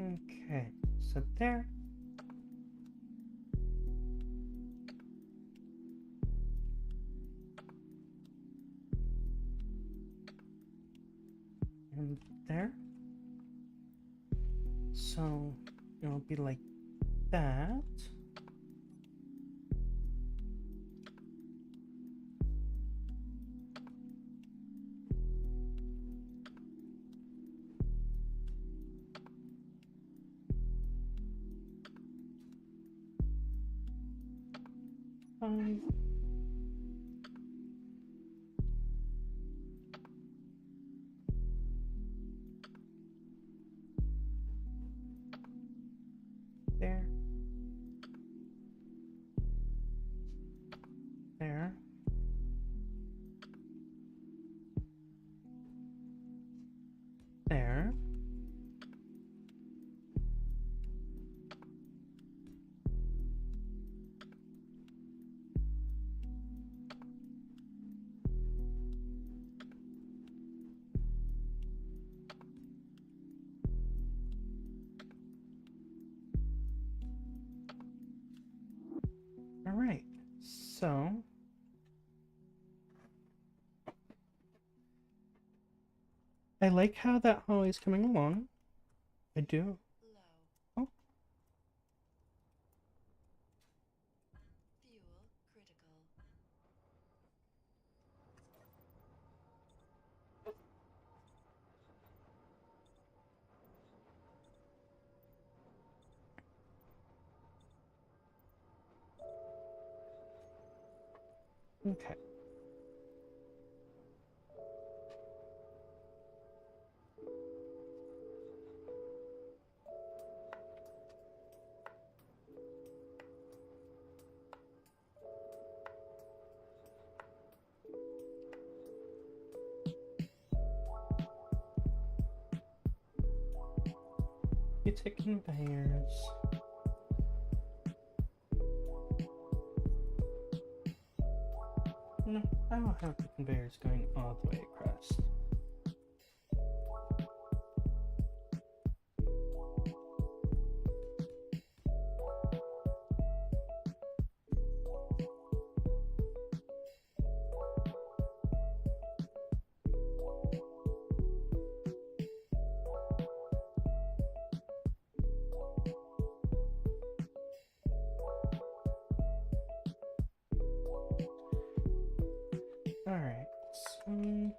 Okay, so there. And there. So it'll be like that. Fine. There. There. There. I like how that hallway is coming along. I do. Low. Oh, Fuel critical. okay. You take conveyors. No, I will have the conveyors going all the way across. Alright, so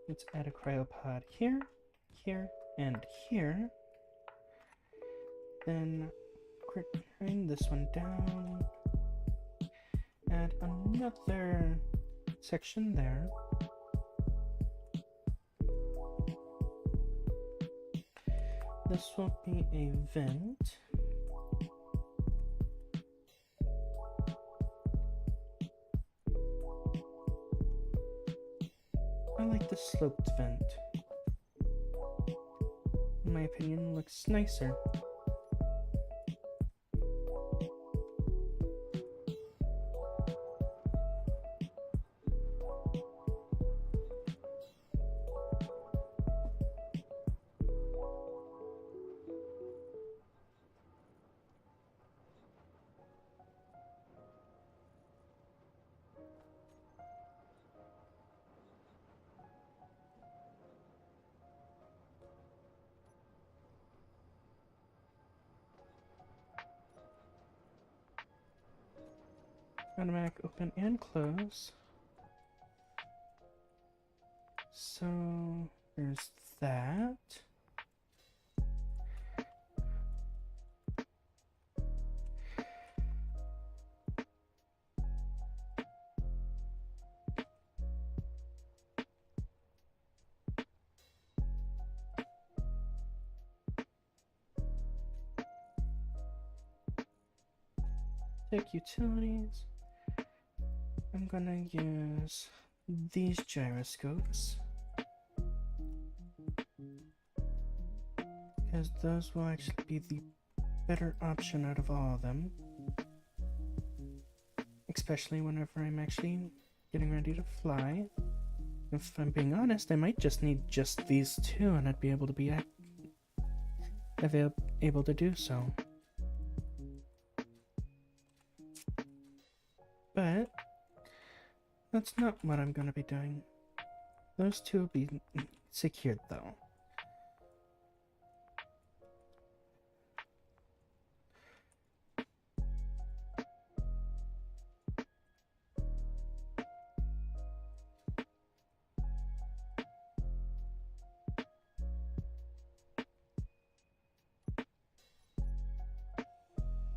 let's add a cryopod here, here, and here. Then grind this one down. Add another section there. This will be a vent. I like the sloped vent. In my opinion, looks nicer. Automatic open and close. So there's that. Take utilities. I'm gonna use these gyroscopes because those will actually be the better option out of all of them, especially whenever I'm actually getting ready to fly. If I'm being honest, I might just need just these two and I'd be able to be able to do so. But that's not what I'm going to be doing. Those two will be secured though.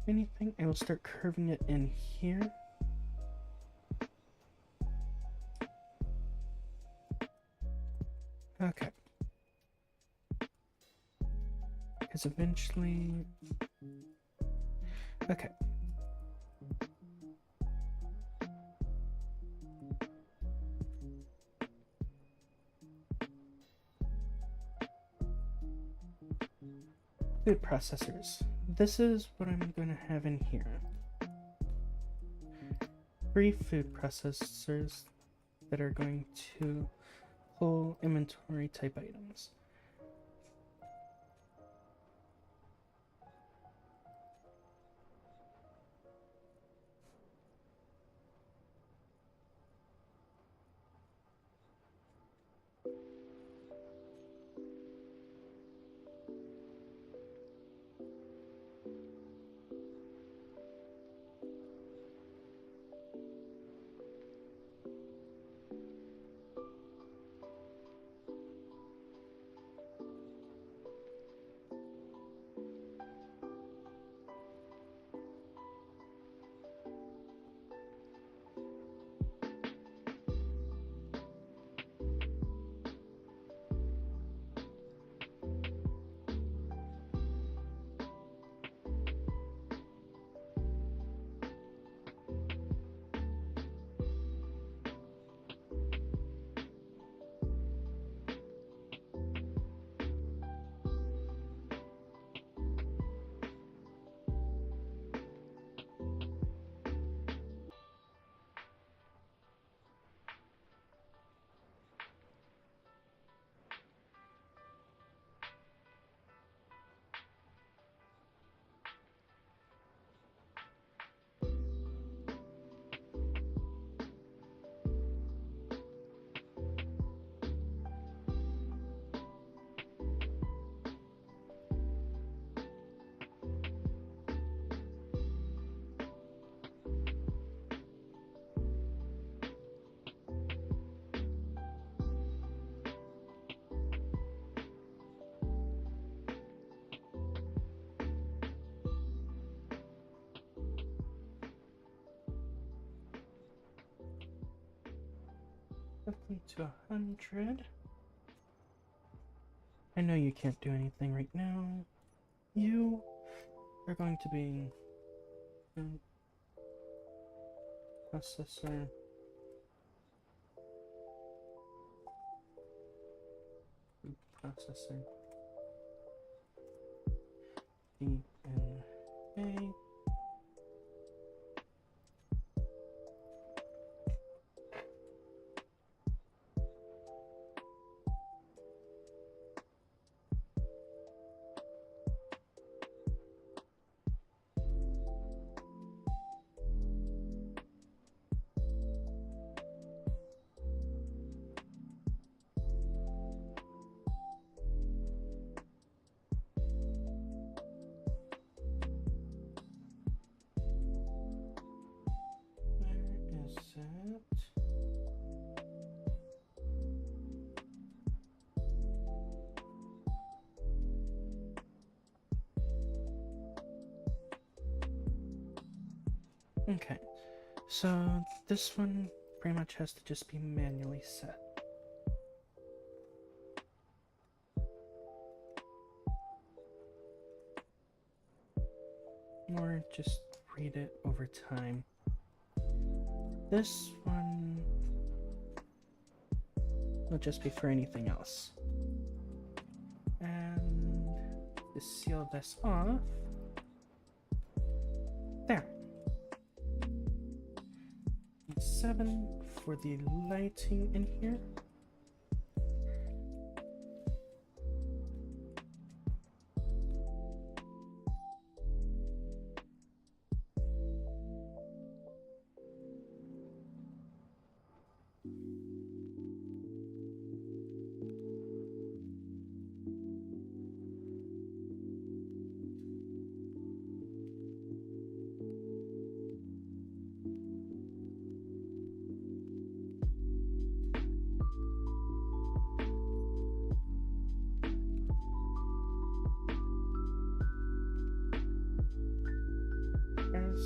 Anything, I will start curving it in here. Okay. Because eventually... Okay. Food processors. This is what I'm going to have in here. 3 food processors that are going to pull inventory type items. Put them to 100. I know you can't do anything right now. You are going to be processor. Processor. DNA. Okay, so this one pretty much has to just be manually set. Or just read it over time. This one will just be for anything else. And to seal this off, there. 7 for the lighting in here.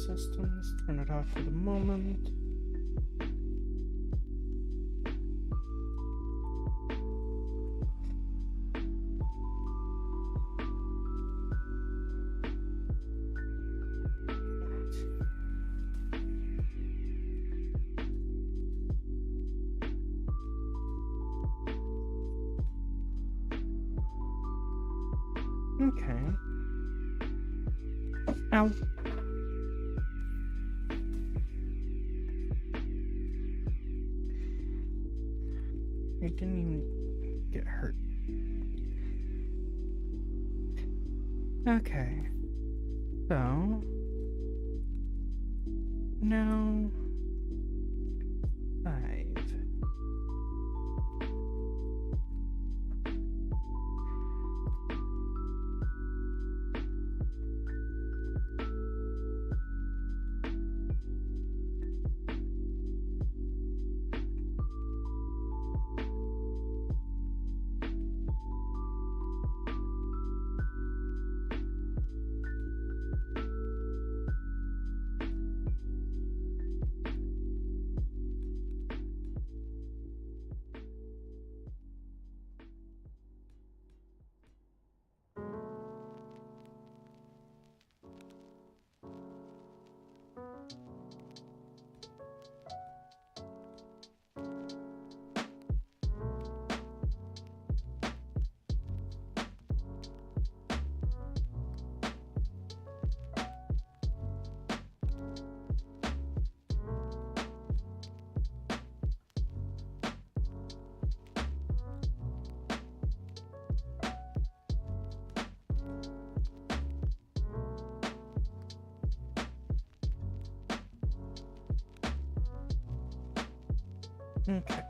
Systems, turn it off for the moment. Okay. Ow. I didn't even get hurt. Okay. So now 5. Okay.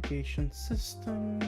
irrigation system.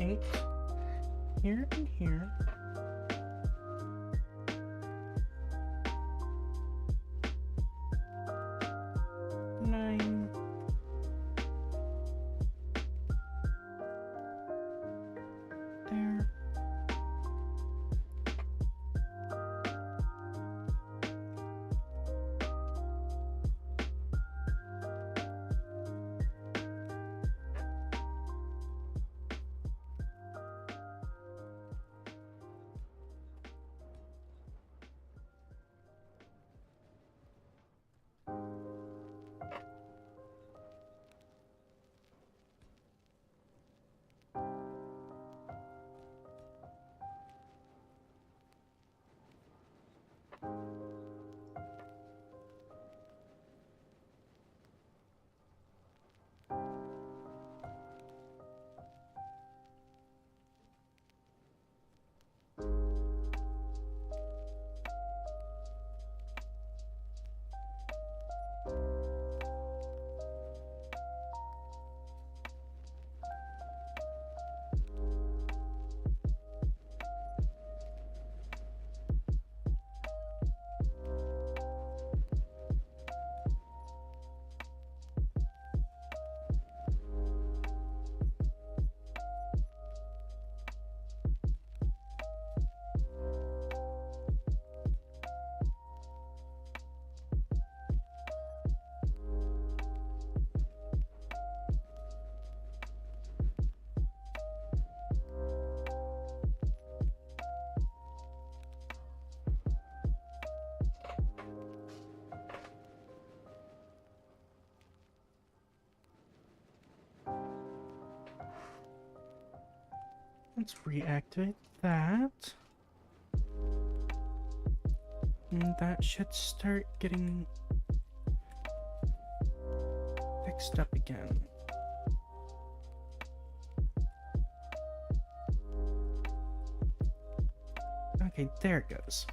Eight here and here. Nine. There. Let's reactivate that. And that should start getting fixed up again. Okay, there it goes.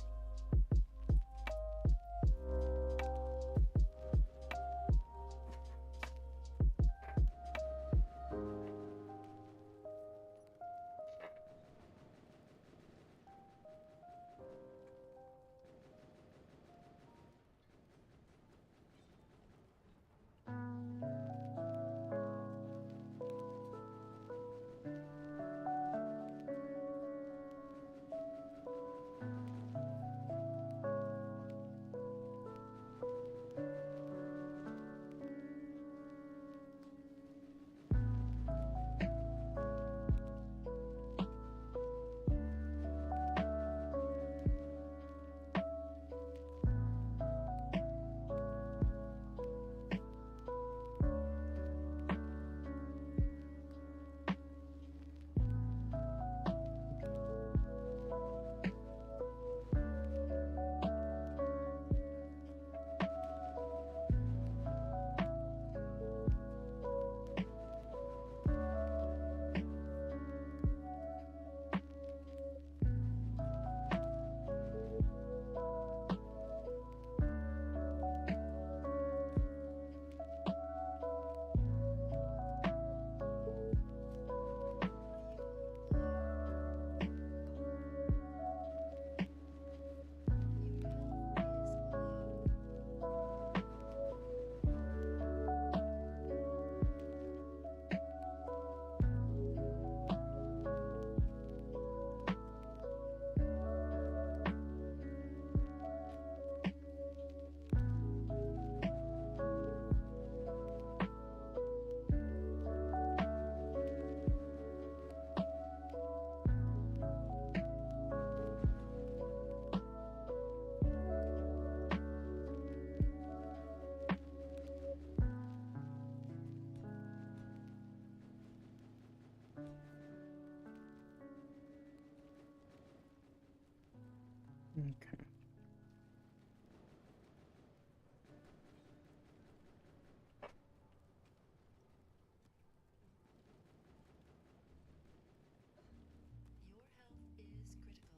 Okay. Your health is critical.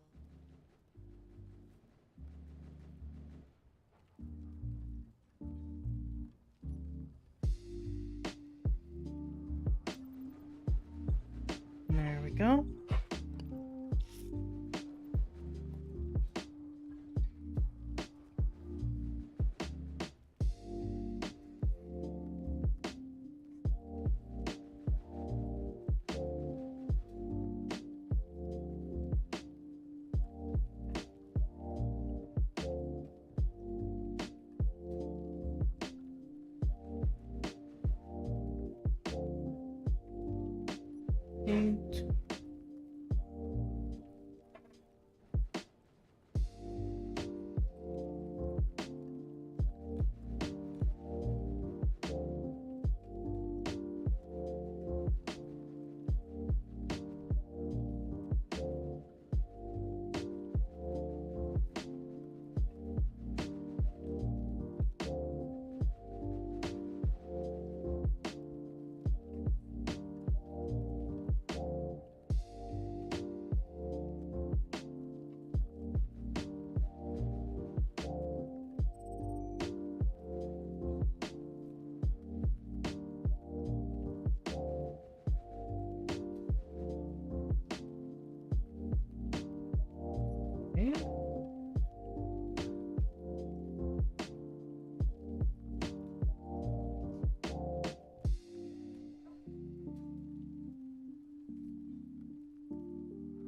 There we go. Eight. Eight.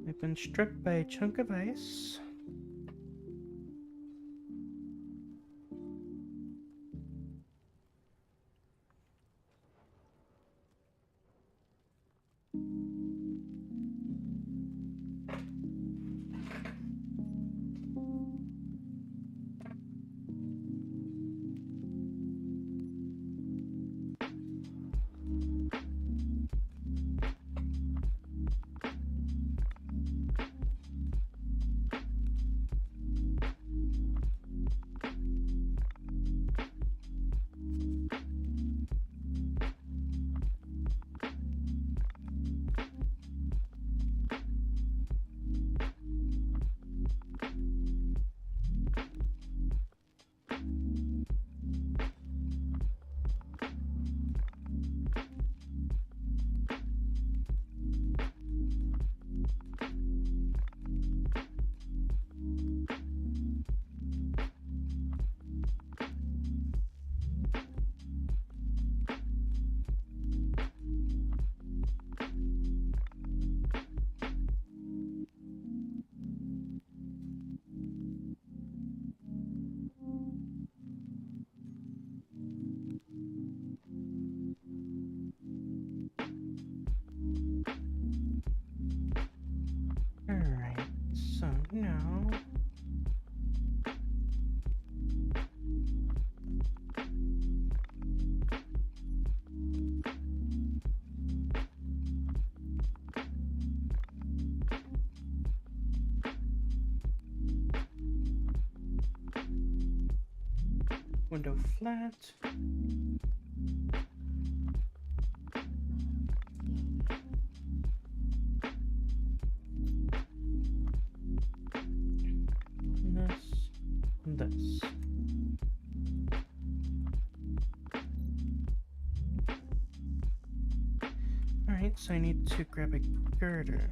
I've been struck by a chunk of ice. Alright, so now window flat. This, this. Alright, so I need to grab a girder.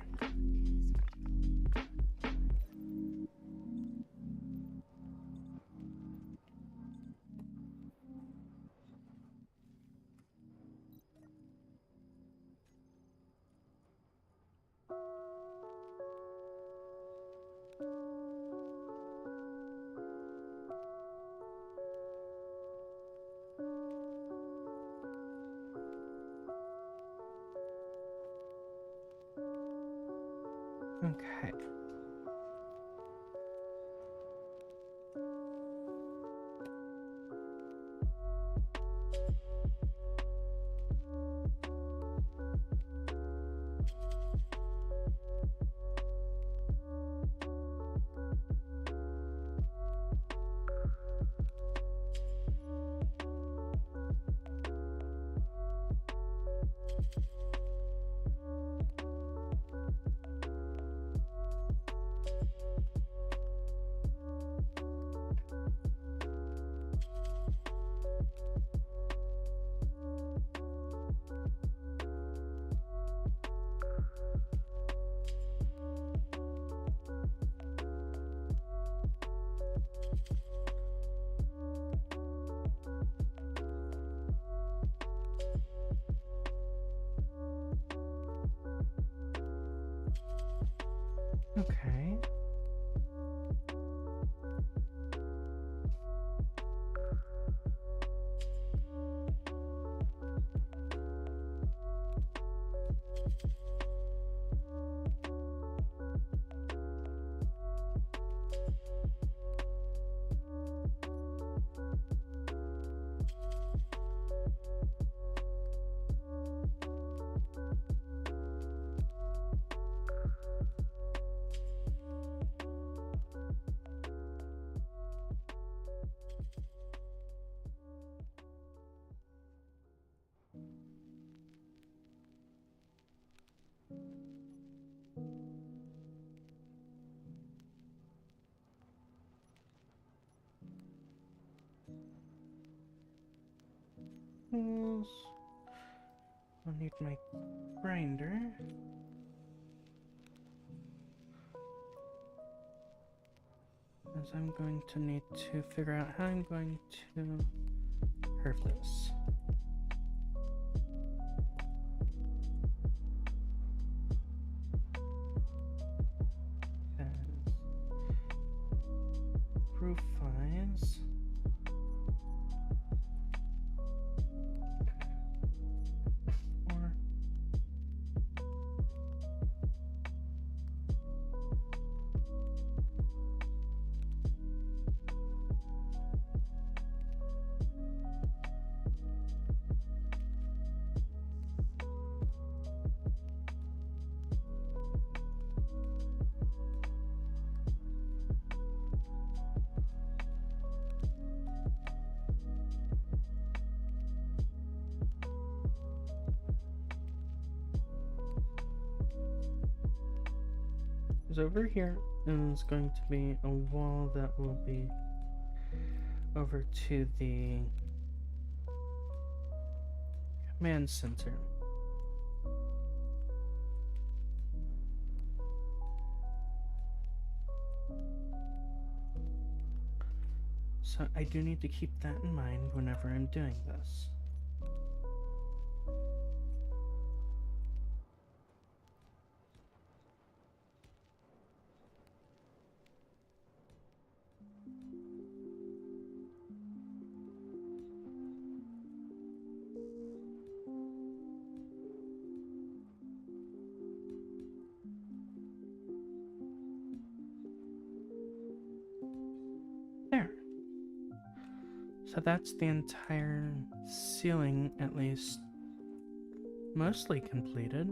Okay. Okay. Tools. I'll need my grinder. As I'm going to need to figure out how I'm going to curve this. Roof eyes. Or over here is going to be a wall that will be over to the command center. So I do need to keep that in mind whenever I'm doing this. There. So that's the entire ceiling, at least mostly completed.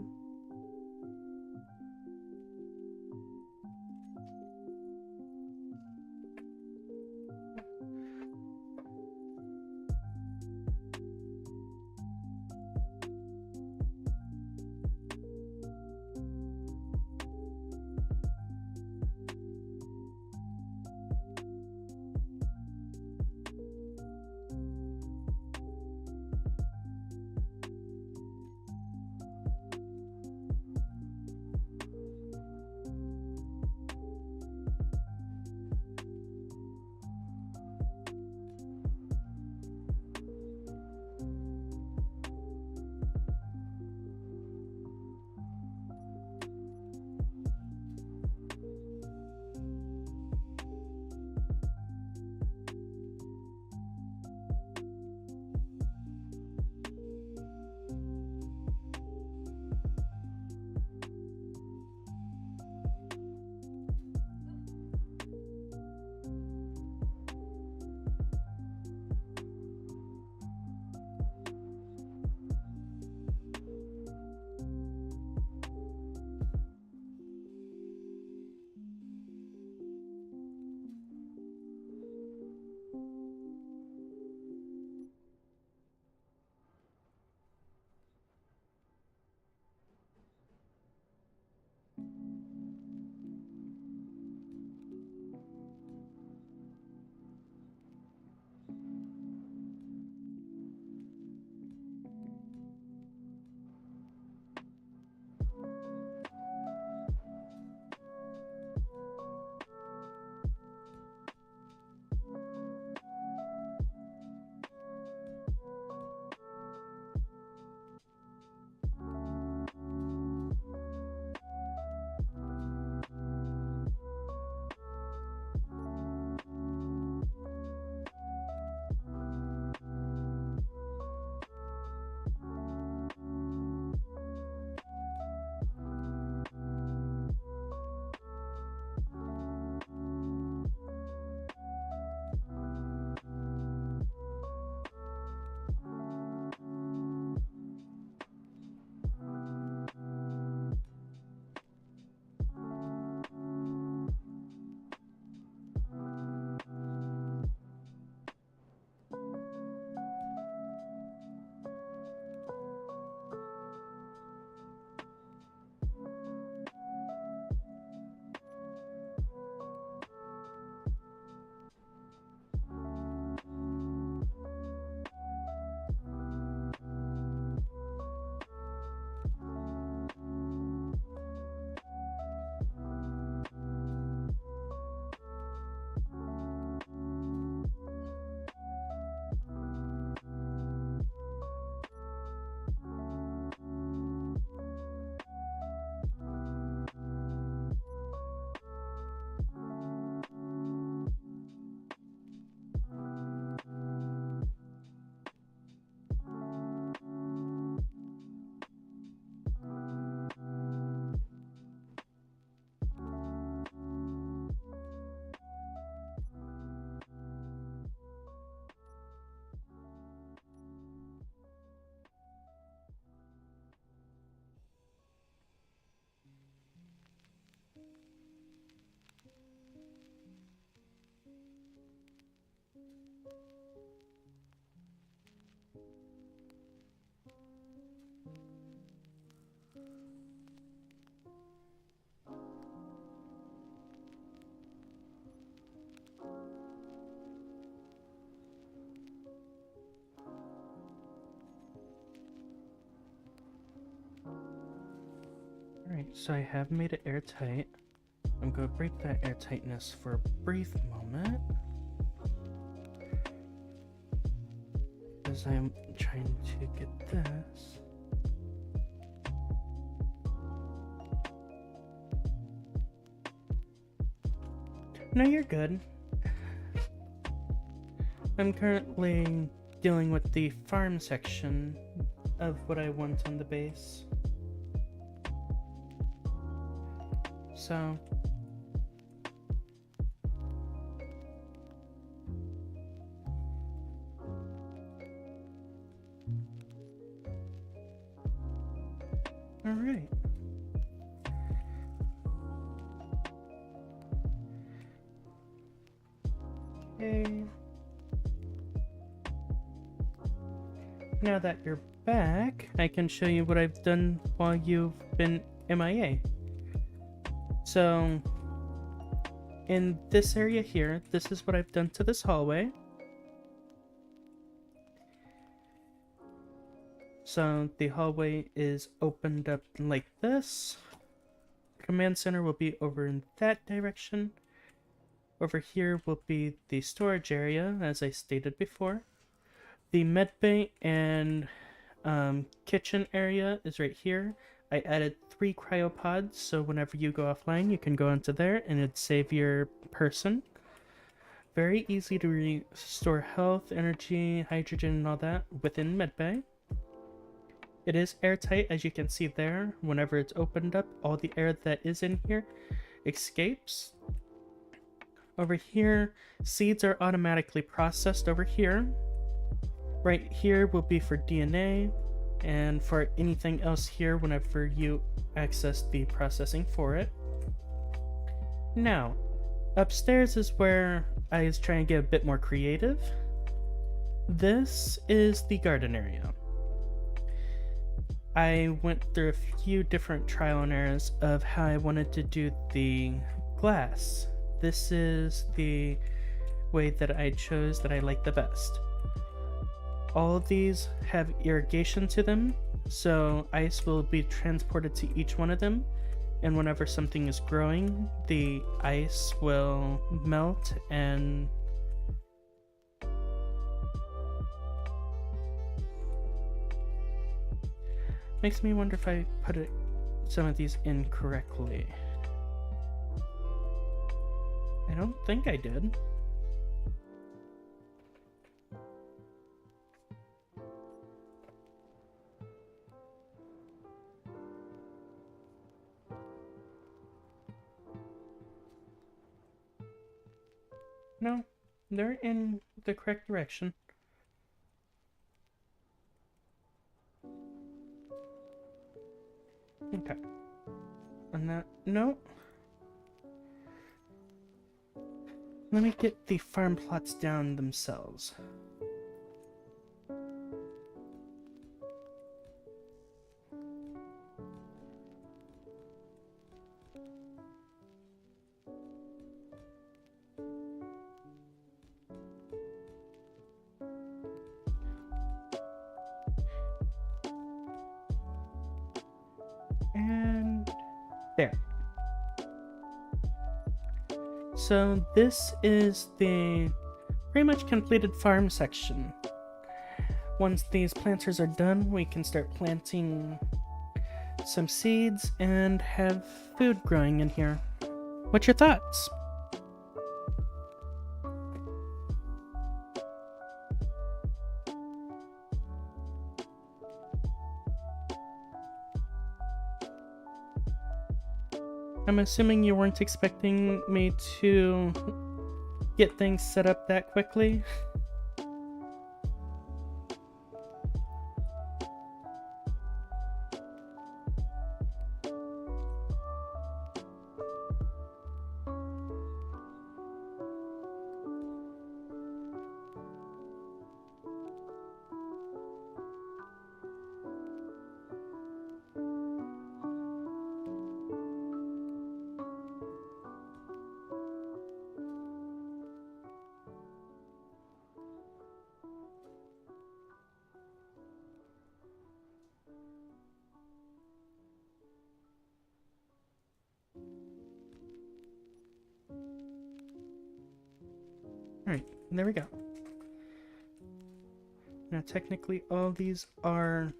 Alright, so I have made it airtight. I'm going to break that airtightness for a brief moment, as I'm trying to get this. No, you're good. I'm currently dealing with the farm section of what I want on the base. So, alright. Okay. Now that you're back, I can show you what I've done while you've been MIA. So, in this area here, this is what I've done to this hallway. So, the hallway is opened up like this. Command center will be over in that direction. Over here will be the storage area, as I stated before. The medbay and kitchen area is right here. I added 3 cryopods, so whenever you go offline, you can go into there and it'd save your person. Very easy to restore health, energy, hydrogen, and all that within medbay. It is airtight, as you can see there. Whenever it's opened up, all the air that is in here escapes. Over here, seeds are automatically processed over here. Right here will be for DNA, and for anything else here whenever you access the processing for it. Now, upstairs is where I was trying to get a bit more creative. This is the garden area. I went through a few different trial and errors of how I wanted to do the glass. This is the way that I chose that I like the best. All of these have irrigation to them, so ice will be transported to each one of them, and whenever something is growing, the ice will melt and makes me wonder if I put some of these in correctly. I don't think I did. No, they're in the correct direction. Okay. And that, no. Let me get the farm plots down themselves. And there. So this is the pretty much completed farm section. Once these planters are done, we can start planting some seeds and have food growing in here. What's your thoughts? I'm assuming you weren't expecting me to get things set up that quickly. Alright, there we go. Now technically all these are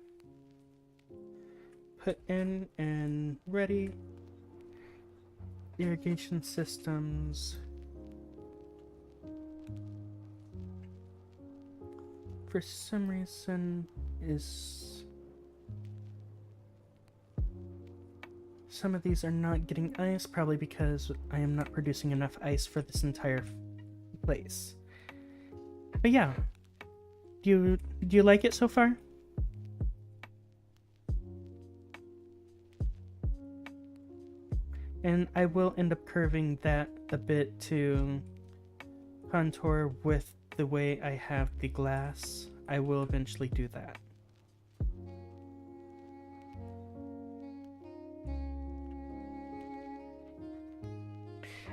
put in and ready. Irrigation systems. For some reason some of these are not getting ice, probably because I am not producing enough ice for this entire place. But yeah, do you like it so far? And I will end up curving that a bit to contour with the way I have the glass. I will eventually do that.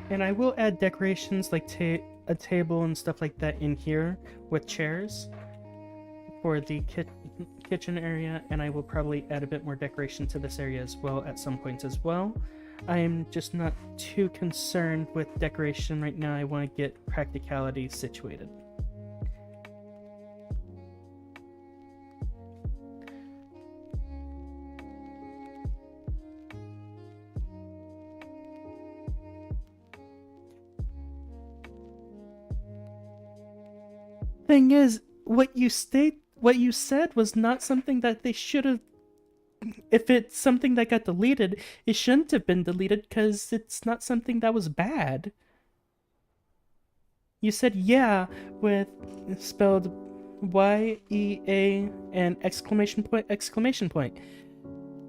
And I will add decorations like a table and stuff like that in here with chairs for the kitchen area, and I will probably add a bit more decoration to this area as well at some points as well. I am just not too concerned with decoration right now. I want to get practicality situated. Thing is, what you said was not something that they should have. If it's something that got deleted, it shouldn't have been deleted because it's not something that was bad. You said yeah with spelled Y-E-A and exclamation point, exclamation point.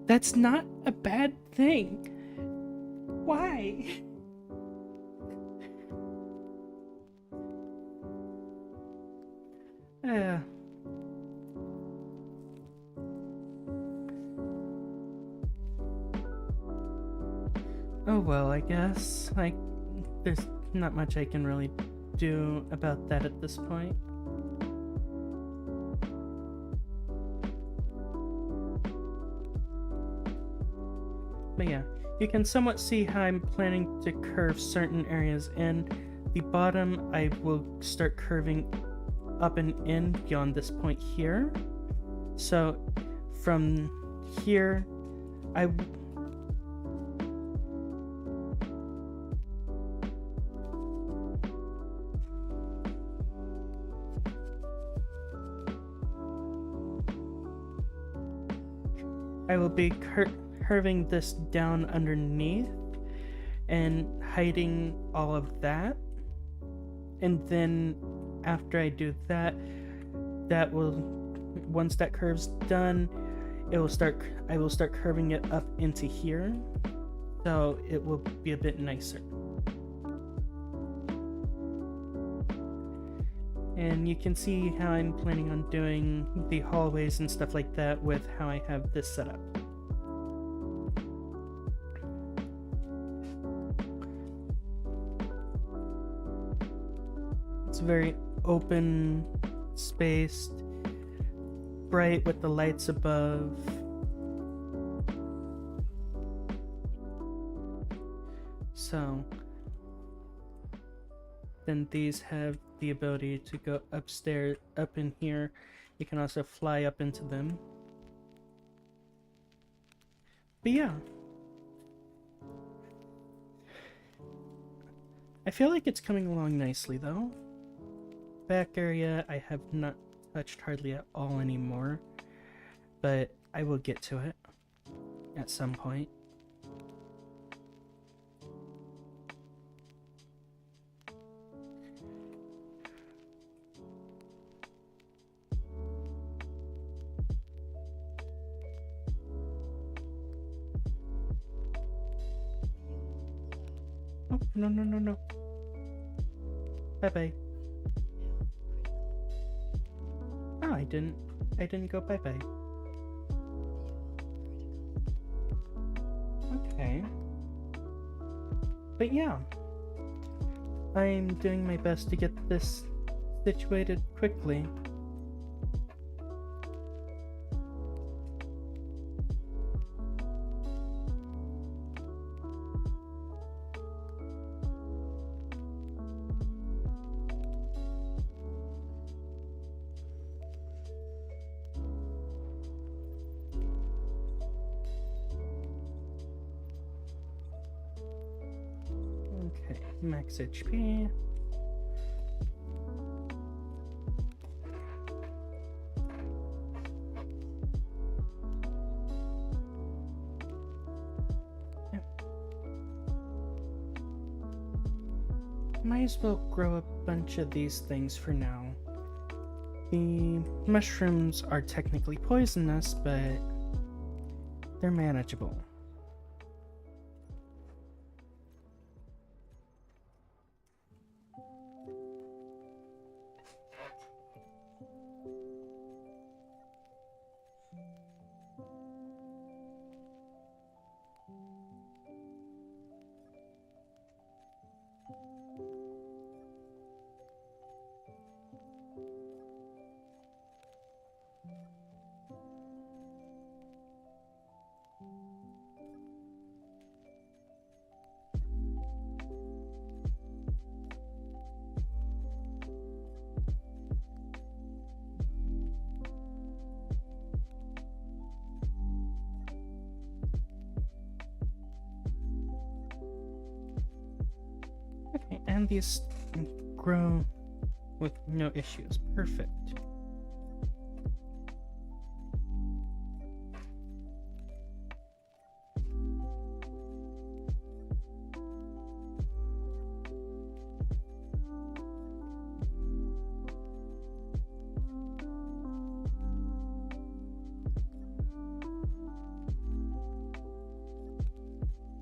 That's not a bad thing. Why? Oh well, I guess. There's not much I can really do about that at this point. But yeah, you can somewhat see how I'm planning to curve certain areas, and the bottom I will start curving up and in beyond this point here. So from here, I will be curving this down underneath and hiding all of that. And then after I do that, once that curve's done, I will start curving it up into here. So it will be a bit nicer. And you can see how I'm planning on doing the hallways and stuff like that with how I have this set up. It's very open, spaced, bright with the lights above. So then these have the ability to go upstairs, up in here. You can also fly up into them. But yeah, I feel like it's coming along nicely though. Back area I have not touched hardly at all anymore, but I will get to it at some point. Oh, no, no, no, no. Bye-bye. Oh, I didn't go bye-bye. Okay. But yeah. I'm doing my best to get this situated quickly. Max HP. Might as well grow a bunch of these things for now. The mushrooms are technically poisonous, but they're manageable. Okay, and these grow with no issues. Perfect.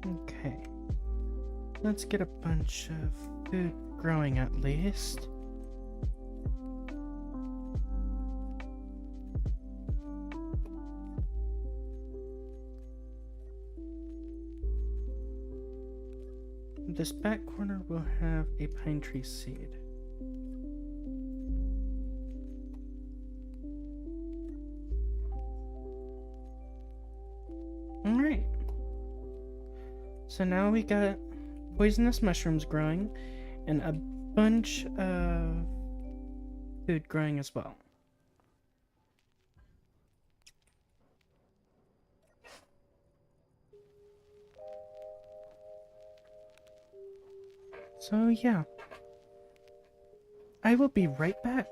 Okay. Let's get a bunch of food growing at least. This back corner will have a pine tree seed. Alright. So now we got poisonous mushrooms growing and a bunch of food growing as well. So yeah, I will be right back.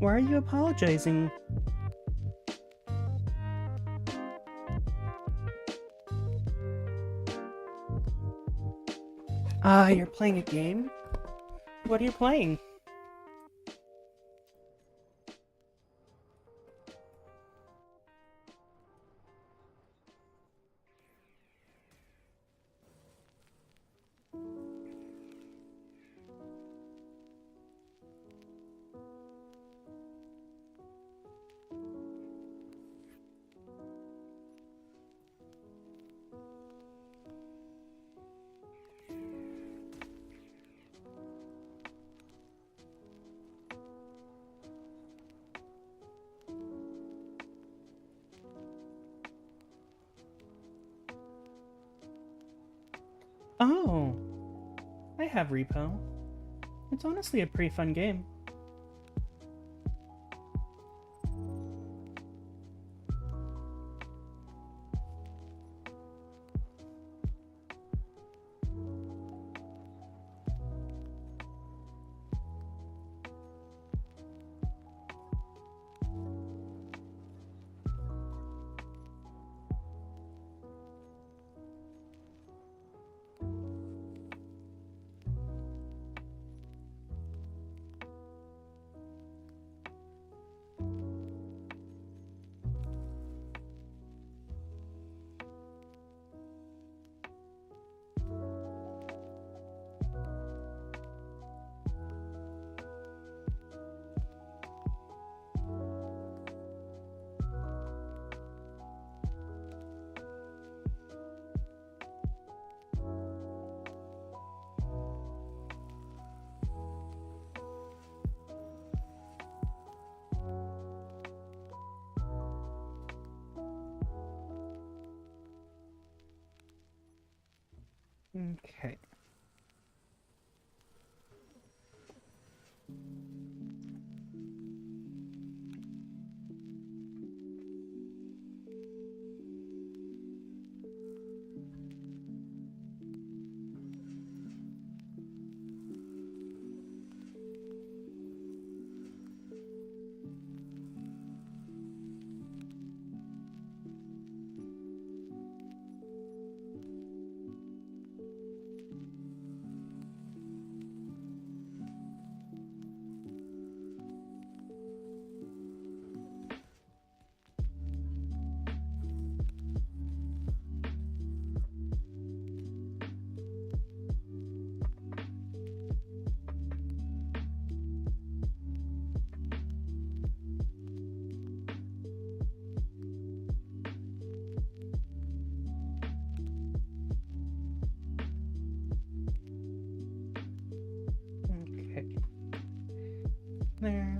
Why are you apologizing? Ah, you're playing a game? What are you playing? Oh, I have Repo. It's honestly a pretty fun game. Okay. Okay. There.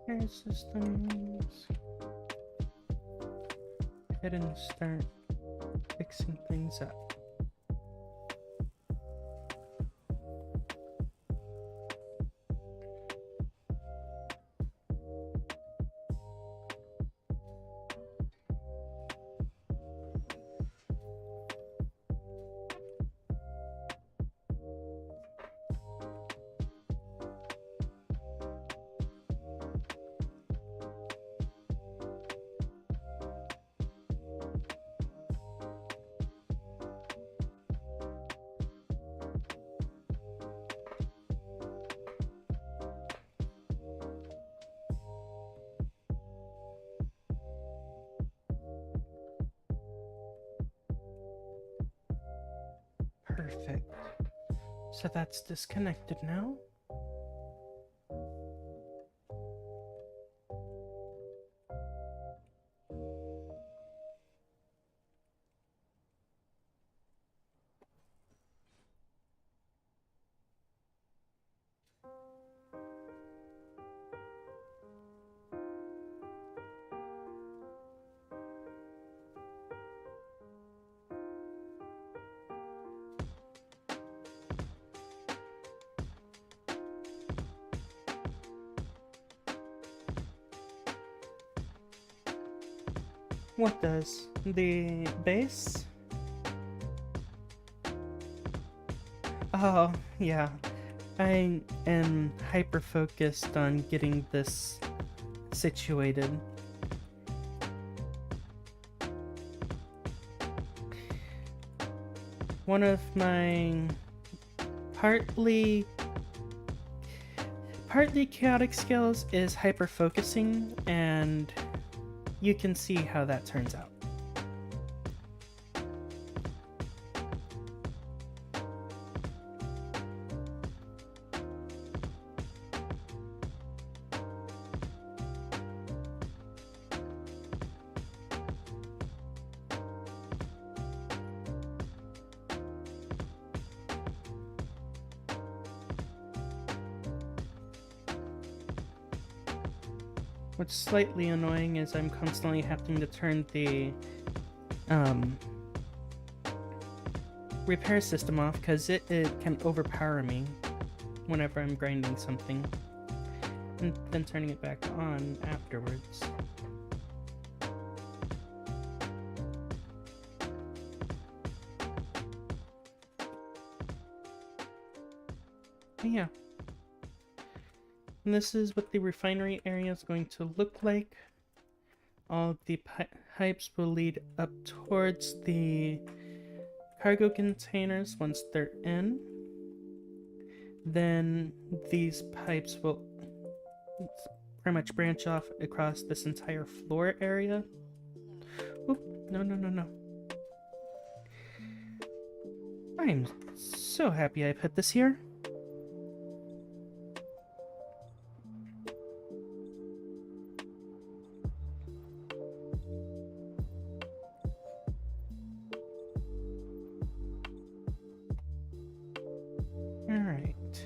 Air systems. Go ahead and start fixing things up. Perfect. So that's disconnected now. What does? The base? Oh, yeah. I am hyper focused on getting this situated. One of my partly chaotic skills is hyper focusing, and you can see how that turns out. What's slightly annoying is I'm constantly having to turn the repair system off because it can overpower me whenever I'm grinding something, and then turning it back on afterwards. But yeah. And this is what the refinery area is going to look like. All of the pipes will lead up towards the cargo containers once they're in. Then these pipes will pretty much branch off across this entire floor area. Oop, no, no, no, no. I'm so happy I put this here. Alright.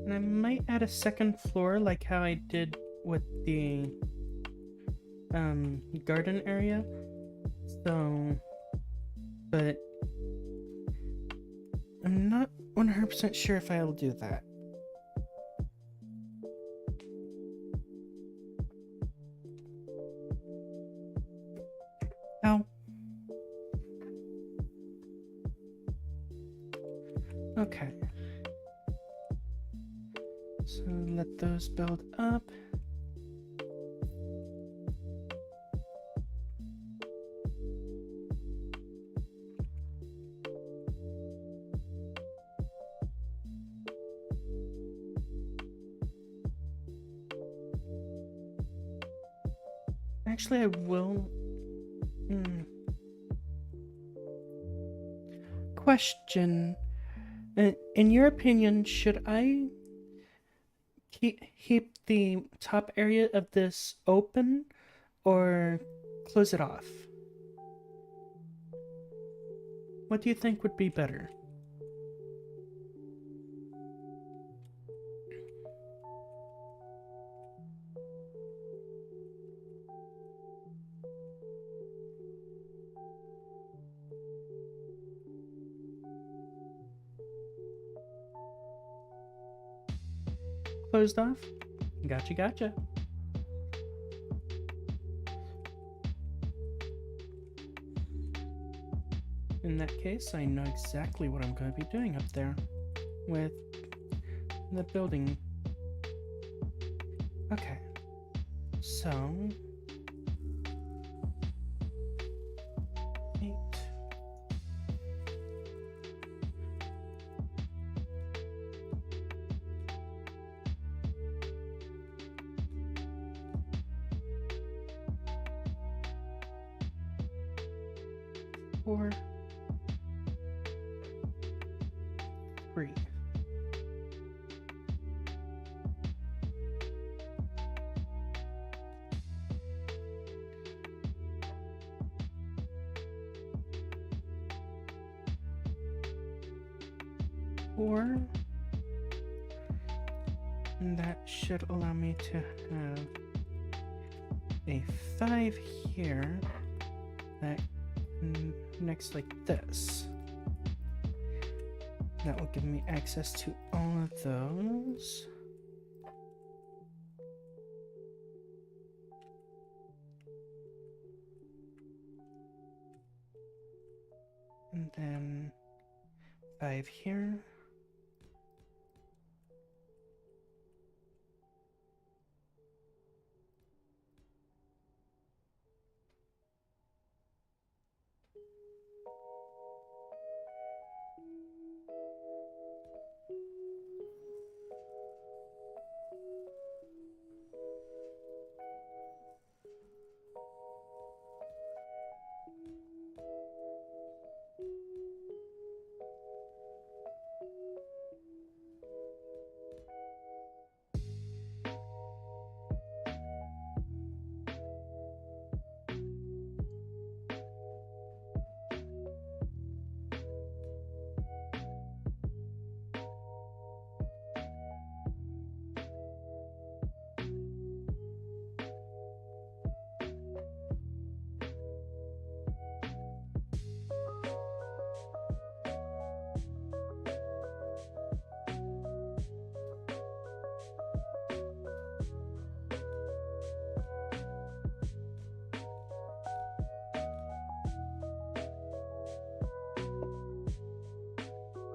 And I might add a second floor like how I did with the garden area. So, but I'm not 100% sure if I'll do that. Ow. Okay. So let those build up. Actually, I will. Question. In your opinion, should I keep the top area of this open or close it off? What do you think would be better? Closed off? Gotcha, gotcha. In that case, I know exactly what I'm going to be doing up there with the building. Okay, so 8. Four, 3. Four. And that should allow me to have a 5 here that connects like this. That will give me access to all of those. And then 5 here.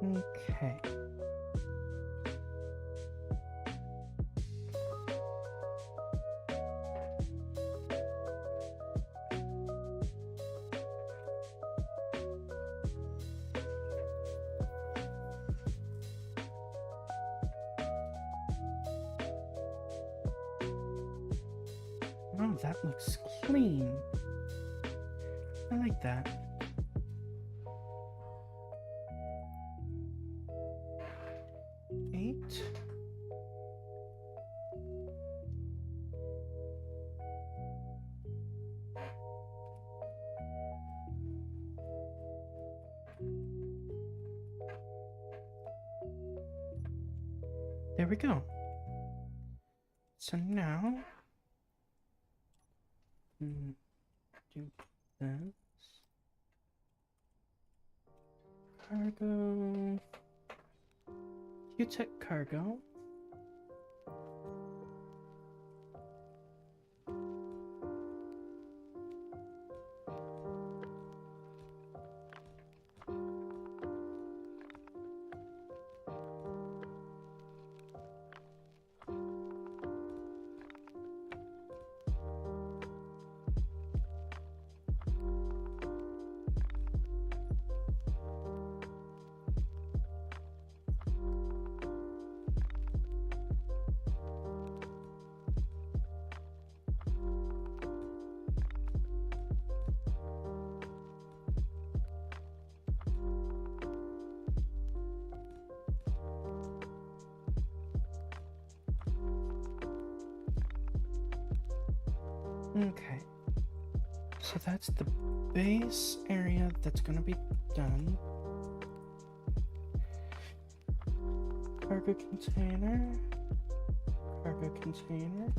Okay. Oh, that looks clean. I like that. Eight. There we go. So now, do this. Cargo. Q-Tech cargo. Okay. So that's the base area that's gonna be done. Cargo container. Cargo container.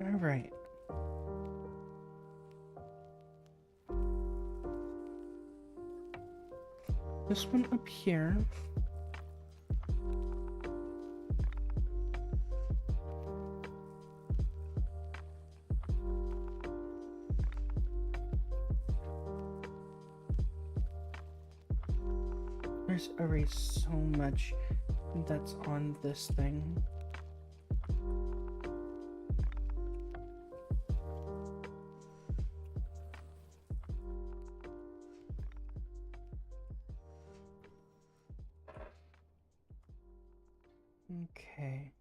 Alright. This one up here. There's already so much that's on this thing. Okay.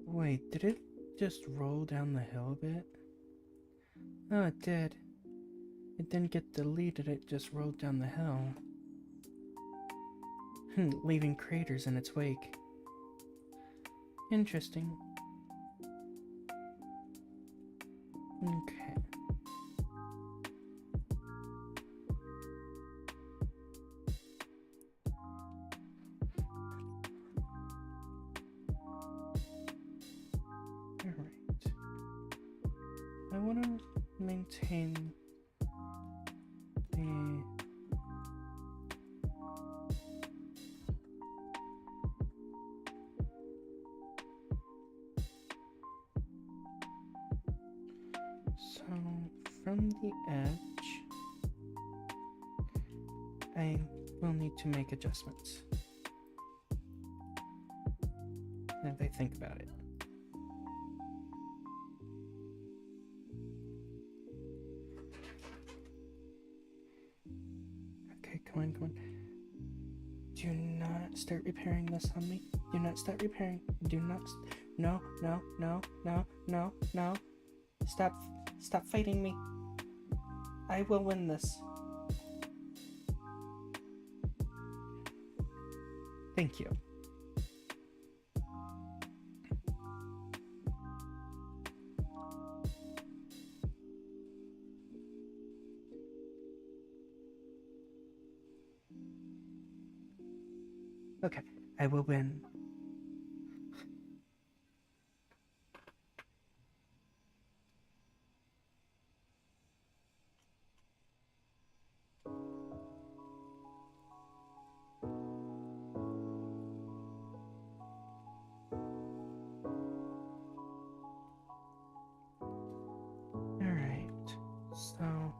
Wait, did it just roll down the hill a bit? Oh, it did. It didn't get deleted, it just rolled down the hill. Leaving craters in its wake. Interesting. Okay. Alright. I want to maintain the... So, from the edge, I will need to make adjustments. If I think about it. Okay, come on, come on. Do not start repairing this on me. Do not start repairing. Do not. No, no, no, no, no, no. Stop fighting me. I will win this. Thank you. Okay, I will win. So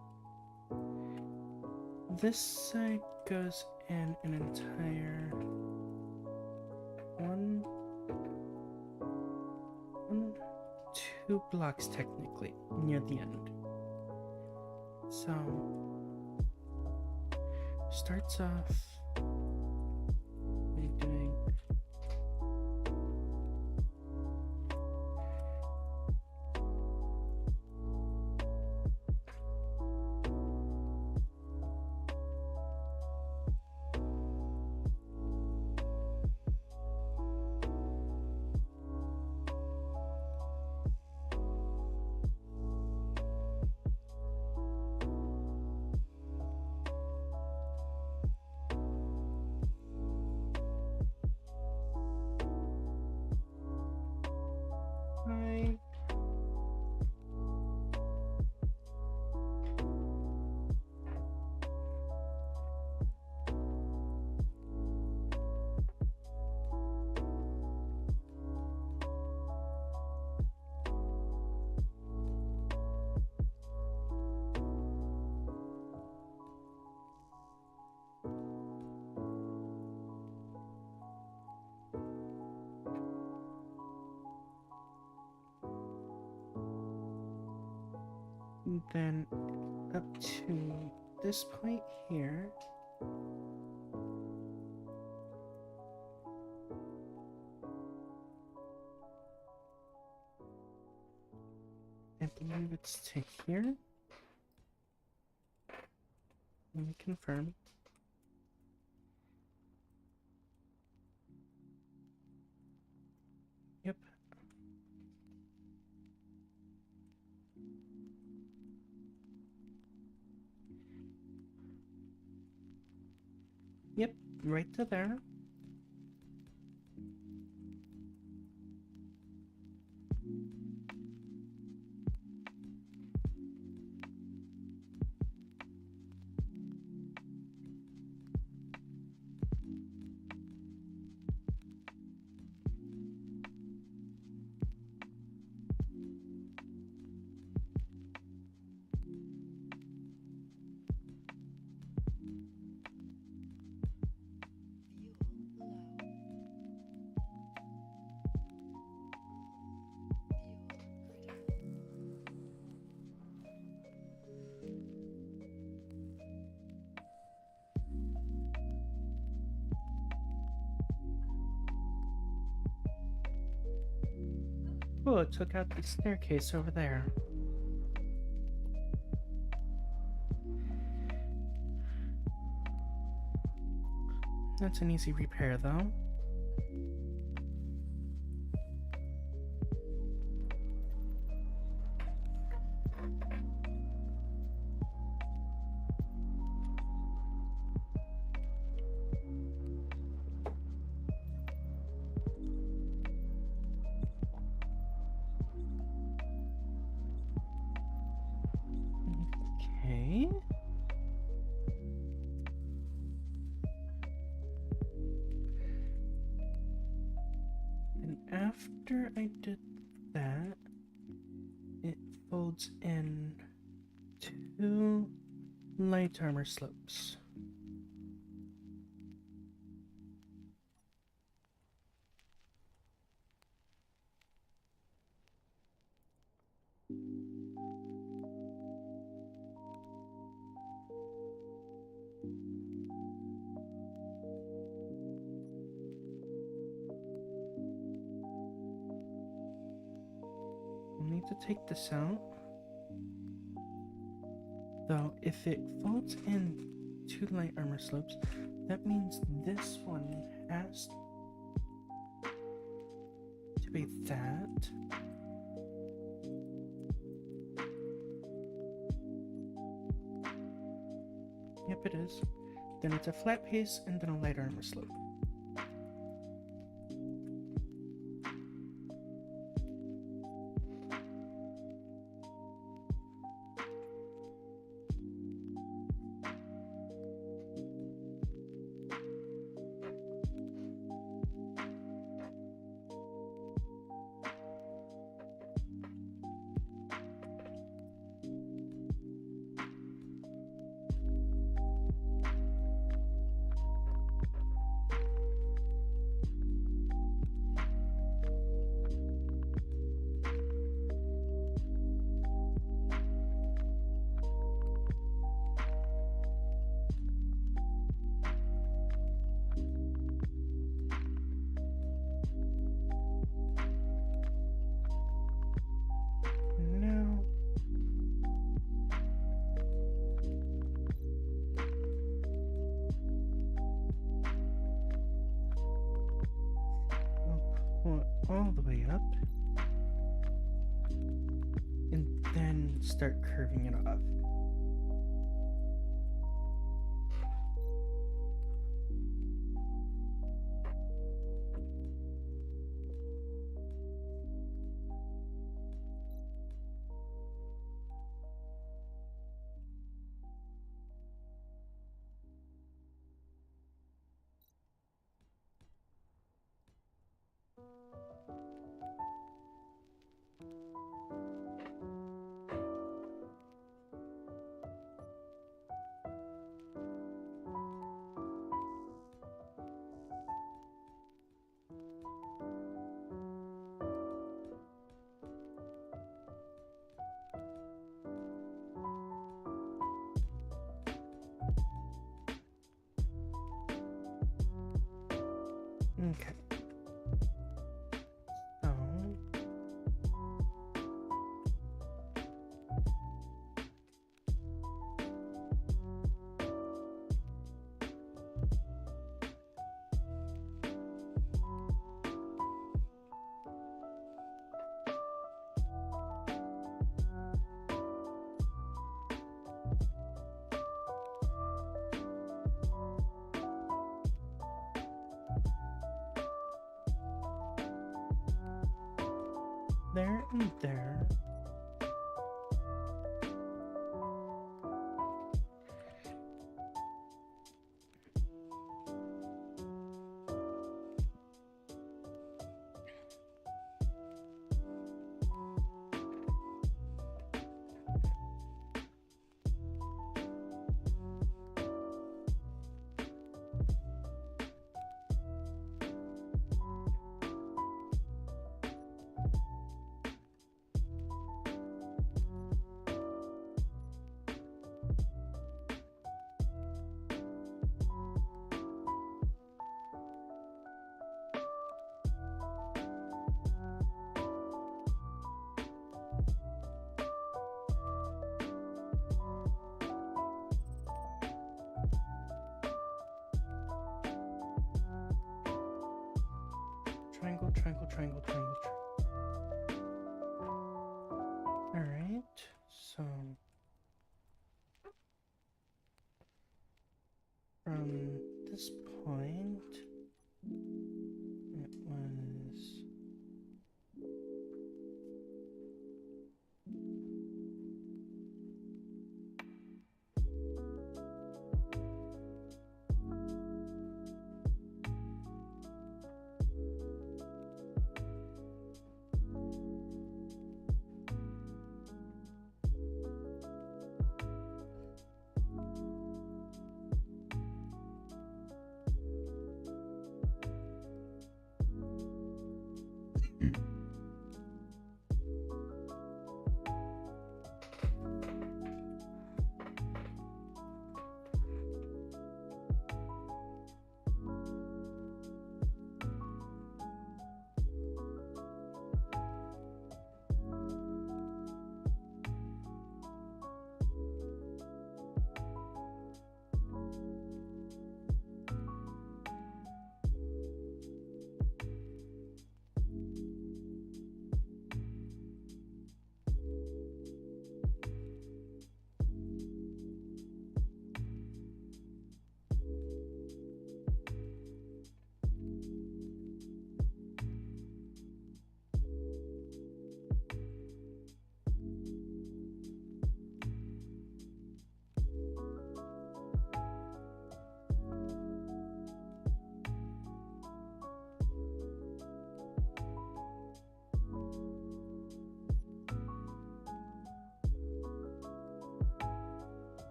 this side goes in an entire one, 2 blocks technically near the end. So starts off by doing Hi. Then up to this point here. I believe it's to here. Let me confirm. Yep. Yep, right to there. Oh, it took out the staircase over there. That's an easy repair, though. Okay. And after I did that, it folds in 2 light armor slopes. I'll need to take this out. Though, if it folds in 2 light armor slopes, that means this one has to be that. Yep, it is. Then it's a flat piece and then a light armor slope. all the way up, and then start curving it off. Okay. So there and there. Triangle, triangle, triangle, triangle, Alright, so from this point, it was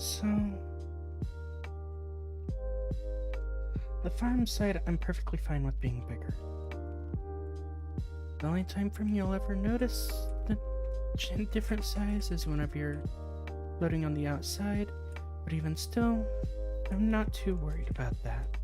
So, the farm side, I'm perfectly fine with being bigger. The only time frame you'll ever notice the different size is whenever you're loading on the outside, but even still, I'm not too worried about that.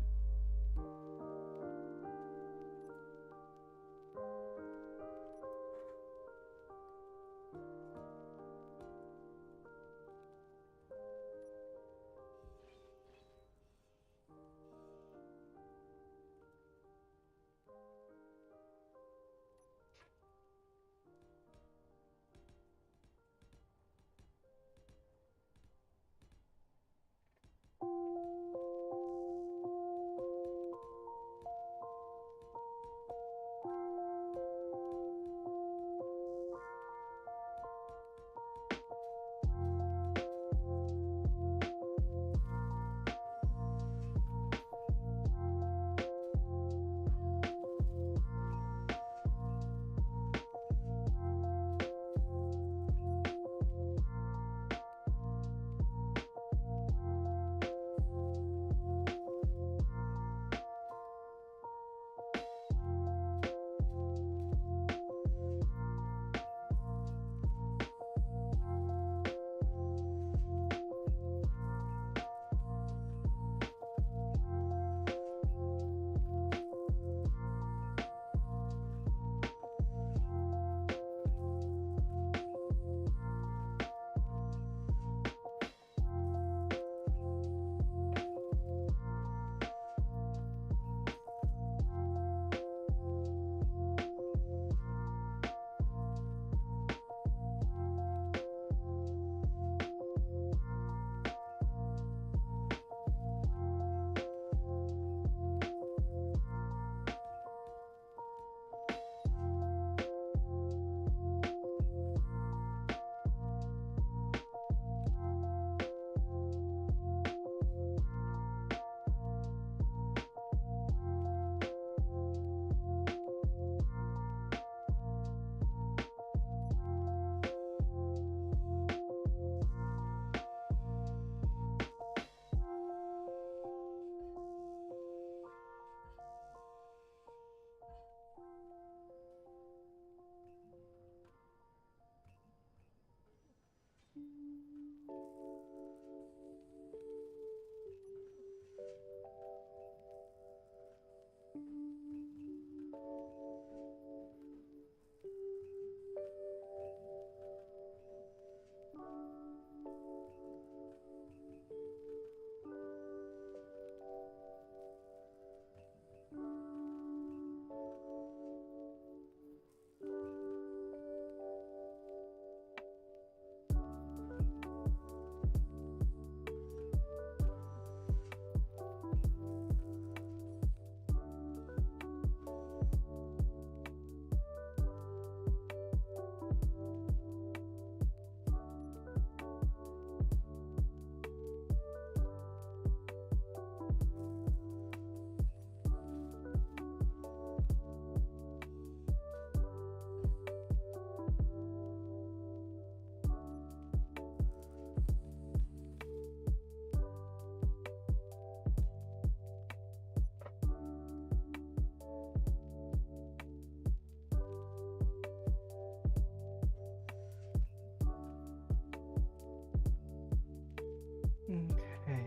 Okay.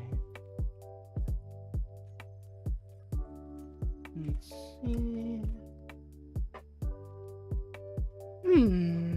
Let's see. Hmm.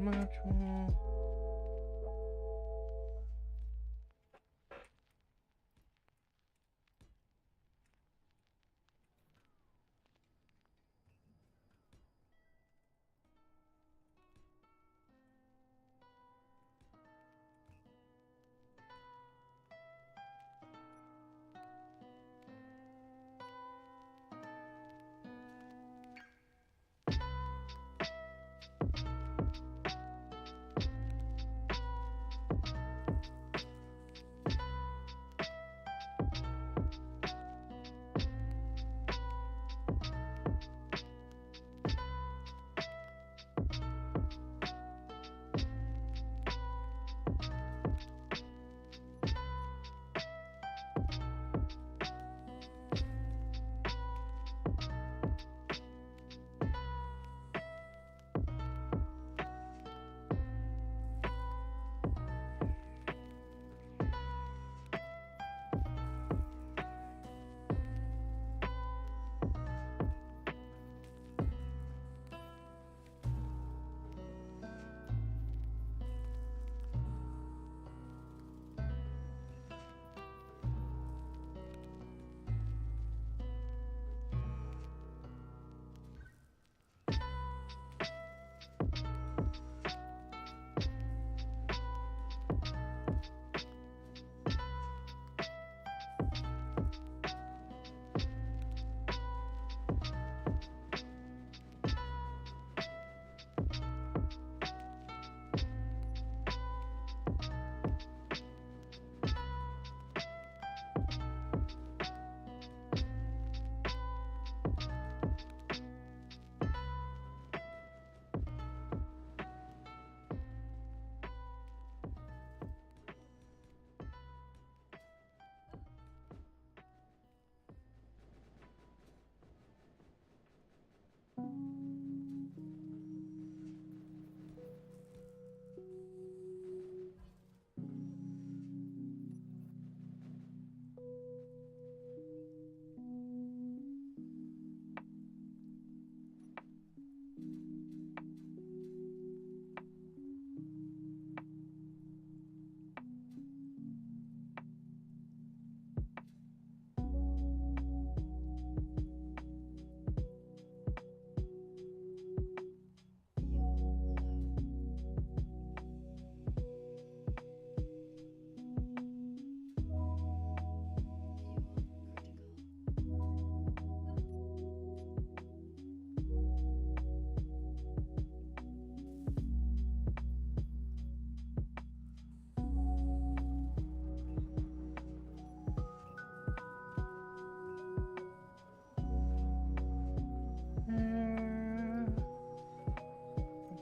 module.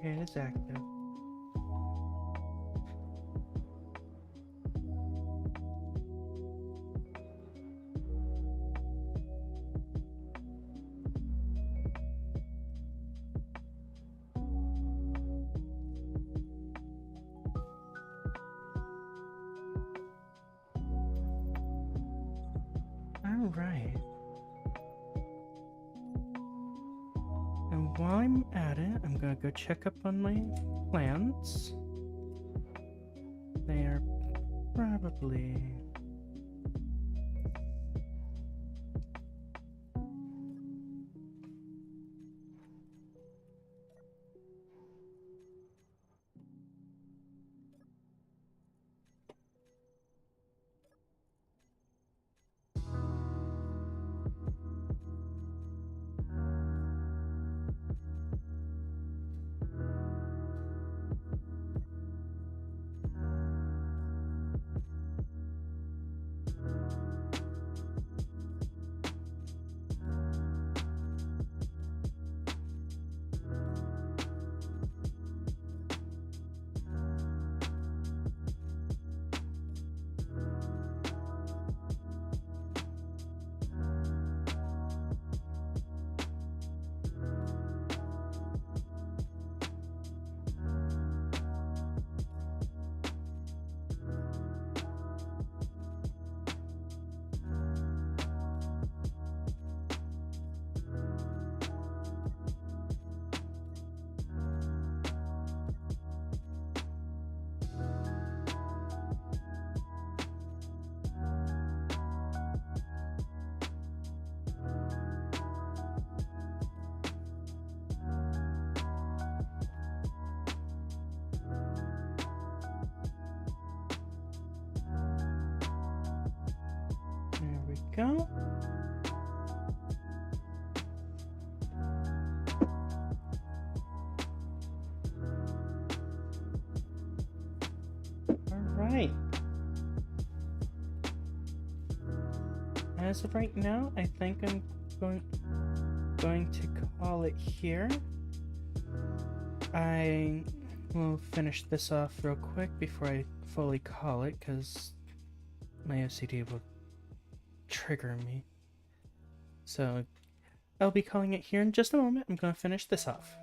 Okay, it's active. All right. And while I'm at it, I'm gonna go check up on my plants. They are probably... go. Alright. As of right now, I think I'm going to call it here. I will finish this off real quick before I fully call it, because my OCD will trigger me. So I'll be calling it here in just a moment. I'm going to finish this off.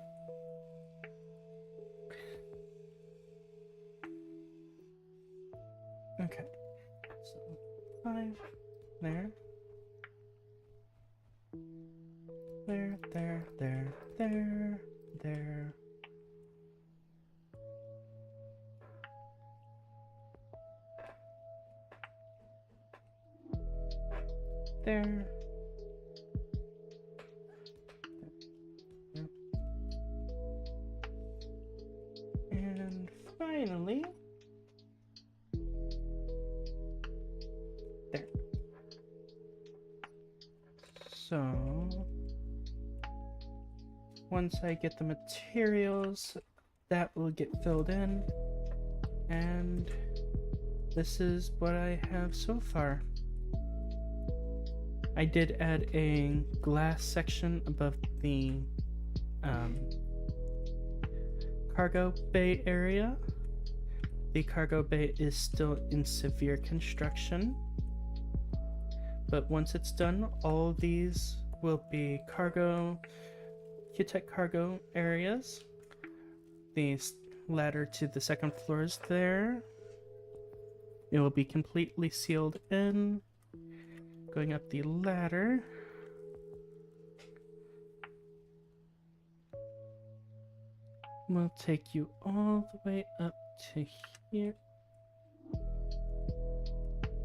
Okay. So 5 there. There, there, there, there, there. There. And finally, there. So, once I get the materials, that will get filled in, and this is what I have so far. I did add a glass section above the cargo bay area. The cargo bay is still in severe construction, but once it's done, all of these will be Q-Tech cargo areas. The ladder to the second floor is there. It will be completely sealed in. Going up the ladder. We'll take you all the way up to here.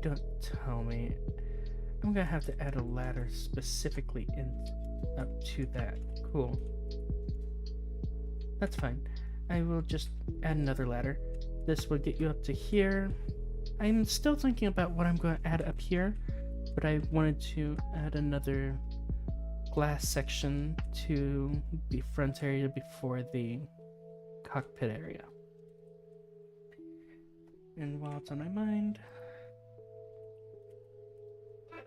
Don't tell me. I'm gonna have to add a ladder specifically up to that. Cool. That's fine. I will just add another ladder. This will get you up to here. I'm still thinking about what I'm going to add up here, but I wanted to add another glass section to the front area before the cockpit area. And while it's on my mind,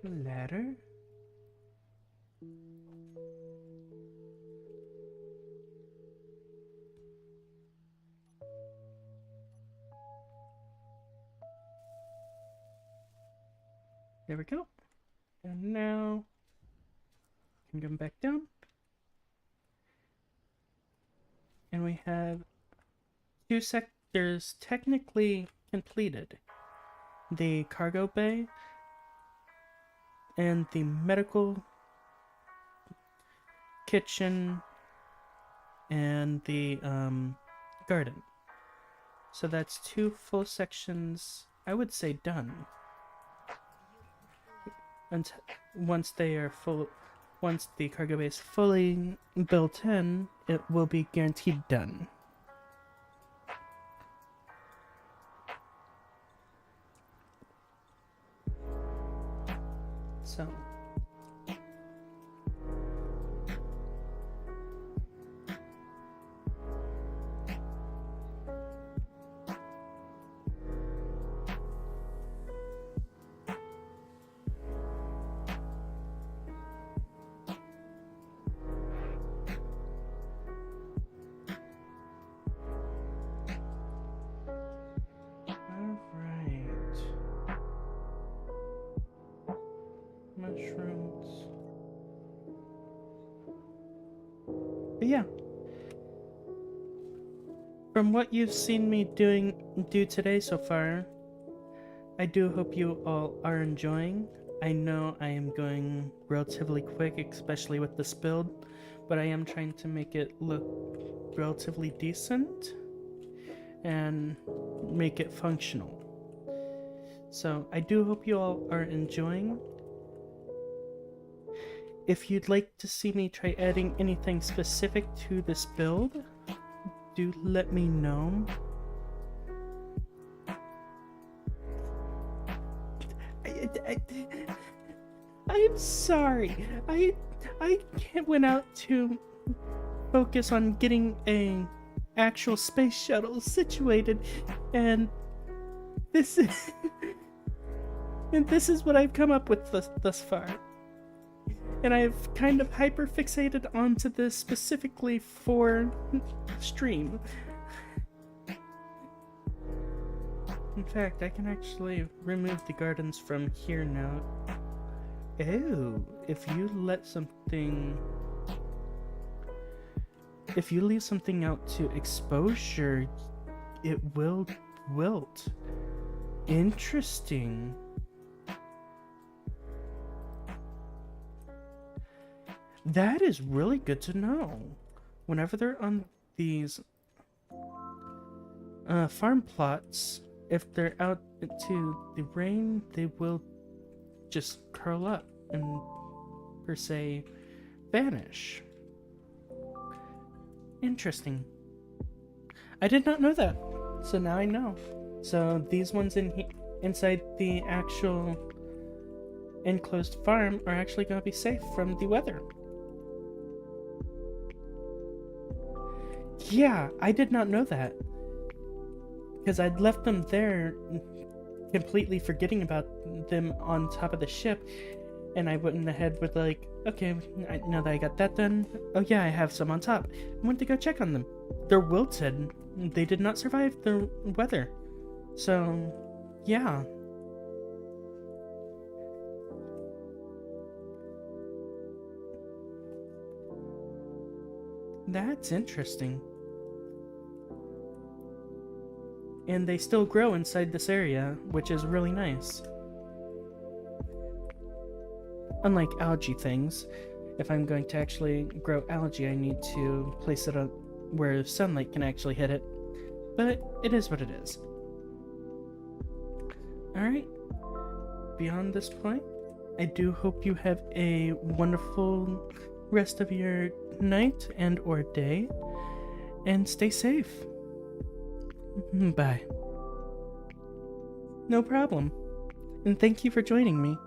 ladder. There we go. And now I can come back down. And we have 2 sectors technically completed. The cargo bay and the medical kitchen and the garden. So that's 2 full sections, I would say, done. And once the cargo bay is fully built in, it will be guaranteed done. So mushrooms. But yeah, from what you've seen me do today so far, I do hope you all are enjoying. I know I am going relatively quick, especially with this build, but I am trying to make it look relatively decent and make it functional. So I do hope you all are enjoying. If you'd like to see me try adding anything specific to this build, do let me know. I'm sorry. I went out to focus on getting a actual space shuttle situated, and this is and this is what I've come up with thus far. And I've kind of hyper fixated onto this specifically for stream. In fact, I can actually remove the gardens from here now. Oh, if you leave something out to exposure, it will wilt. Interesting. That is really good to know. Whenever they're on these farm plots, if they're out to the rain, they will just curl up and, per se, vanish. Interesting. I did not know that, so now I know. So these ones inside the actual enclosed farm are actually going to be safe from the weather. Yeah, I did not know that. Because I'd left them there, completely forgetting about them on top of the ship, and I went ahead with like, okay, now that I got that done, oh yeah, I have some on top. I went to go check on them. They're wilted. They did not survive the weather. So, yeah. That's interesting. And they still grow inside this area, which is really nice. Unlike algae things, if I'm going to actually grow algae, I need to place it on where sunlight can actually hit it. But it is what it is. Alright, beyond this point, I do hope you have a wonderful rest of your night and or day, and stay safe. Bye. No problem. And thank you for joining me.